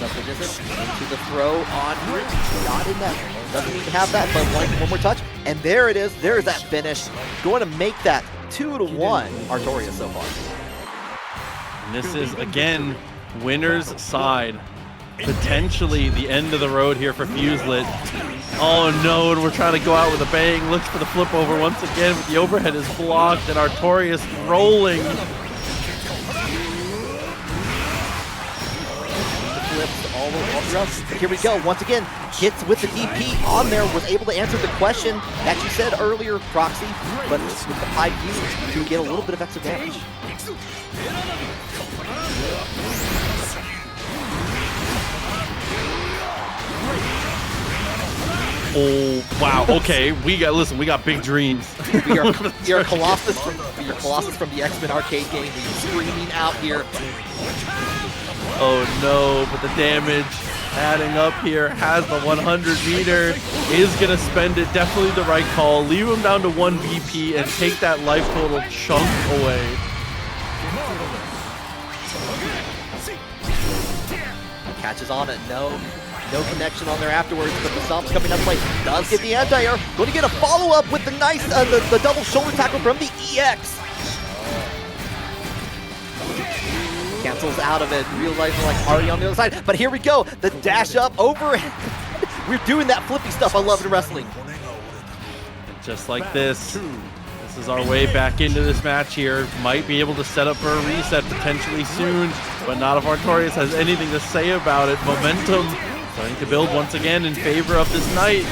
Into the throw on here. Not in that. Doesn't even have that, but one more touch. And there it is. There's that finish. Going to make that 2-1 Artorias so far. And this is, again, winner's side. Potentially the end of the road here for Fuselit. Oh no, and we're trying to go out with a bang. Looks for the flip over once again, but the overhead is blocked and Artorias rolling. All throughout. Here we go. Once again, hits with the DP on there. Was able to answer the question that you said earlier, Proxy, but with the 5U to get a little bit of extra damage. Oh wow! Okay, we got big dreams. You're Colossus from the X-Men arcade game. You're screaming out here. Oh no! But the damage adding up here has the 100 meter. Is gonna spend it. Definitely the right call. Leave him down to 1 VP and take that life total chunk away. Catches on it. No connection on there afterwards, but the stomp's coming up play. Does get the anti-air. Going to get a follow-up with the nice, the double shoulder tackle from the EX. Cancels out of it, realizing like already on the other side. But here we go, the dash up over. We're doing that flippy stuff I love in wrestling. Just like this. This is our way back into this match here. Might be able to set up for a reset potentially soon, but not if Artorias has anything to say about it. Momentum starting to build once again in favor of this knight.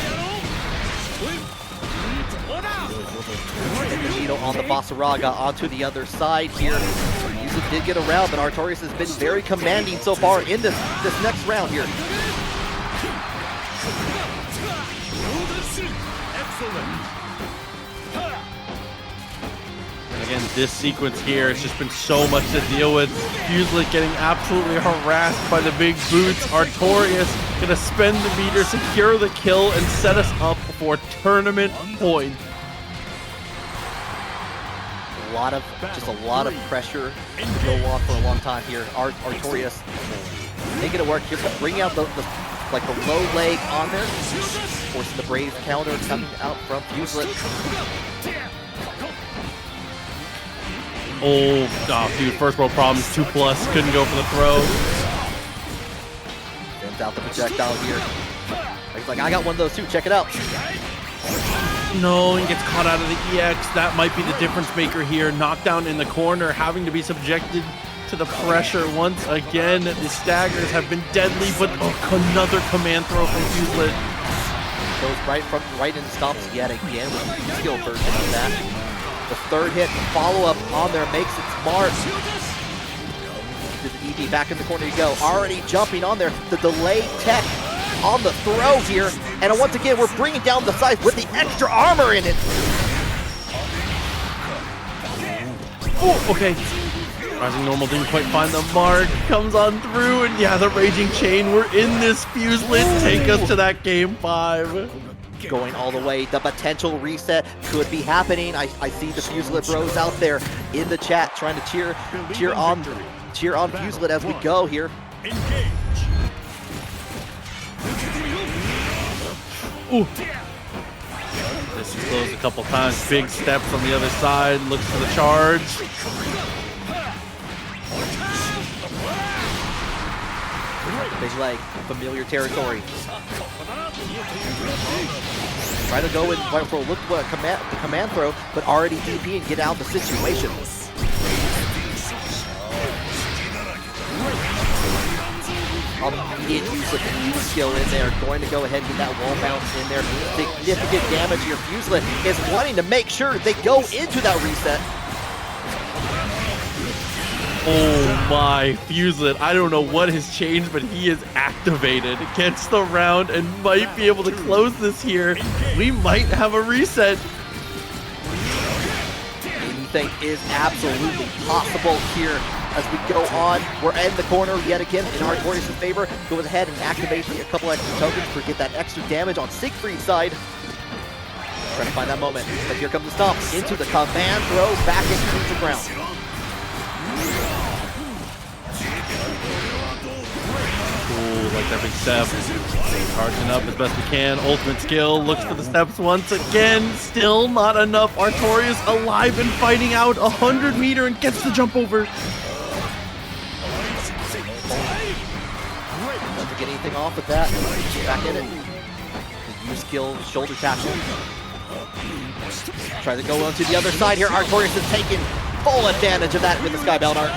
And the needle on the Vaseraga onto the other side here. Fuselit did get around, but Artorias has been very commanding so far in this next round here. Again, this sequence here, it's just been so much to deal with. Fuselit getting absolutely harassed by the big boots. Artorias Gonna spend the meter, secure the kill, and set us up for tournament point. Just a lot of pressure to go on for a long time here. Artorias making it work here, bringing out the low leg on there, forcing the brave counter coming out from Fuselit. Oh, dude, first world problems, 2+, couldn't go for the throw. Sends out the projectile here. He's like, I got one of those too, check it out. No, and gets caught out of the EX. That might be the difference maker here. Knockdown in the corner, having to be subjected to the pressure once again. The staggers have been deadly, but another command throw from Fuselit. Goes right in stops yet again. Skill version of that. The third hit, follow-up on there makes its mark. To the ED, back in the corner you go. Already jumping on there. The delay tech on the throw here. And once again, we're bringing down the size with the extra armor in it. Oh, okay. Rising Normal didn't quite find the mark. Comes on through, and yeah, the Raging Chain. We're in this. Fuselit, take us to that game 5. Going all the way. The potential reset could be happening. I see the Fuselit bros out there in the chat trying to cheer on Fuselit as we go here. Ooh. This is closed a couple times. Big step from the other side. Looks for the charge. Big leg, familiar territory. Try to go in, look for the command throw, but already DP and get out of the situation. Immediate use of the new skill in there, going to go ahead and get that wall bounce in there. Significant damage here. Fuselit is wanting to make sure they go into that reset. Oh my, Fuselit. I don't know what has changed, but he is activated. Gets the round and might be able to close this here. We might have a reset. Anything is absolutely possible here as we go on. We're in the corner yet again in Artorias' favor. Goes ahead and activates a couple extra tokens to get that extra damage on Siegfried's side. Trying to find that moment, but here comes the stomp into the command throw back into the ground. Like that big step. Charging up as best we can. Ultimate skill. Looks for the steps once again. Still not enough. Artorias alive and fighting out 100 meter and gets the jump over. Doesn't get anything off with that. Back in it. The U skill shoulder tackle. Try to go onto the other side here. Artorias is taking full advantage of that with the Skybound Art.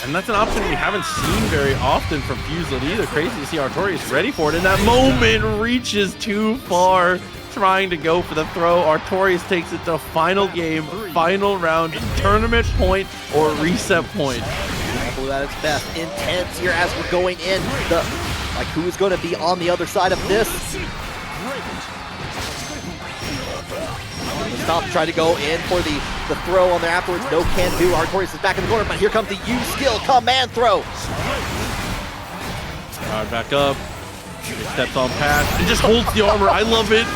And that's an option we haven't seen very often from Fuselit either. Crazy to see Artorias ready for it. And that moment reaches too far, trying to go for the throw. Artorias takes it to final game, final round, tournament point or reset point. Granblue at its best. Intense here as we're going in. Who is going to be on the other side of this? Stop, try to go in for the throw on there afterwards. No can do. Artorias is back in the corner, but here comes the U skill command throw. Alright, back up. Steps on past and just holds the armor. I love it.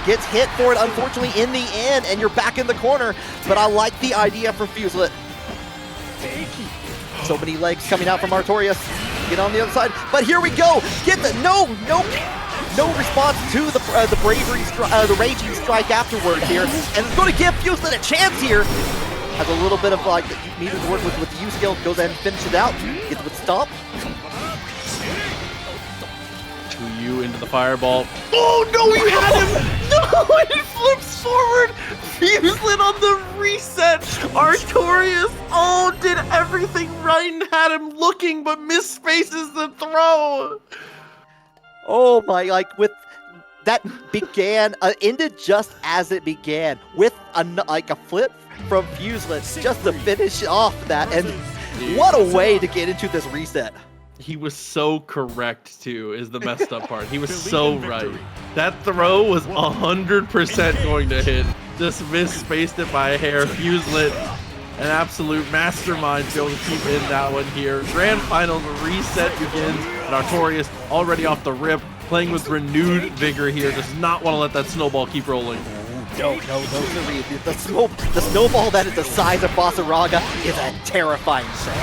Gets hit for it, unfortunately, in the end, and you're back in the corner. But I like the idea from Fuselit. So many legs coming out from Artorias. Get on the other side, but here we go. Get the no response to the bravery, the raging strike afterwards here, and it's going to give Fuselit a chance here. Has a little bit of needed to work with the U skill. Goes ahead and finishes it out. Gets with stomp. 2U into the fireball. Oh no, he had him! No, he flips forward. Fuselit on the reset. Artorias did everything right and had him looking, but misspaces the throw. Oh my, with that began, ended just as it began, with a flip from Fuselit just to finish off that, and what a way to get into this reset. He was so correct too, is the messed up part. He was so right. That throw was 100% going to hit. Just misspaced it by a hair. Fuselit an absolute mastermind to be able to keep in that one here. Grand Finals reset begins, and Artorias already off the rip, playing with renewed vigor here. Does not want to let that snowball keep rolling. No, Siree. The snowball that is the size of Vaseraga is a terrifying thing.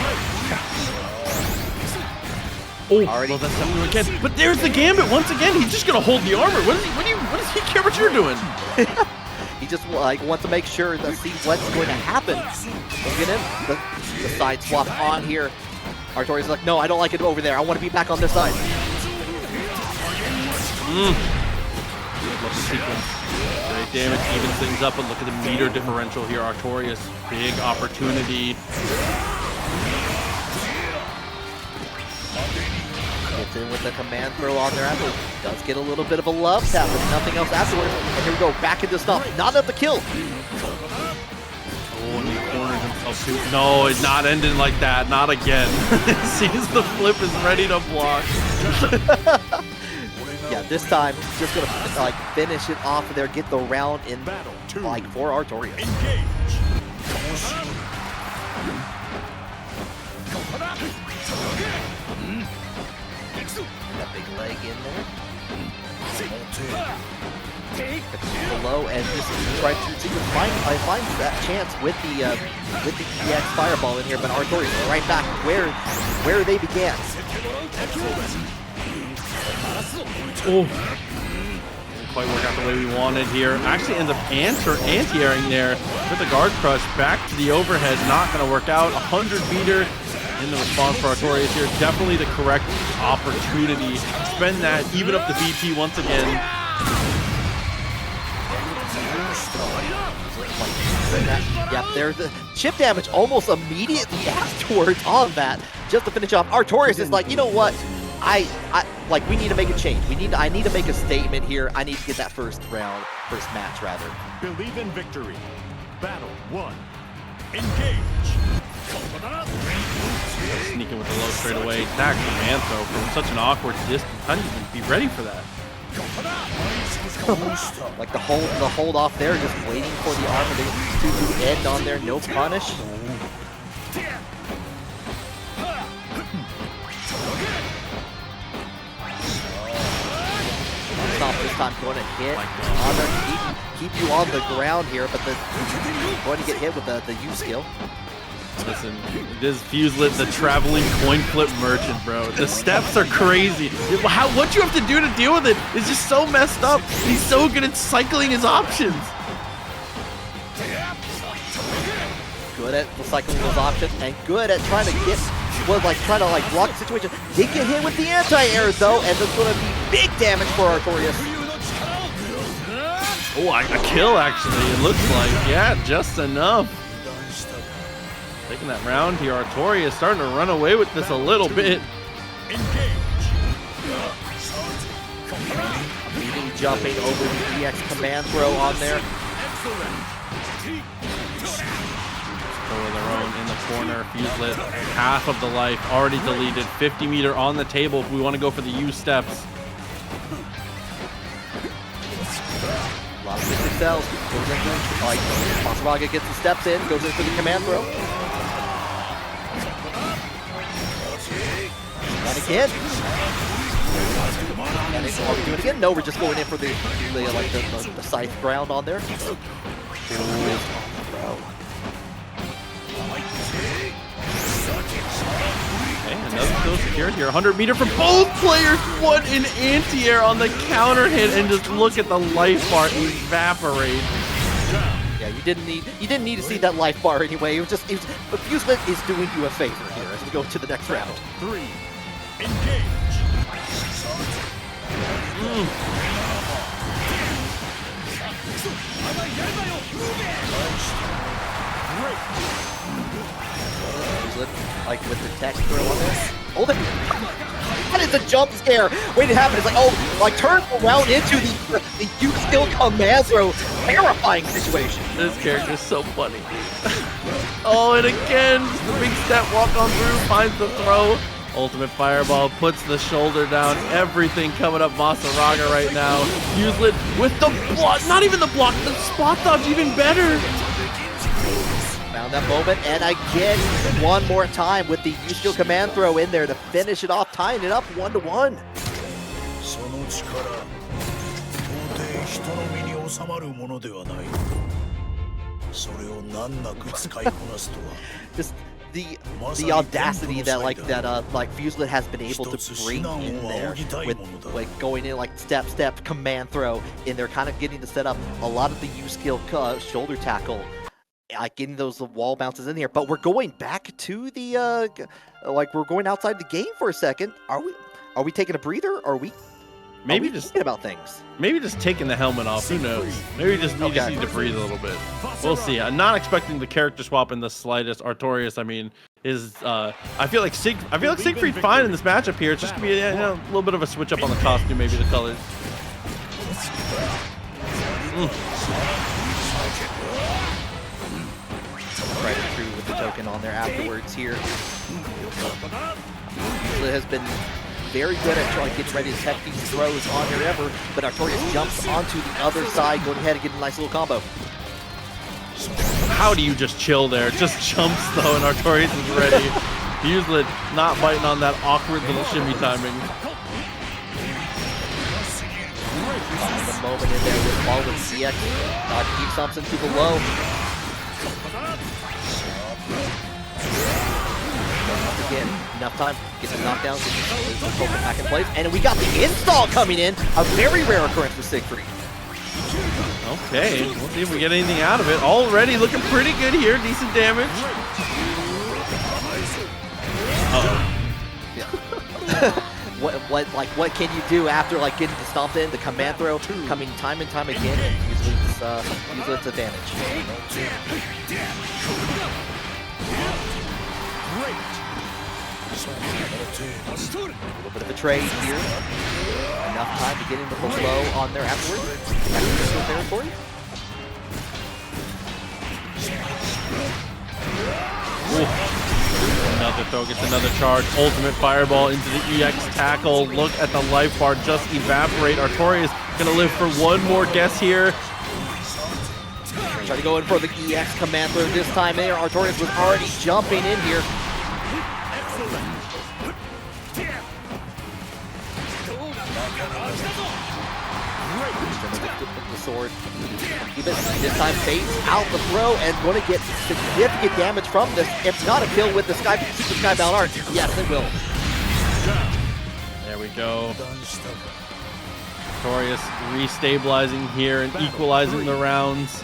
Oh, already. Well, that's something again. But there's the Gambit once again. He's just gonna hold the armor. What does he care what you're doing? He just like wants to make sure to see what's going to happen. Look at him. The side swap on here. Artorias is like, no, I don't like it over there. I want to be back on this side. Love the sequence. Great damage, evens things up, and look at the meter differential here. Artorias, big opportunity. Gets in with the command throw on there afterwards. Does get a little bit of a love tap, but nothing else afterwards. And here we go, back into stop. Not enough to kill. Oh, and he cornered himself too. No, it's not ending like that. Not again. Sees the flip is ready to block. Yeah, this time just gonna like finish it off of there, get the round in like for Artorias. That big leg in there. Below and just try to find that chance with the EX fireball in here, but Artorias right back where they began. Oh, didn't quite work out the way we wanted here. Actually ends up anti-airing there with the guard crush back to the overhead. Not going to work out. 100 meter in the response for Artorias here. Definitely the correct opportunity. Spend that, even up the BP once again. Yep, there's the chip damage almost immediately afterwards on that, just to finish off. Artorias is like, you know what? I like we need to make a change. I need to make a statement here. I need to get that first match rather. Believe in victory. Battle 1. Engage. Sneaking with the low straight away. That command throw from such an awkward distance. How do you even be ready for that? Like the hold off there, just waiting for the armor to end on there. No punish. This time going to hit on the keep you on the ground here, but going to get hit with the U skill. Listen, this Fuselit, the traveling coin flip merchant, bro. The steps are crazy. What you have to do to deal with it is just so messed up. He's so good at cycling his options. Good at cycling those options and good at trying to block the situation. Did get hit with the anti-air though, and that's going to be big damage for Artorias. Oh, a kill actually, it looks like. Yeah, just enough. Taking that round here, Artorias starting to run away with this a little bit. Leading, jumping over the EX command throw on there. Throw of their own in the corner. Fuselit, half of the life already deleted. 50 meter on the table if we want to go for the U steps. A lot of missing cells. Goes into, like, Vaseraga gets the steps in, goes in for the command throw. And again. And are we doing it again? No, we're just going in for the scythe ground on there. Okay, another kill secured here. 100 meter for both players. What an anti-air on the counter hit, and just look at the life bar evaporate. Yeah, you didn't need to see that life bar anyway. But Fuselit is doing you a favor here as we go to the next round. 3. Engage. Like with the tech throw on this. Oh, that is a jump scare waiting to happen. It's like, oh, like turn around into the U skill command throw. Terrifying situation. This character is so funny. Oh, and again, the big step walk on through, finds the throw. Ultimate fireball, puts the shoulder down. Everything coming up Vaseraga right now. Fuselit with the block, not even the block, the spot dodge even better. Found that moment, and again, one more time with the U-Skill command throw in there to finish it off, tying it up 1-1. その力到底人の身に収まるものではないそれを難なく使いこなすとは Just the audacity that like Fuselit has been able to bring in there with like going in like step command throw in there, kind of getting to set up a lot of the U-Skill shoulder tackle, like getting those wall bounces in here. But we're going back to the like we're going outside the game for a second. Are we taking a breather? Or are we just thinking about things? Maybe just taking the helmet off. Who knows? Maybe we just need to breathe a little bit. We'll see. I'm not expecting the character swap in the slightest. Artorias, I mean, is I feel like Siegfried fine in this matchup here. It's just gonna be a little bit of a switch up on the costume, maybe the colors. Right through with the token on there afterwards here. It has been very good at trying to get ready to tech these throws on here ever, but Artorias jumps onto the other side, going ahead and get a nice little combo. How do you just chill there? Just jumps though, and Artorias is ready. Fuselit not biting on that awkward little shimmy timing. The moment in there with all the CX keeps Thompson to the low. Again, enough time, get some knockdowns, get the focus back in place, and we got the install coming in, a very rare occurrence for Siegfried. Okay, we'll see if we get anything out of it. Already looking pretty good here, decent damage. Yeah. what can you do after like getting the stomp in, the command throw coming time and time again, and Fuselit's advantage. A little bit of a trade here. Enough time to get into the low on there afterwards. Back into the territory. Ooh. Another throw, gets another charge. Ultimate fireball into the EX tackle. Look at the life bar just evaporate. Artorias gonna live for one more guess here. Try to go in for the EX command throw this time there. Artorias was already jumping in here. The sword. This time fades out the throw and going to get significant damage from this. If not a kill with the Super Skybound Art, yes it will. There we go. Artorias restabilizing here and equalizing the rounds.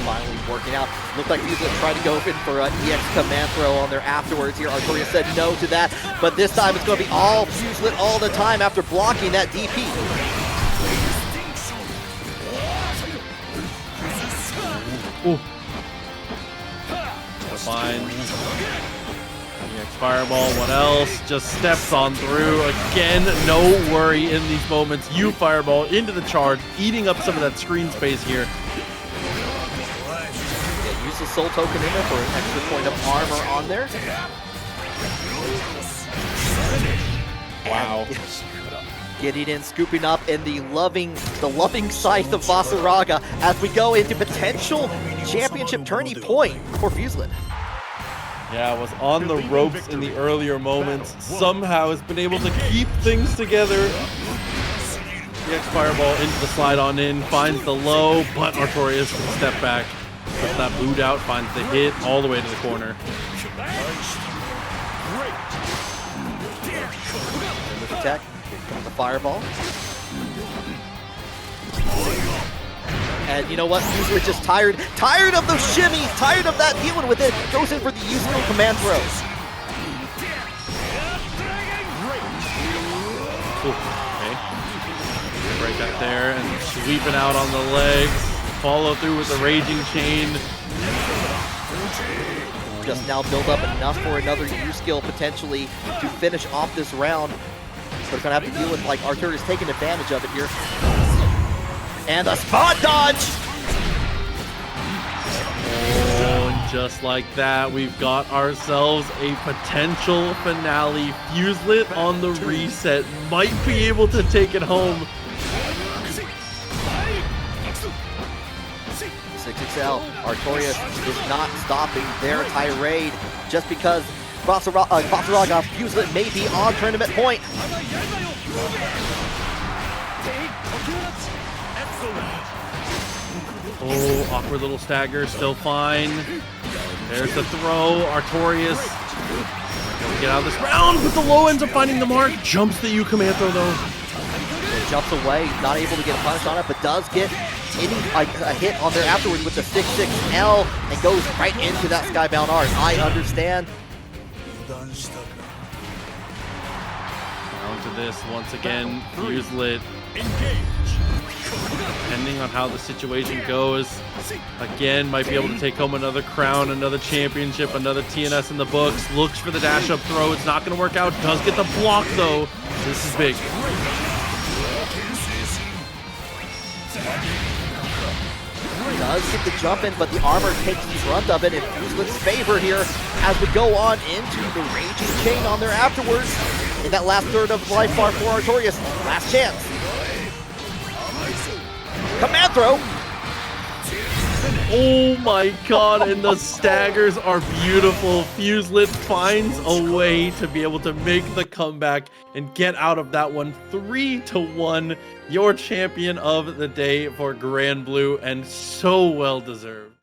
Finally working out. Looked like Fuselit tried to go in for an EX command throw on there afterwards here. Artorias said no to that, but this time it's going to be all Fuselit all the time after blocking that DP. Ooh. Fine. EX fireball, what else? Just steps on through. Again, no worry in these moments. You fireball into the charge, eating up some of that screen space here. Use the soul token in there for an extra point of armor on there. Wow. Getting in, scooping up in the loving scythe of Vaseraga as we go into potential championship tourney point for Fuselit. Yeah, was on the ropes in the earlier moments. Somehow has been able to keep things together. The EX fireball into the slide on in, finds the low, but Artorias can step back. Puts that boot out, finds the hit all the way to the corner. With the tech, here comes the fireball. And you know what? Fuselit just tired of those shimmies, tired of that dealing with it. Goes in for the Eustace command throws. Ooh, okay. Break that there and sweeping out on the legs. Follow through with the raging chain. Just now build up enough for another U-skill potentially to finish off this round. But we're gonna have to deal with like Artorias taking advantage of it here. And a spot dodge! Oh, and just like that, we've got ourselves a potential finale. Fuselit on the reset might be able to take it home. 6L. Artorias is not stopping their tirade just because Vaseraga Fuselit may be on tournament point. Oh, awkward little stagger, still fine. There's the throw. Artorias get out of this round, but the low ends up finding the mark. Jumps the Commento though. It jumps away, not able to get a punish on it, but does get a hit on there afterwards with the 6-6L and goes right into that Skybound Art. I understand. Down to this once again. Fuselit. Depending on how the situation goes, again, might be able to take home another crown, another championship, another TNS in the books. Looks for the dash up throw. It's not going to work out. Does get the block though. This is big. Does get the jump in, but the armor takes the front of it in Fuselit's favor here as we go on into the raging chain on there afterwards. In that last third of life bar for Artorias. Last chance. Command throw. Oh my god, and the staggers are beautiful. Fuselit finds a way to be able to make the comeback and get out of that one 3-1. Your champion of the day for Granblue, and so well deserved.